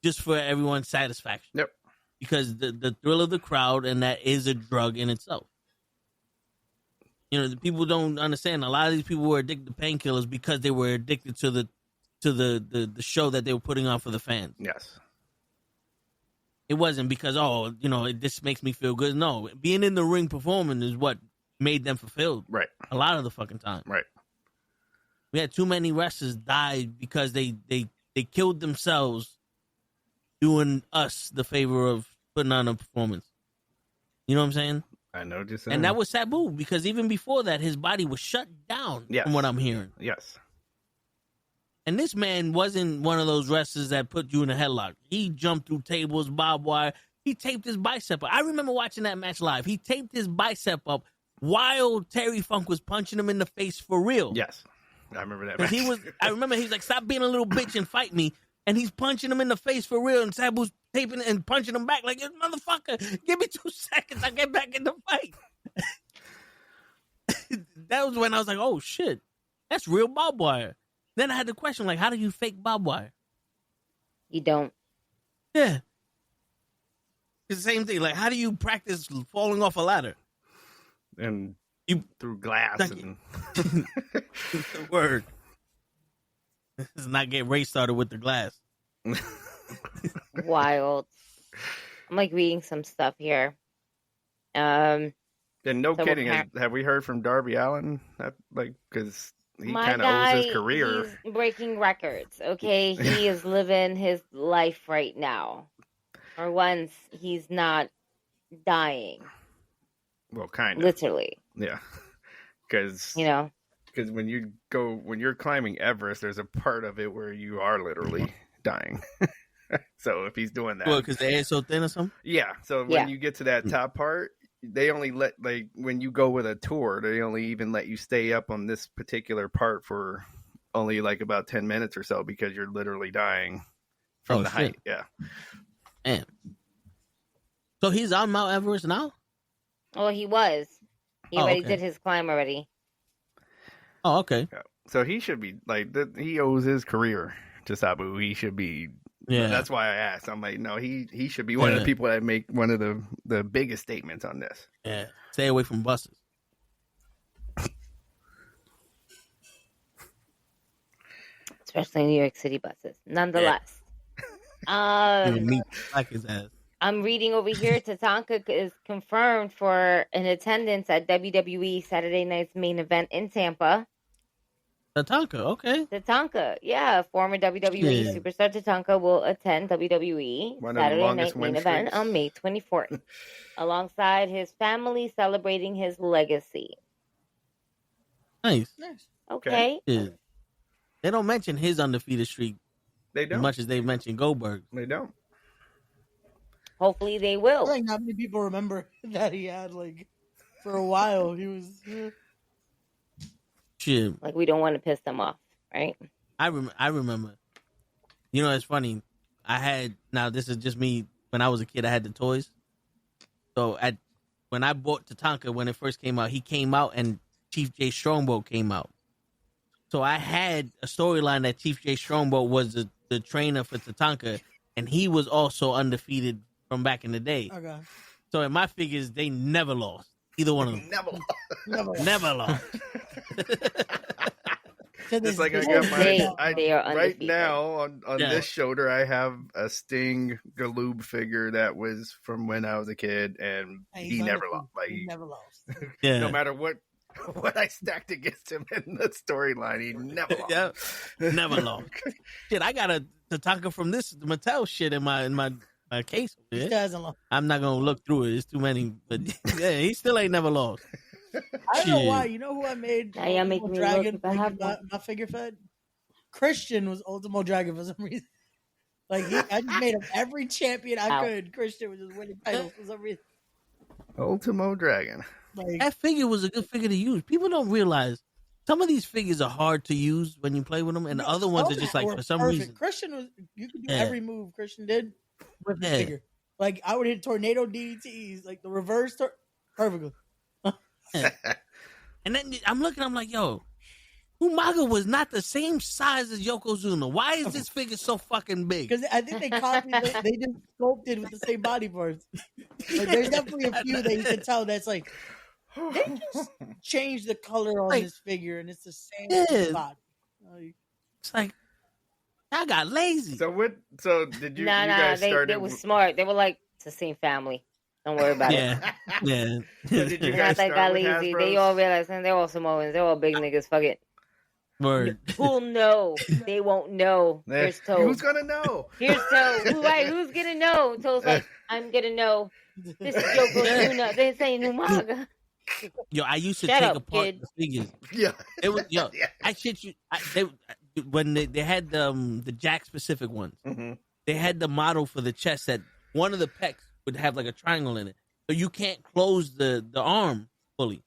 just for everyone's satisfaction. Yep. Because the thrill of the crowd, and that is a drug in itself. You know, the people don't understand. A lot of these people were addicted to painkillers because they were addicted to the show that they were putting on for the fans. Yes. It wasn't because, this makes me feel good. No, being in the ring performing is what made them fulfilled. Right. A lot of the fucking time. Right. We had too many wrestlers die because they killed themselves doing us the favor of putting on a performance. You know what I'm saying? I know what you're saying. And that was Sabu, because even before that, his body was shut down, from what I'm hearing. Yes. And this man wasn't one of those wrestlers that put you in a headlock. He jumped through tables, barbed wire. He taped his bicep up. I remember watching that match live. He taped his bicep up while Terry Funk was punching him in the face for real. Yes. I remember that match. I remember he was like, stop being a little bitch and fight me. And he's punching him in the face for real. And Sabu's taping and punching him back like, motherfucker, give me 2 seconds. I get back in the fight. That was when I was like, oh, shit. That's real barbed wire. Then I had the question, like, how do you fake barbed wire? You don't. Yeah. It's the same thing. Like, how do you practice falling off a ladder? And you through glass. Like, and... Word. Let's not get Ray started with the glass. Wild. I'm like reading some stuff here. And no kidding, have we heard from Darby Allin? Because he kind of owes his career. He's breaking records. Okay, he is living his life right now. For once, he's not dying. Well, kind of. Literally. Yeah. Because when you're climbing Everest, there's a part of it where you are literally dying. So if he's doing that, well, because the air is so thin or something. Yeah. So when you get to that top part, they only let, like, when you go with a tour, they only even let you stay up on this particular part for only like about 10 minutes or so, because you're literally dying from the height. Yeah. Damn. So he's on Mount Everest now? Well, he was. He already did his climb already. Oh, okay. Yeah. So he should be like, he owes his career to Sabu. He should be. Yeah. That's why I asked. I'm like, no, he should be one of the people that make one of the biggest statements on this. Yeah. Stay away from buses. Especially New York City buses. Nonetheless. Like his ass. I'm reading over here, Tatanka is confirmed for an attendance at WWE Saturday night's main event in Tampa. Tatanka, okay. Tatanka, yeah. Former WWE superstar Tatanka will attend WWE Saturday night main event on May 24th, alongside his family celebrating his legacy. Nice. Okay. Yeah. They don't mention his undefeated streak. They don't. As much as they mention Goldberg. They don't. Hopefully they will. I think not many people remember that he had, like, for a while, he was... Shit. Like, we don't want to piss them off, right? I remember. You know, it's funny. Now this is just me, when I was a kid, I had the toys. So when I bought Tatanka, when it first came out, he came out and Chief J Strongbow came out. So I had a storyline that Chief J Strongbow was the trainer for Tatanka, and he was also undefeated from back in the day. Okay. So in my figures, they never lost. Either one of them. Never lost. It's like I got right now on this shoulder, I have a Sting Galoob figure that was from when I was a kid, and he never lost. Like, he never lost. Yeah. No matter what I stacked against him in the storyline, he never lost. Yeah. Never lost. Shit, I got a Tatanka from this Mattel shit in my case. I'm not gonna look through it. It's too many. But yeah, he still ain't never lost. I don't know why. You know who I made? Now making Dragon. My figure fed. Christian was Ultimo Dragon for some reason. Like I just made him every champion I could. Christian was just winning titles for some reason. Ultimo Dragon. Like, that figure was a good figure to use. People don't realize some of these figures are hard to use when you play with them, and the other ones are just like for some reason. Christian was. You could do every move Christian did with the figure. Like I would hit tornado DDTs, like the reverse, perfectly. And then I'm looking, I'm like, yo, Umaga was not the same size as Yokozuna. Why is this figure so fucking big? Because I think they copied, they just sculpted with the same body parts. Like, there's definitely a few that you can tell that's like, they just changed the color on this figure and it's the same body. It's like, I got lazy. So what? So did you? Nah, you guys started? They were smart. They were like, it's the same family. Don't worry about it. Yeah. So did you guys start got with lazy. Hasbros? They all realized, and they're all Samoans. They're all big niggas. Fuck it. Word. Who'll know? They won't know. Here's Toe. Who's gonna know? Here's Toe. Who's gonna know? Toe's like, I'm gonna know. This is Yokozuna. This ain't Umaga. Yo, I used to take apart the figures. Yeah. It was I shit you. When they had the Jack specific ones, they had the model for the chest that one of the pecs would have like a triangle in it, so you can't close the arm fully.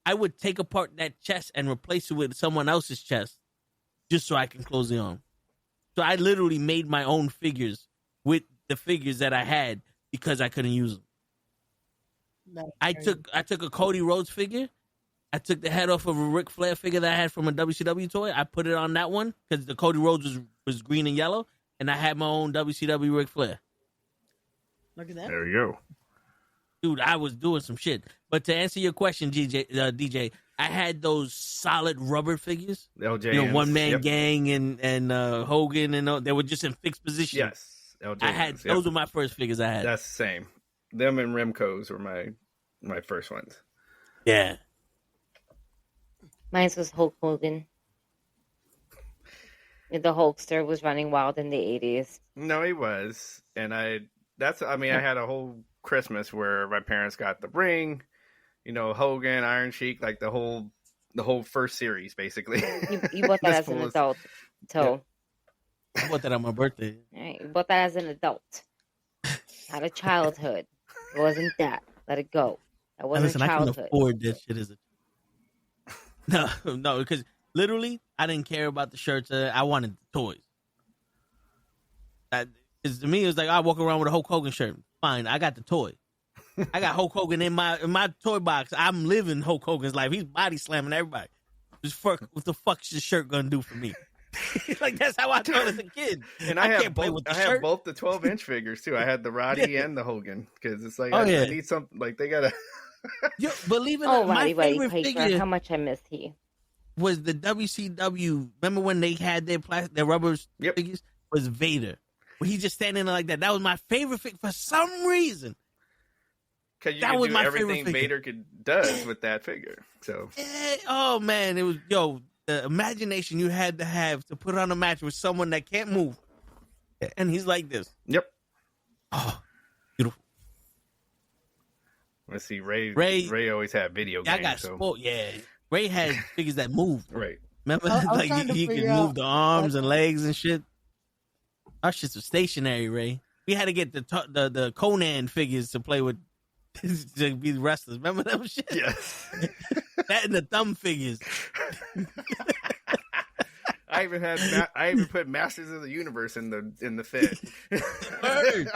I would take apart that chest and replace it with someone else's chest, just so I can close the arm. So I literally made my own figures with the figures that I had because I couldn't use them. I took a Cody Rhodes figure. I took the head off of a Ric Flair figure that I had from a WCW toy. I put it on that one because the Cody Rhodes was green and yellow, and I had my own WCW Ric Flair. Look at that. There you go. Dude, I was doing some shit. But to answer your question, DJ, I had those solid rubber figures. LJNs. One Man Gang and Hogan, and they were just in fixed position. Yes. LJNs. Those were my first figures I had. That's the same. Them and Remco's were my first ones. Yeah. Mine was Hulk Hogan. The Hulkster was running wild in the 80s. No, he was. And I had a whole Christmas where my parents got the ring, Hogan, Iron Sheik, like the whole first series, basically. You bought that as an adult, Toe. Yeah. I bought that on my birthday. Right, you bought that as an adult. Not a childhood. It wasn't that. Let it go. That wasn't childhood. I can afford that shit as a... No, because literally, I didn't care about the shirts. I wanted the toys. Because to me, it was like, I walk around with a Hulk Hogan shirt. Fine, I got the toy. I got Hulk Hogan in my toy box. I'm living Hulk Hogan's life. He's body slamming everybody. What the fuck's your shirt gonna do for me? Like, that's how I thought as a kid. And I have both the 12-inch figures too. I had the Roddy and the Hogan because it's like I need something. Like they gotta. Yo, believe it or not, my favorite figure. How much I missed he was the WCW. Remember when they had their rubber figures? Was Vader? Where he's just standing there like that. That was my favorite figure for some reason. Because you can do everything Vader does with that figure. So. Oh man, it was the imagination you had to have to put on a match with someone that can't move, and he's like this. Yep. Oh, beautiful. Let's see, Ray always had video games. I got sport. Yeah, Ray had figures that moved. Right. Remember, like he could move the arms and legs and shit. Our shits was stationary, Ray. We had to get the Conan figures to play with to be the wrestlers. Remember that shit? Yes. That and the thumb figures. I even put Masters of the Universe in the Fed.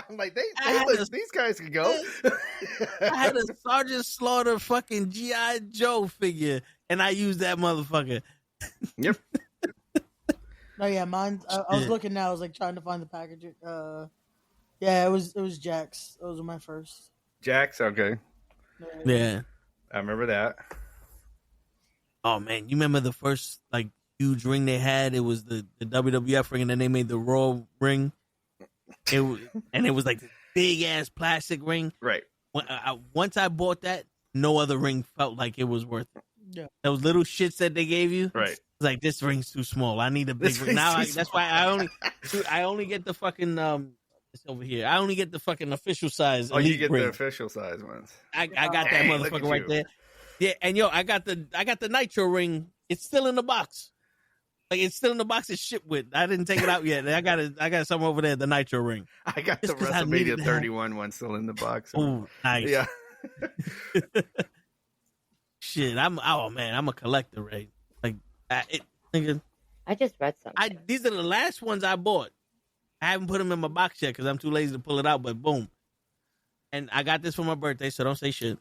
I'm like, these guys can go. I had a Sergeant Slaughter fucking G.I. Joe figure, and I used that motherfucker. Yep. No, yeah, mine. I was looking now. I was like trying to find the package. Yeah, it was Jack's. Those were my first. Jack's, okay. Yeah, I remember that. Oh man, you remember the first like huge ring they had? It was the WWF ring, and then they made the Raw ring. It was like this big ass plastic ring. Right. Once I bought that, no other ring felt like it was worth it. Yeah. Those little shits that they gave you. Right. It's like, this ring's too small. I need a big ring. Now that's why I only get the fucking it's over here. I only get the fucking official size. Oh, you get ring. the official size ones. I got that motherfucker right there. Yeah, and I got the Nitro ring. It's still in the box. Like, it's still in the box it's shipped with. I didn't take it out yet. I got some over there, the Nitro ring. I got the WrestleMania 31 one still in the box. Oh, nice. Yeah. Shit, I'm a collector, right? Like, I just read something. These are the last ones I bought. I haven't put them in my box yet because I'm too lazy to pull it out, but boom. and I got this for my birthday, so don't say shit.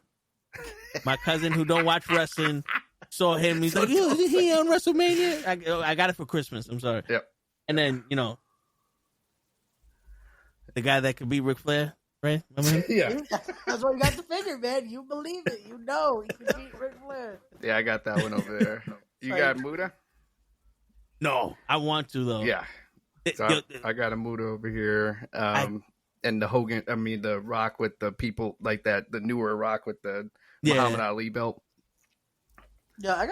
My cousin who don't watch wrestling saw him. He's like, "Yo, is he on WrestleMania?" I got it for Christmas. I'm sorry. Yep. And then the guy that could beat Ric Flair, right? Yeah. That's why you got the figure, man. You believe it. You know he can beat Ric Flair. Yeah, I got that one over there. You got Muda? No, I want to though. Yeah. So I got a Muda over here. And the Hogan, the Rock with the people like that, the newer Rock with the Muhammad Ali belt. Yeah, I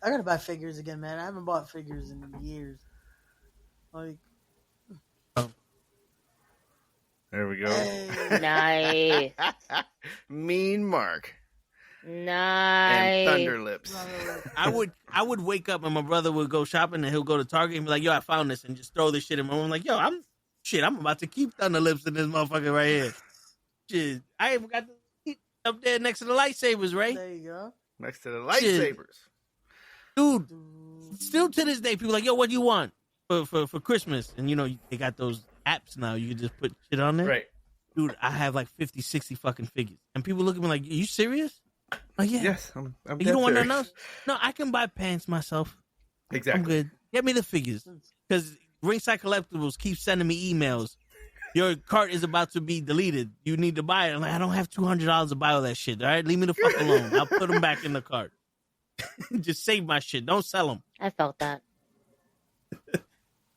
gotta buy figures again, man. I haven't bought figures in years. Like, there we go. Hey. Nice. Mean Mark. Nice. And Thunder Lips. I would wake up and my brother would go shopping and he'll go to Target and be like, "Yo, I found this," and just throw this shit in my room. Like, "Yo, I'm about to keep Thunder Lips in this motherfucker right here." Shit, I even got the up there next to the lightsabers, right? There you go. Next to the lightsabers. Dude, still to this day, people are like, "Yo, what do you want for Christmas?" And they got those apps now. You can just put shit on there. Right. Dude, I have like 50, 60 fucking figures. And people look at me like, "Are you serious?" Like, yeah. Yes, I'm you don't want nothing else? No, I can buy pants myself. Exactly. I'm good. Get me the figures. Because Ringside Collectibles keeps sending me emails. Your cart is about to be deleted. You need to buy it. I'm like, I don't have $200 to buy all that shit. All right, leave me the fuck alone. I'll put them back in the cart. Just save my shit. Don't sell them. I felt that.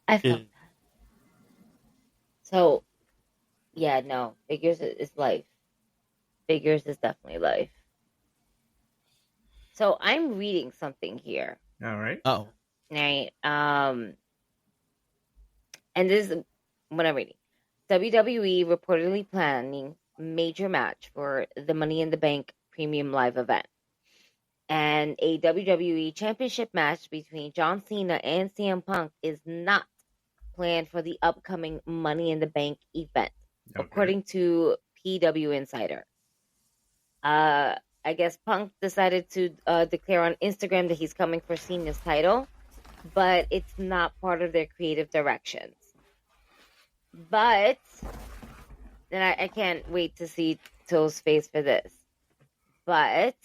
that. So, yeah, no. Figures is life. Figures is definitely life. So I'm reading something here. All right. Oh. Right. And this is what I'm reading. WWE reportedly planning major match for the Money in the Bank Premium Live event. And a WWE Championship match between John Cena and CM Punk is not planned for the upcoming Money in the Bank event, according to PW Insider. I guess Punk decided to declare on Instagram that he's coming for Cena's title, but it's not part of their creative directions. But then I can't wait to see Toe's face for this. But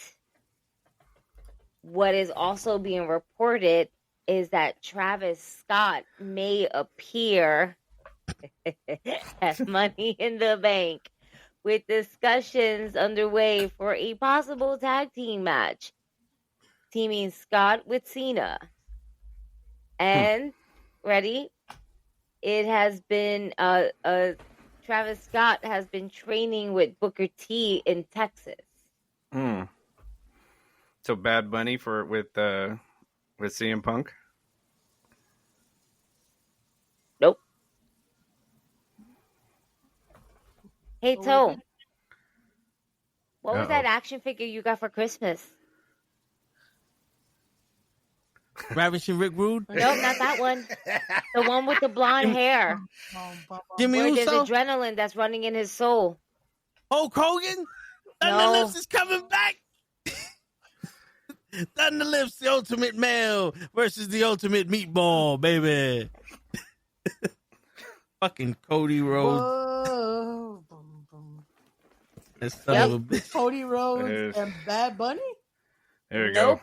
what is also being reported is that Travis Scott may appear at Money in the Bank, with discussions underway for a possible tag team match, teaming Scott with Cena. And, ready? It has been, Travis Scott has been training with Booker T in Texas. So Bad Bunny with CM Punk? Nope. Hey, Toe. What was that action figure you got for Christmas? Ravishing Rick Rude? Nope, not that one. The one with the blonde hair. Jimmy Where there's Uso? adrenaline that's running in his soul. Hulk Hogan? Thunder Lips is coming back. Thunder Lips, the ultimate male versus the ultimate meatball, baby. Fucking Cody Rhodes. Whoa. That son of a bitch. Cody Rhodes and Bad Bunny? There we go.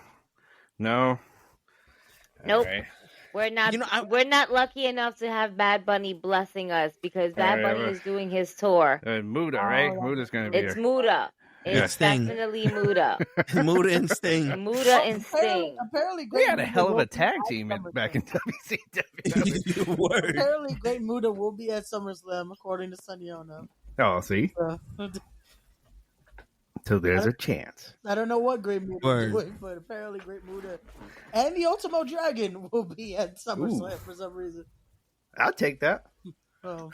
No. Nope. Right. We're not. We're not lucky enough to have Bad Bunny blessing us because Bad Bunny is doing his tour. Muda, right? Muda's gonna be It's here. Muda. It's Sting. definitely Muda. Muda and Sting. Muda and Sting. Apparently, We had a hell of a tag team back in WCW. Word. Apparently, Great Muda will be at SummerSlam, according to Sonny-Ono. Oh, see? So there's a chance. I don't know what Great Muda is doing, but apparently Great Muda and the Ultimo Dragon will be at SummerSlam for some reason. I'll take that. Oh.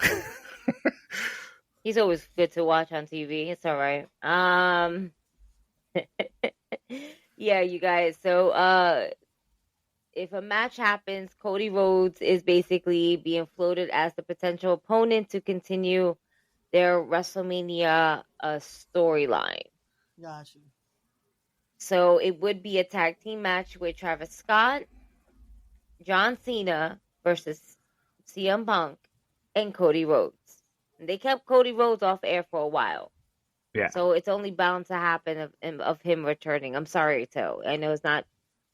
He's always good to watch on TV. It's all right. Yeah, you guys. So, if a match happens, Cody Rhodes is basically being floated as the potential opponent to continue their WrestleMania storyline. Gotcha. So it would be a tag team match with Travis Scott, John Cena versus CM Punk, and Cody Rhodes. And they kept Cody Rhodes off air for a while. Yeah. So it's only bound to happen of him returning. I'm sorry, Toe. I know it's not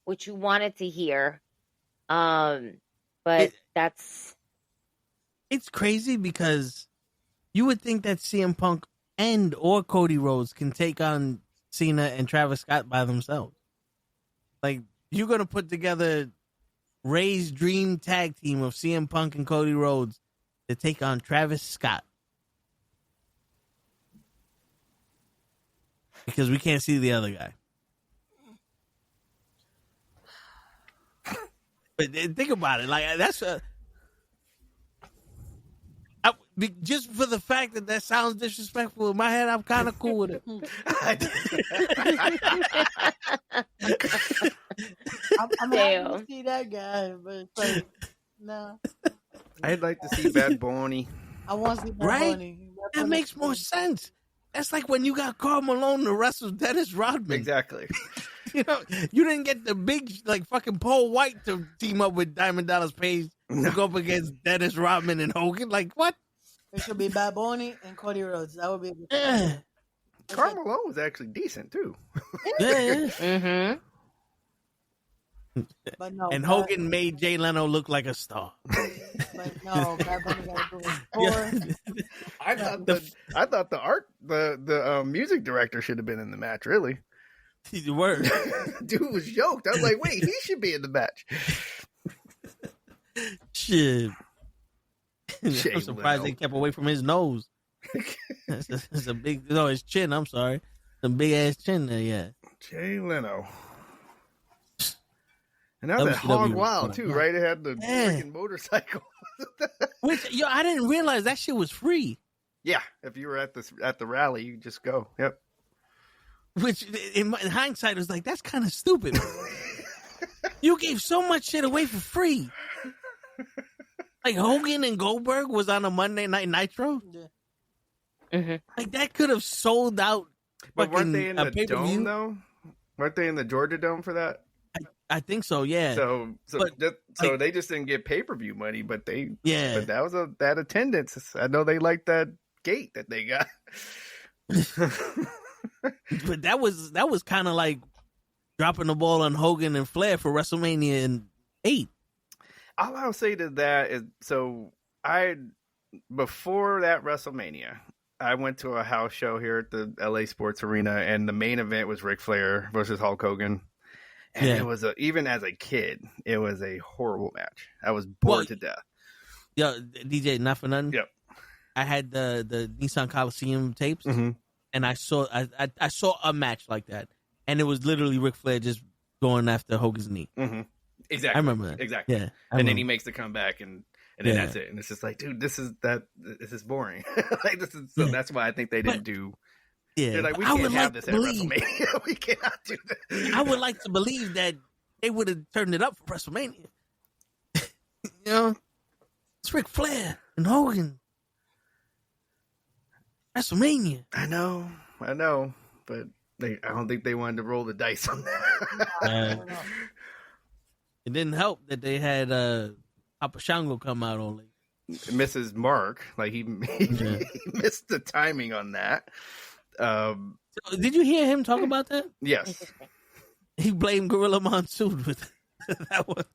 what you wanted to hear. But it's crazy because you would think that CM Punk or Cody Rhodes can take on Cena and Travis Scott by themselves. Like, you're going to put together Ray's dream tag team of CM Punk and Cody Rhodes to take on Travis Scott. Because we can't see the other guy. But think about it. Like, that's just for the fact that sounds disrespectful in my head, I'm kind of cool with it. I'm happy to see that guy, but it's like, no. I'd like to see Bad Bunny. I want to see Bad Bunny. That makes more sense. That's like when you got Karl Malone to wrestle Dennis Rodman. Exactly. You know, you didn't get the big, like, fucking Paul White to team up with Diamond Dallas Page to go up against Dennis Rodman and Hogan. Like, what? It should be Bad Bunny and Cody Rhodes. That would be Karl Malone was actually decent, too. Yeah. Mm-hmm. But no, and Hogan made Jay Leno look like a star. But no, Bad Bunny got to do his score. I thought the music director should have been in the match, really. Word. Dude was yoked. I was like, wait, he should be in the match. Shit. I'm surprised they kept away from his nose. It's a big, no, his chin, I'm sorry. Some big ass chin there, yeah. Jay Leno. And that was Hog Wild too, right? It had the freaking motorcycle. Which, I didn't realize that shit was free. Yeah, if you were at the rally, you just go. Yep. Which, in hindsight, was like, that's kind of stupid. You gave so much shit away for free. Like, Hogan and Goldberg was on a Monday Night Nitro. Yeah. Mm-hmm. Like, that could have sold out. But weren't they in the dome though? Weren't they in the Georgia Dome for that? I think so, yeah. So they just didn't get pay-per-view money, but But that was that attendance. I know they liked that gate that they got. But that was kind of like dropping the ball on Hogan and Flair for WrestleMania 8. All I'll say to that is, before that WrestleMania, I went to a house show here at the LA Sports Arena, and the main event was Ric Flair versus Hulk Hogan. And it was even as a kid, it was a horrible match. I was bored to death. Yo, DJ, not for nothing. Yep. I had the Nissan Coliseum tapes, and I saw a match like that, and it was literally Ric Flair just going after Hogan's knee. Mm-hmm. Exactly. I remember that. Exactly. Yeah. And then he makes the comeback, and then that's it. And it's just like, dude, this is boring. Like, that's why I think they didn't do. Yeah, they're like, we can't have this at WrestleMania. We cannot do that. I would like to believe that they would have turned it up for WrestleMania. You know, it's Ric Flair and Hogan. WrestleMania. I know, but I don't think they wanted to roll the dice on that. It didn't help that they had Papa Shango come out only. Mrs. Mark, like he missed the timing on that. Did you hear him talk about that? Yes. He blamed Gorilla Monsoon with that one.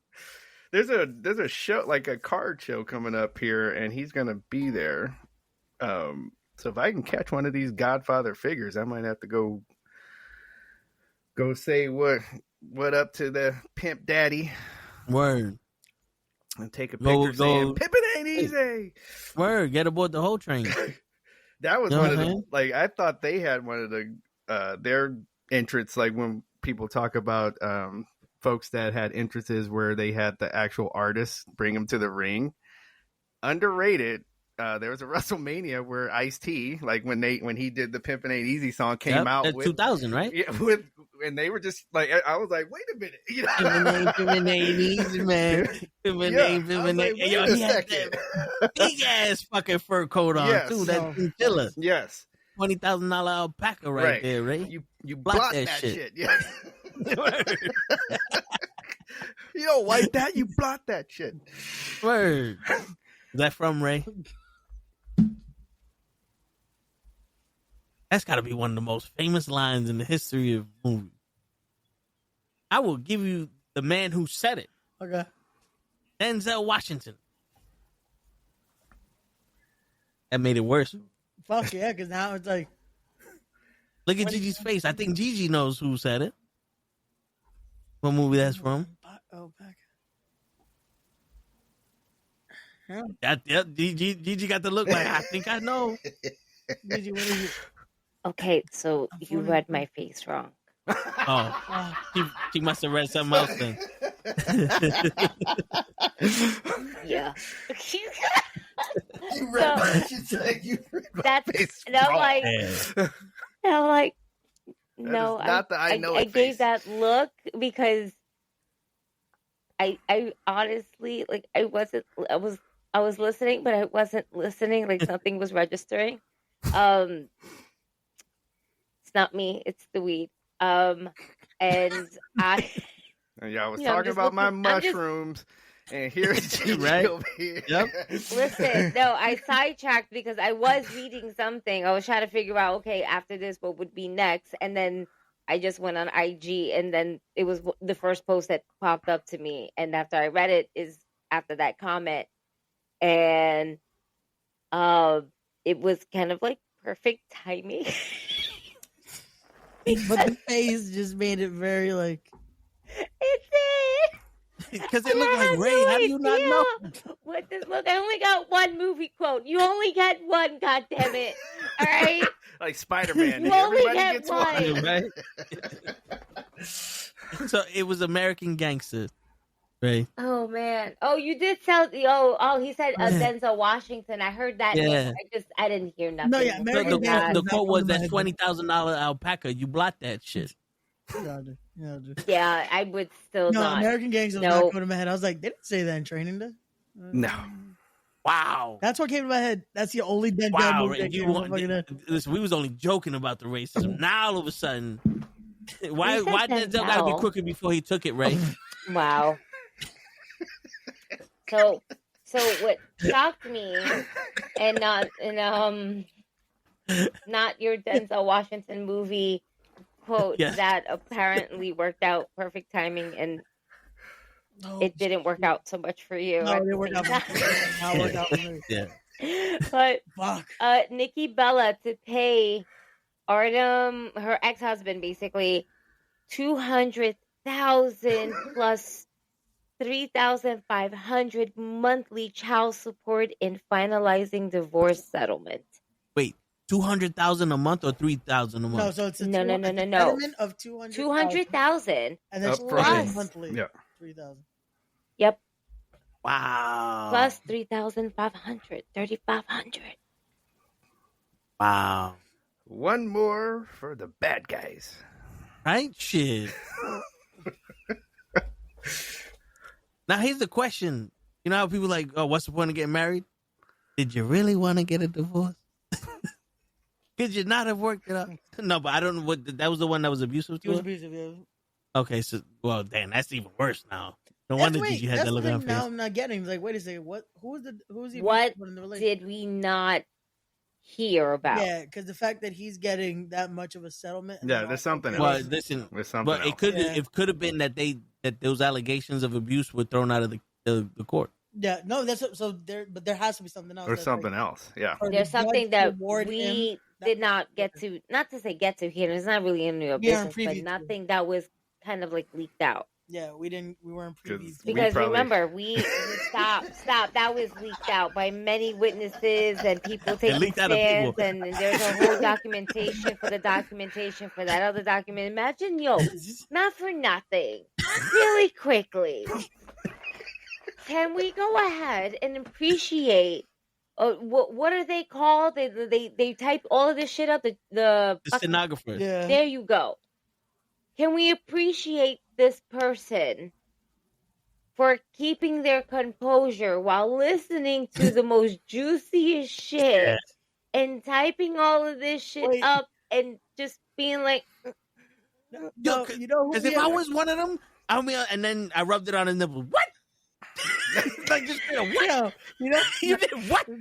There's a show, like a card show coming up here, and he's gonna be there. So if I can catch one of these Godfather figures, I might have to go say what up to the pimp daddy. Word. And take a picture saying, "Pimpin' ain't easy." Word, get aboard the whole train. That was one of the, like, I thought they had one of the their entrance, like when people talk about folks that had entrances where they had the actual artists bring them to the ring. Underrated. There was a WrestleMania where Ice-T, like when he did the Pimpin' Ain't Easy song, came out with 2000, right? Yeah, and they were just like, I was like, wait a minute, you know, Pimpin' Ain't Easy, man. Pimpin' Ain't. Yo, he had that big ass fucking fur coat on too. That killer. Yes, $20,000 alpaca right there, right? You block that shit. Yeah. You don't like that. You block that shit. Word. Is that from Ray? That's got to be one of the most famous lines in the history of movies. I will give you the man who said it. Okay. Denzel Washington. That made it worse. Fuck yeah, because now it's like... Look at Gigi's face. I think Gigi knows who said it. What movie that's from? Oh, back. Yeah. Gigi got the look like, I think I know. Gigi, what is it? Okay, so you read my face wrong. Oh, she must have read something else then. Yeah. You read my face wrong. I'm like, no, I gave that look because I honestly, like, I was listening, but I wasn't listening. Like, something was registering. It's not me, it's the weed. And I was talking about my mushrooms, and here's right over here. Yep. Listen, no, I sidetracked because I was reading something. I was trying to figure out, okay, after this, what would be next, and then I just went on IG, and then it was the first post that popped up to me, and after I read it is after that comment, and it was kind of like perfect timing. But the face just made it very like... It did. Because it looked like Ray. How do you not know? What this look? I only got one movie quote. You only get one, goddammit. All right? Like Spider-Man. You only Everybody get gets one. Right? So it was American Gangster. Right. Oh man! Oh, you did tell. He said Denzel Washington. I heard that. Yeah. I didn't hear nothing. No, yeah. The quote was that $20,000 alpaca. You blocked that shit. Yeah, I would still not. American Gangster was not going to my head. I was like, they didn't say that in Training Day. No. Wow. That's what came to my head. That's the only Denzel movie that came to my fucking head. Listen, we was only joking about the racism. Now all of a sudden, why Denzel got to be crooked before he took it, Ray? Wow. So what shocked me, and not your Denzel Washington movie quote that apparently worked out perfect timing, and it didn't work out so much for you. No, it worked out. It worked out for me. Yeah. But fuck. Nikki Bella to pay Artem, her ex-husband, basically $200,000 plus $3,500 monthly child support in finalizing divorce settlement. Wait, 200,000 a month or 3,000 a month? No, so it's a no. settlement of 200,000, and then plus monthly. Yeah. 3,000. Yep. Wow. Plus 3,500, 3,500. Wow. One more for the bad guys. Right? Shit. Now, here's the question. You know how people like, oh, what's the point of getting married? Did you really want to get a divorce? Could you not have worked it out? No, but I don't know what, that was the one that was abusive to He was her? abusive, yeah. Okay, so, well, damn, that's even worse now. No wonder you had that look on her face. Now I'm not getting. Like, wait a second. Who is he? What in the relationship? did we not hear about? Yeah, because the fact that he's getting that much of a settlement. Yeah, there's something else. Well, listen, but it could have been that those allegations of abuse were thrown out of the court. Yeah, no, that's so there, but there has to be something else. Or something else, yeah. There's something that we did not get to, not to say get to here. It's not really in your business, but nothing that was kind of like leaked out. Yeah, we weren't privy to. Because remember, we stop. That was leaked out by many witnesses and people taking stands, and there's a whole documentation for that other document. Imagine, not for nothing, really quickly. Can we go ahead and appreciate? What are they called? They type all of this shit up. The stenographer. Yeah. There you go. Can we appreciate this person for keeping their composure while listening to the most juiciest shit and typing all of this shit up and just being like, no, you know, because if I was one of them, and then I rubbed it on his nipple. What? Like just what? You know, you did what? You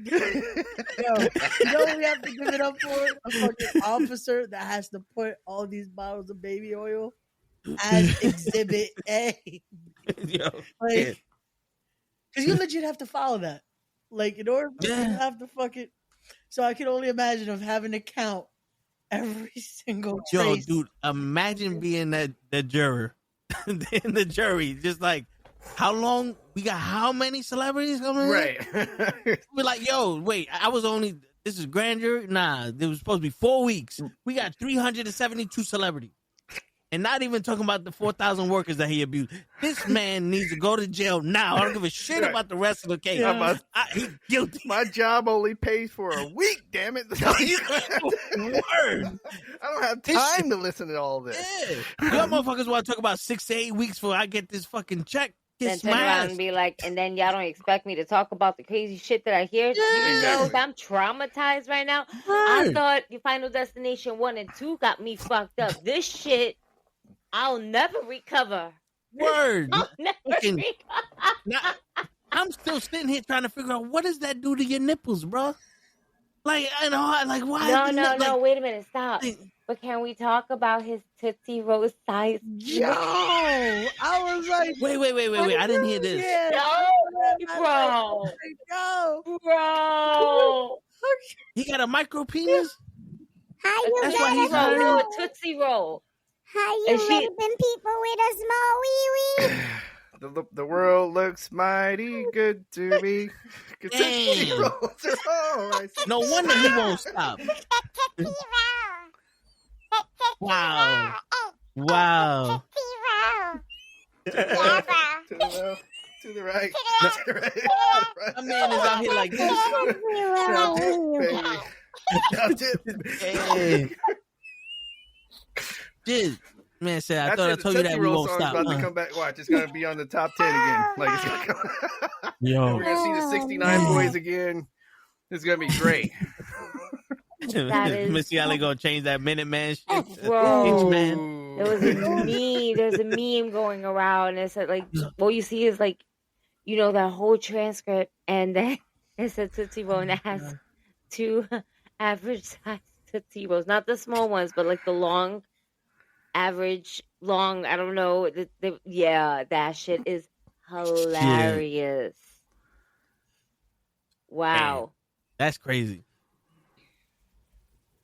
know what we have to give it up for? A fucking officer that has to put all these bottles of baby oil as Exhibit A. Yo, like, because you legit have to follow that. Like, in order for you have to fucking. So I can only imagine of having to count every single trace. Yo, dude, imagine being that juror in the jury, just like, how long we got? How many celebrities coming? Right. We're like, yo, wait, this is grand jury. Nah, it was supposed to be 4 weeks. We got 372 celebrities, and not even talking about the 4,000 workers that he abused. This man needs to go to jail now. I don't give a shit about the rest of the case. He's guilty. My job only pays for a week. Damn it! Word. I don't have time to listen to all this. Yeah. Y'all motherfuckers want to talk about 6 to 8 weeks before I get this fucking check. Then turn around and be like, and then y'all don't expect me to talk about the crazy shit that I hear. Yeah. You know, I'm traumatized right now. I thought your Final Destination 1 and 2 got me fucked up. This shit, I'll never recover. Word. I'll never recover. Now, I'm still sitting here trying to figure out what does that do to your nipples, bro? Like, I know, like why? No. Wait a minute, stop. But can we talk about his Tootsie Roll size? Yo, I was like, wait. I didn't hear this. No, bro. He got a micro penis? That's why he's on a Tootsie Roll. How you raping people with a small wee-wee? The world looks mighty good to me. No wonder he won't stop. Wow. To the right. My man is out here like this. Hey. Dude, man said, I thought I told you that we won't stop. About to come back. Watch, it's gonna be on the top 10 again. Like it's gonna come. Yo, we're gonna see the 69 boys again. It's gonna be great. Missy Elliott gonna change that Minute Man shit. Bro, there was a meme. There's a meme going around, and it said like, what you see is like, you know, that whole transcript, and then it said Tootsie Roll, and it has 2 average size Tootsie Rolls, not the small ones, but like the long. Average, long, I don't know. Yeah, that shit is hilarious. Wow. Man, that's crazy.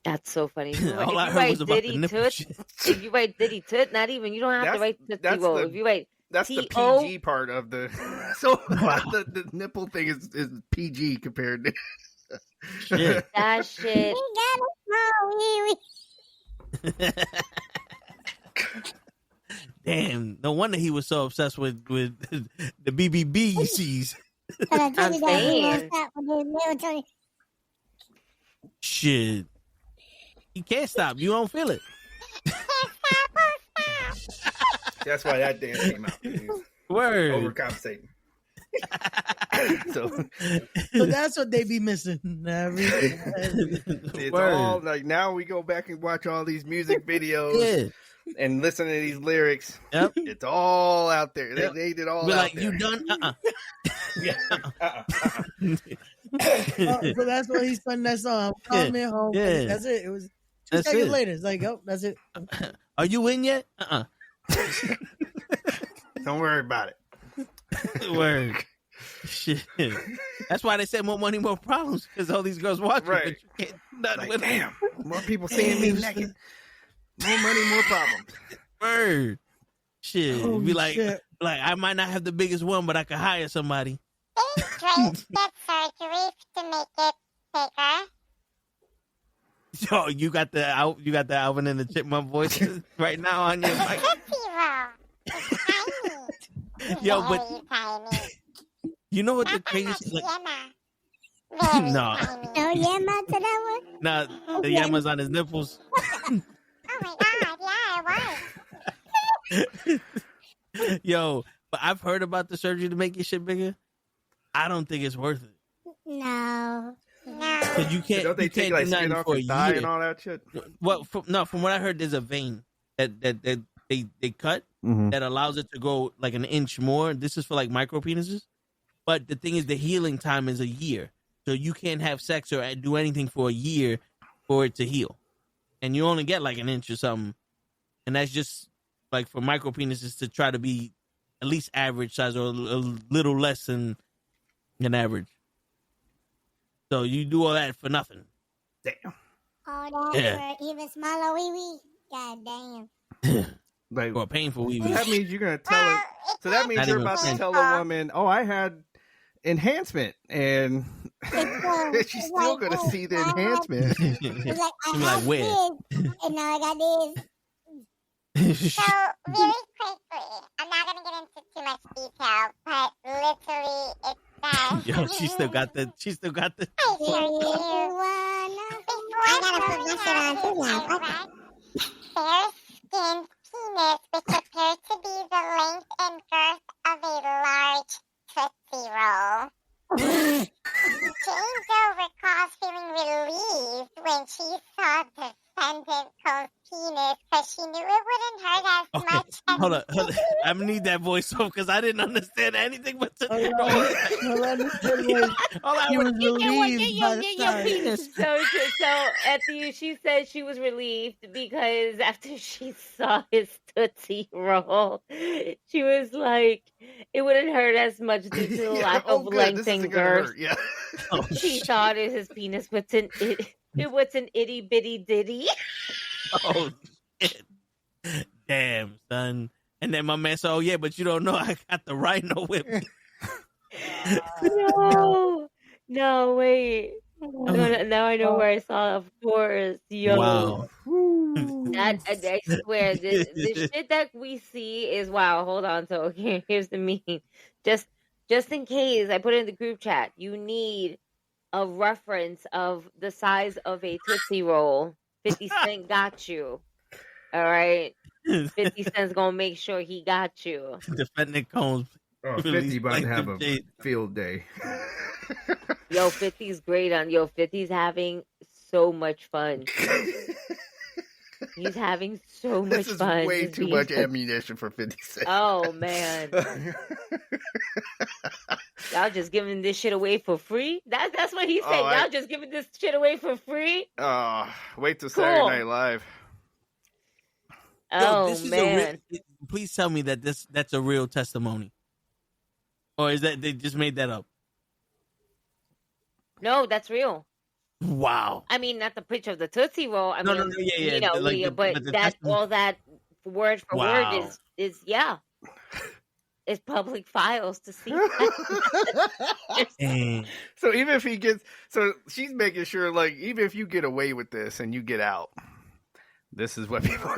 That's so funny. All I heard was about the nipple shit. If you write Diddy Toot, not even, you don't have to write Tootsie Roll. If you write that's T-O, the PG part of the. So the nipple thing is PG compared to. Shit. That shit. We got a small wee-wee. Damn, no wonder he was so obsessed with the BBBCs. I'm saying. Shit. He can't stop. You don't feel it. That's why that dance came out. Word. Overcompensating. So that's what they be missing. It's all like now we go back and watch all these music videos and listen to these lyrics. Yep. It's all out there. They did all. We're out like, there. you done? Yeah. So that's why he's putting that song. I'm coming home. Yeah. That's it. It was 2 seconds later. It's like, oh, that's it. Are you in yet? Don't worry about it. Word. Shit. That's why they said more money, more problems, because all these girls watching. Right. But you can't do nothing Like, with damn. More people seeing me naked. More money, more problems. Word. Shit. Holy Be like, shit. I might not have the biggest one, but I could hire somebody. They straight get surgery to make it bigger. Yo, you got the Alvin and the Chipmunk voice right now on your mic. Tootsie Roll. It's tiny. Yo, Very but tiny. you know what the Not crazy much like? yammer. Very No. tiny. No yammer to that one? Nah, the yammer's on his nipples. Oh my god, yeah, it was. Yo, but I've heard about the surgery to make your shit bigger. I don't think it's worth it. No. Because you can't. Don't they you take can't like do nothing skin off for your a thigh year. and all that shit? Well, from what I heard, there's a vein that they cut Mm-hmm. that allows it to go like an inch more. This is for like micro penises. But the thing is, the healing time is a year. So you can't have sex or do anything for a year for it to heal. And you only get like an inch or something. And that's just like for micro penises to try to be at least average size or a little less than average. So you do all that for nothing. Damn. Oh, that's for even smaller wee wee. God damn. Like, or painful wee wee. That means you're gonna tell her. So that means you're about to tell a woman, "Oh, I had enhancement," and she's still gonna see the enhancement. It's like, She'll be like, where? This, and now I got this. So really quickly, I'm not gonna get into too much detail, but literally, it's that. Yo, she still got the. I gotta put my shit on too now. Fair-skinned penis, which appears to be the length and girth of a large Tootsie Roll. Jane Doe recalls feeling relieved when she saw defendant Cole's penis because she knew it wouldn't hurt as much as... Hold on. I need that voice off because I didn't understand anything but Tootsie Roll. He was relieved by the your penis. So at the she said she was relieved because after she saw his Tootsie Roll, she was like, it wouldn't hurt as much due to the lack of length and girth. Yeah. She thought his penis was an itty bitty ditty. Oh, shit. Damn, son. And then my man said, "Oh yeah, but you don't know I got the rhino whip." No, wait. Now I know where I saw it. Of course, yo. Wow. I swear, this shit that we see is wow. Hold on, so here's the meme. Just in case, I put it in the group chat. You need a reference of the size of a Tootsie Roll. 50 Cent got you. All right. 50 Cent's gonna make sure he got you. Defendant Combs. Oh, 50 about to have a field day. Yo, 50's great on. Yo, 50's having so much fun. He's having so much fun. This is way too much ammunition for 50 Cent. Oh, man. Y'all just giving this shit away for free? That's what he said. Y'all just giving this shit away for free? Wait till Saturday Night Live. Oh, Yo, man. Please tell me that that's a real testimony. Or is that they just made that up? No, that's real. Wow. I mean, not the picture of the Tootsie Roll. I mean, yeah. You know, but that all that word for word is yeah. It's public files to see. So even if he gets, so she's making sure, like, even if you get away with this and you get out, this is what people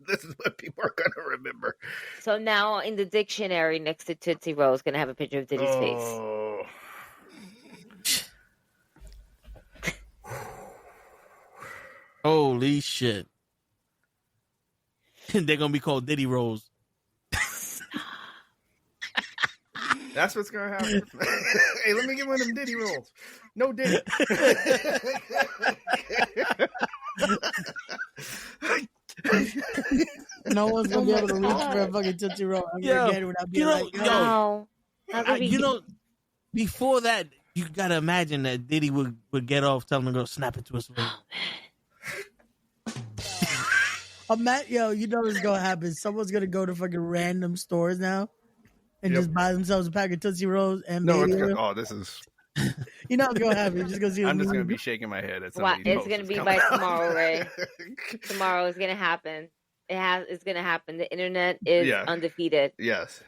this is what people are gonna remember. So now in the dictionary next to Tootsie Roll is gonna have a picture of Diddy's face. Holy shit. They're gonna be called Diddy Rolls. That's what's gonna happen. Hey, let me get one of them Diddy rolls. No Diddy. No one's gonna be able to reach for a fucking Tootsie Roll. I'm gonna get it without being like, wow. Before that, you gotta imagine that Diddy would get off telling the girl, snap it to us. Yo, you know what's gonna happen? Someone's gonna go to fucking random stores now and just buy themselves a pack of Tootsie Rolls and this is. You know what's gonna happen? You're just gonna see. I'm just gonna be shaking my head at something. It's gonna be by tomorrow, Ray. Tomorrow is gonna happen. It's gonna happen. The internet is undefeated. Yes,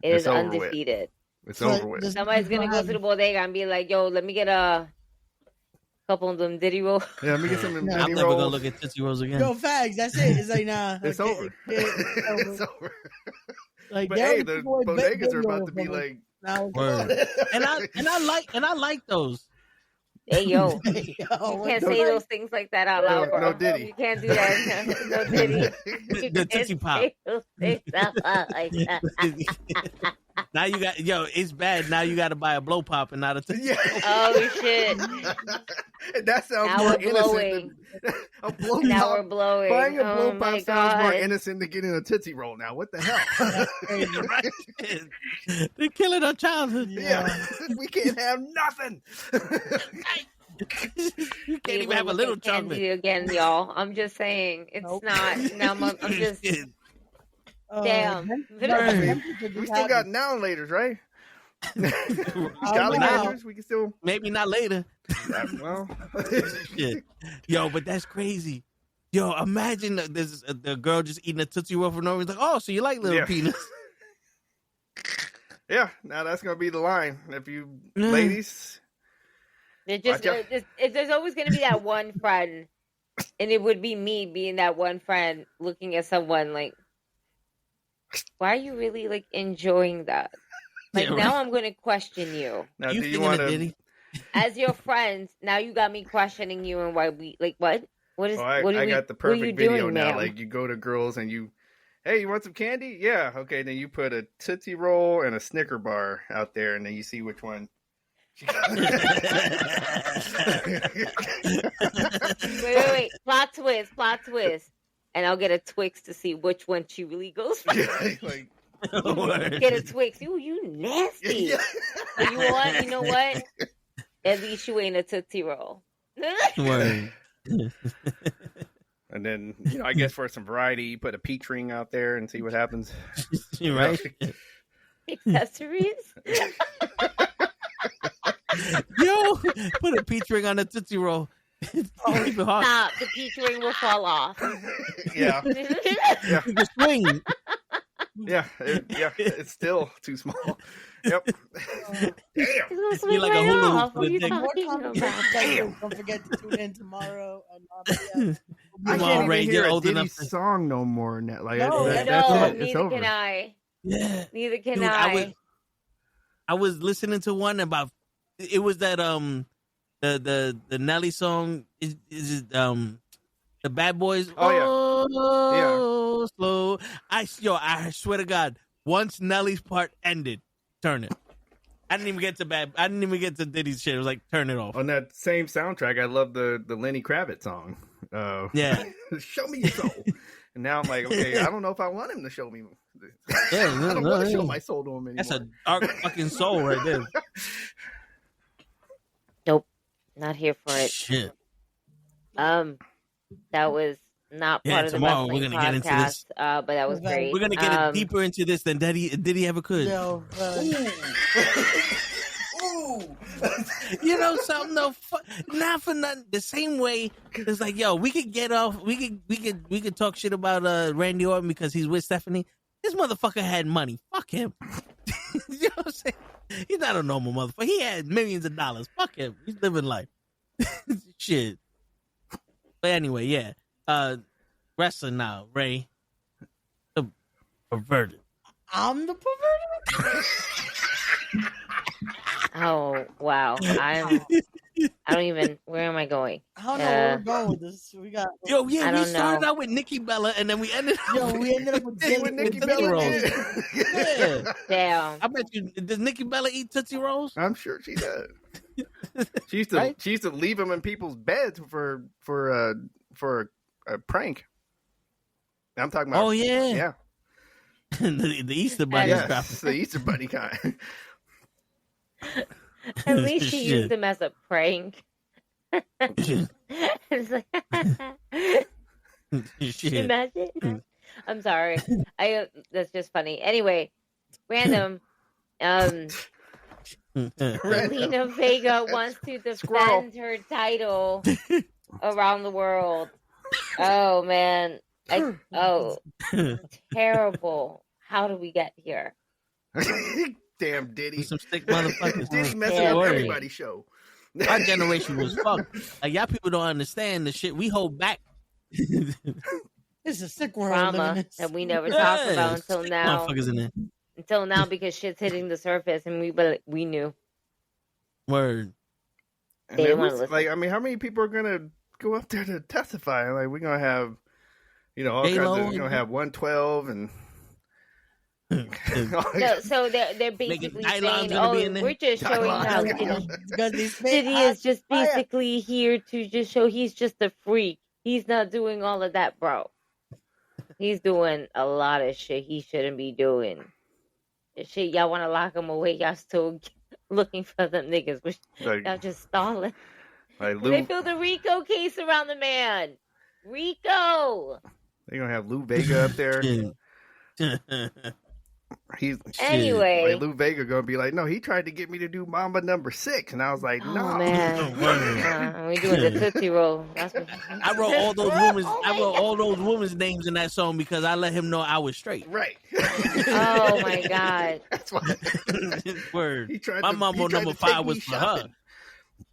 it is undefeated. It's over with. Somebody's gonna go to the bodega and be like, "Yo, let me get a couple of them Diddy Rolls." Yeah, let me get some Diddy Rolls. I'm never gonna look at Tootsie Rolls again. Yo, fags. That's it. It's like nah. It's over. It's over. Like, but hey, the bodegas are about to be like. and I like those. Hey yo, you can't say those things like that out loud, bro. No Diddy. You can't do that. No Diddy. The Tootsie Pop. Say those things out loud like that. Now you got it's bad. Now you got to buy a blow pop and not a Tootsie Roll. Oh shit! That sounds now more we're innocent. blowing. A blow Now pop. we're blowing. Buying a blow oh pop sounds more innocent than getting a Tootsie Roll. Now, what the hell? They're killing our childhood. Yeah, we can't have nothing. You can't even have a little chocolate again, y'all. I'm just saying, it's not. Now I'm just. Damn. We still got now and laters, right? Golly laters, we can still. Maybe not later. Well, shit. Yo, but that's crazy. Yo, imagine there's the girl just eating a Tootsie Roll for no reason. Like, oh, so you like little peanuts? Yeah, now that's gonna be the line. If you ladies, there's always gonna be that one friend, and it would be me being that one friend looking at someone like, why are you really like enjoying that? Like now I'm gonna question you. Now, do you want to? As your friends, now you got me questioning you and why we like what? What is? I got the perfect video now. Like you go to girls and you, hey, you want some candy? Yeah, okay. Then you put a Tootsie Roll and a Snicker bar out there, and then you see which one. wait! Plot twist. And I'll get a Twix to see which one she really goes for. Like, get a Twix. Ooh, you nasty. You know what? At least you ain't a Tootsie Roll. And then, I guess for some variety, you put a peach ring out there and see what happens. Right? Accessories? Yo, put a peach ring on a Tootsie Roll. Stop. The peach ring will fall off. Yeah. The swing. Yeah, it's still too small. Yep. Damn. You're like a hula hoop. What are you talking about? Damn. Don't forget to tune in tomorrow. I can't even hear a HeDD song no more. Like, neither can I. Yeah. Neither can I. I was listening to one about, it was that, the Nelly song is it the Bad Boys? Yeah. Slow. I swear to God, once Nelly's part ended, turn it. I didn't even get to Diddy's shit. It was like, turn it off. On that same soundtrack, I love the Lenny Kravitz song. Yeah. Show me your soul. And now I'm like, okay, I don't know if I want him to show me. Yeah, I don't want to show my soul to him anymore. That's a dark fucking soul right there. Nope. Not here for it. Shit. That was not part of the tomorrow wrestling we're gonna get into this. But that was great. We're gonna get deeper into this than Diddy ever could. No, Ooh. You know something though? Not for nothing. The same way it's like, yo, we could get off. We could talk shit about Randy Orton because he's with Stephanie. This motherfucker had money. Fuck him. You know what I'm saying? He's not a normal motherfucker. He had millions of dollars. Fuck him. He's living life. Shit. But anyway, yeah. Wrestling now, Ray. The perverted. I'm the perverted. Oh wow! I don't even. Where am I going? I don't know where we're going with this. We got. we started out with Nikki Bella, and then we ended up. with Nikki Bella. Yeah. Damn. I bet you. Does Nikki Bella eat Tootsie Rolls? I'm sure she does. She used to leave them in people's beds for a prank. I'm talking about. Oh yeah. Yeah. the Easter Bunny. Yes, the Easter Bunny kind. At least she used them as a prank. It's like, imagine. I'm sorry. That's just funny. Anyway, random. Zelina Vega wants to defend her title around the world. Oh man. Terrible. How do we get here? Damn Diddy. Some sick motherfuckers. Diddy messing up everybody's show. Our generation was fucked. Like, y'all people don't understand the shit we hold back. It's a sick world. Drama that we never talked about until now. Motherfuckers in there. Until now, because shit's hitting the surface and we knew. Word. And they want to listen. Like, I mean, how many people are gonna go up there to testify? Like, we're gonna have, all kinds of. We're gonna have 112 and No, so they're basically saying, "Oh, we're just showing how Diddy is just basically here to just show he's just a freak. He's not doing all of that, bro. He's doing a lot of shit he shouldn't be doing. The shit y'all want to lock him away, y'all still looking for them niggas. Y'all just stalling. They build a RICO case around the man. RICO. They're gonna have Lou Vega up there. Anyway, Lou Vega gonna be like, no, he tried to get me to do Mamba number 6, and I was like, no, man, we doing the Tootsie Roll. That's what I wrote all those women's. I wrote all those women's names in that song because I let him know I was straight. Right. Oh my god. That's why. Word. My Mambo number 5 was for her.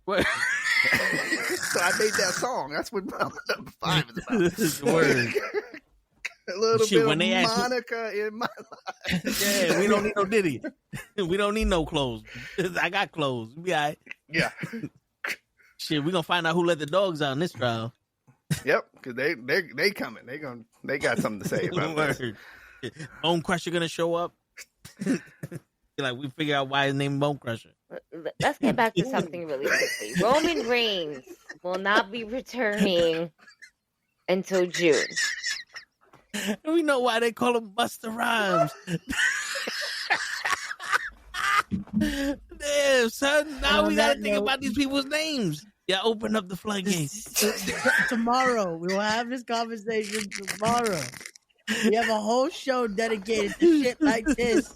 Word. So I made that song. That's what Mambo number 5 is about. Word. A little Shit, bit when of they Monica in my life. Yeah, we don't need no Diddy. We don't need no clothes. I got clothes. We be all right. Yeah. Shit, we gonna find out who let the dogs out in this trial. Yep, because they coming. They got something to say about Word. Bone Crusher gonna show up. Like we figure out why his name Bone Crusher. Let's get back to something really quickly. Roman Reigns will not be returning until June. We know why they call him Busta Rhymes. Damn, son. Now we gotta think about these people's names. Yeah, open up the floodgates. Tomorrow. We will have this conversation tomorrow. We have a whole show dedicated to shit like this.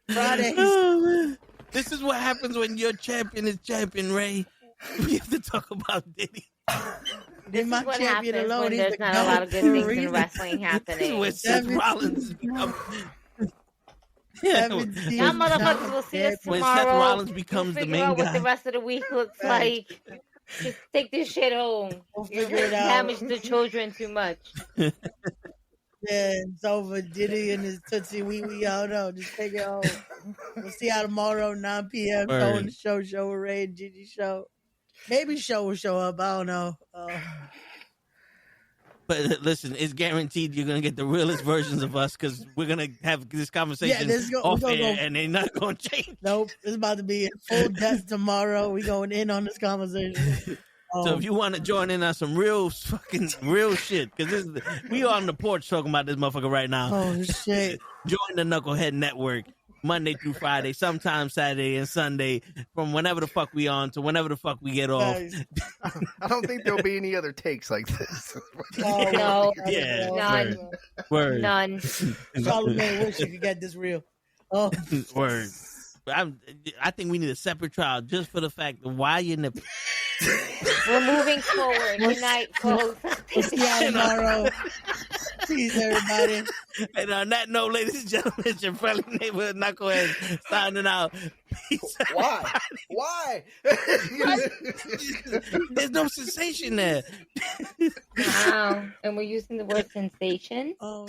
Fridays. Oh, man. This is what happens when your champion is champion, Ray. We have to talk about Diddy. This is what happens when there's not a lot of good things in wrestling happening. With Seth Rollins. Y'all motherfuckers will see us tomorrow. When Seth Rollins becomes the main guy. What the rest of the week looks like. Just take this shit home. You're going to damage the children too much. Yeah, it's over. Diddy and his Tootsie Wee Wee. I don't know. Just take it home. We'll see y'all tomorrow, 9 p.m. Show on the show with Ray and Gigi show. Maybe Show will show up. I don't know. But listen, it's guaranteed you're going to get the realest versions of us because we're going to have this conversation off air and they're not going to change. Nope. It's about to be in full depth tomorrow. We going in on this conversation. So if you want to join in on some real shit, because we are on the porch talking about this motherfucker right now. Oh, shit. Join the Knucklehead Network. Monday through Friday, sometimes Saturday and Sunday, from whenever the fuck we on to whenever the fuck we get off. I don't think there'll be any other takes like this. No. Yeah. None. Word. None. Charlamagne wish you could get this real. Oh. Word. I think we need a separate trial just for the fact of why you're nipping. We're moving forward. Good night, folks. See y'all tomorrow. Peace, everybody. And on that note, ladies and gentlemen, it's your friendly neighborhood Knucklehead signing out. Peace. Why? There's no sensation there. Wow. And we're using the word sensation? Oh.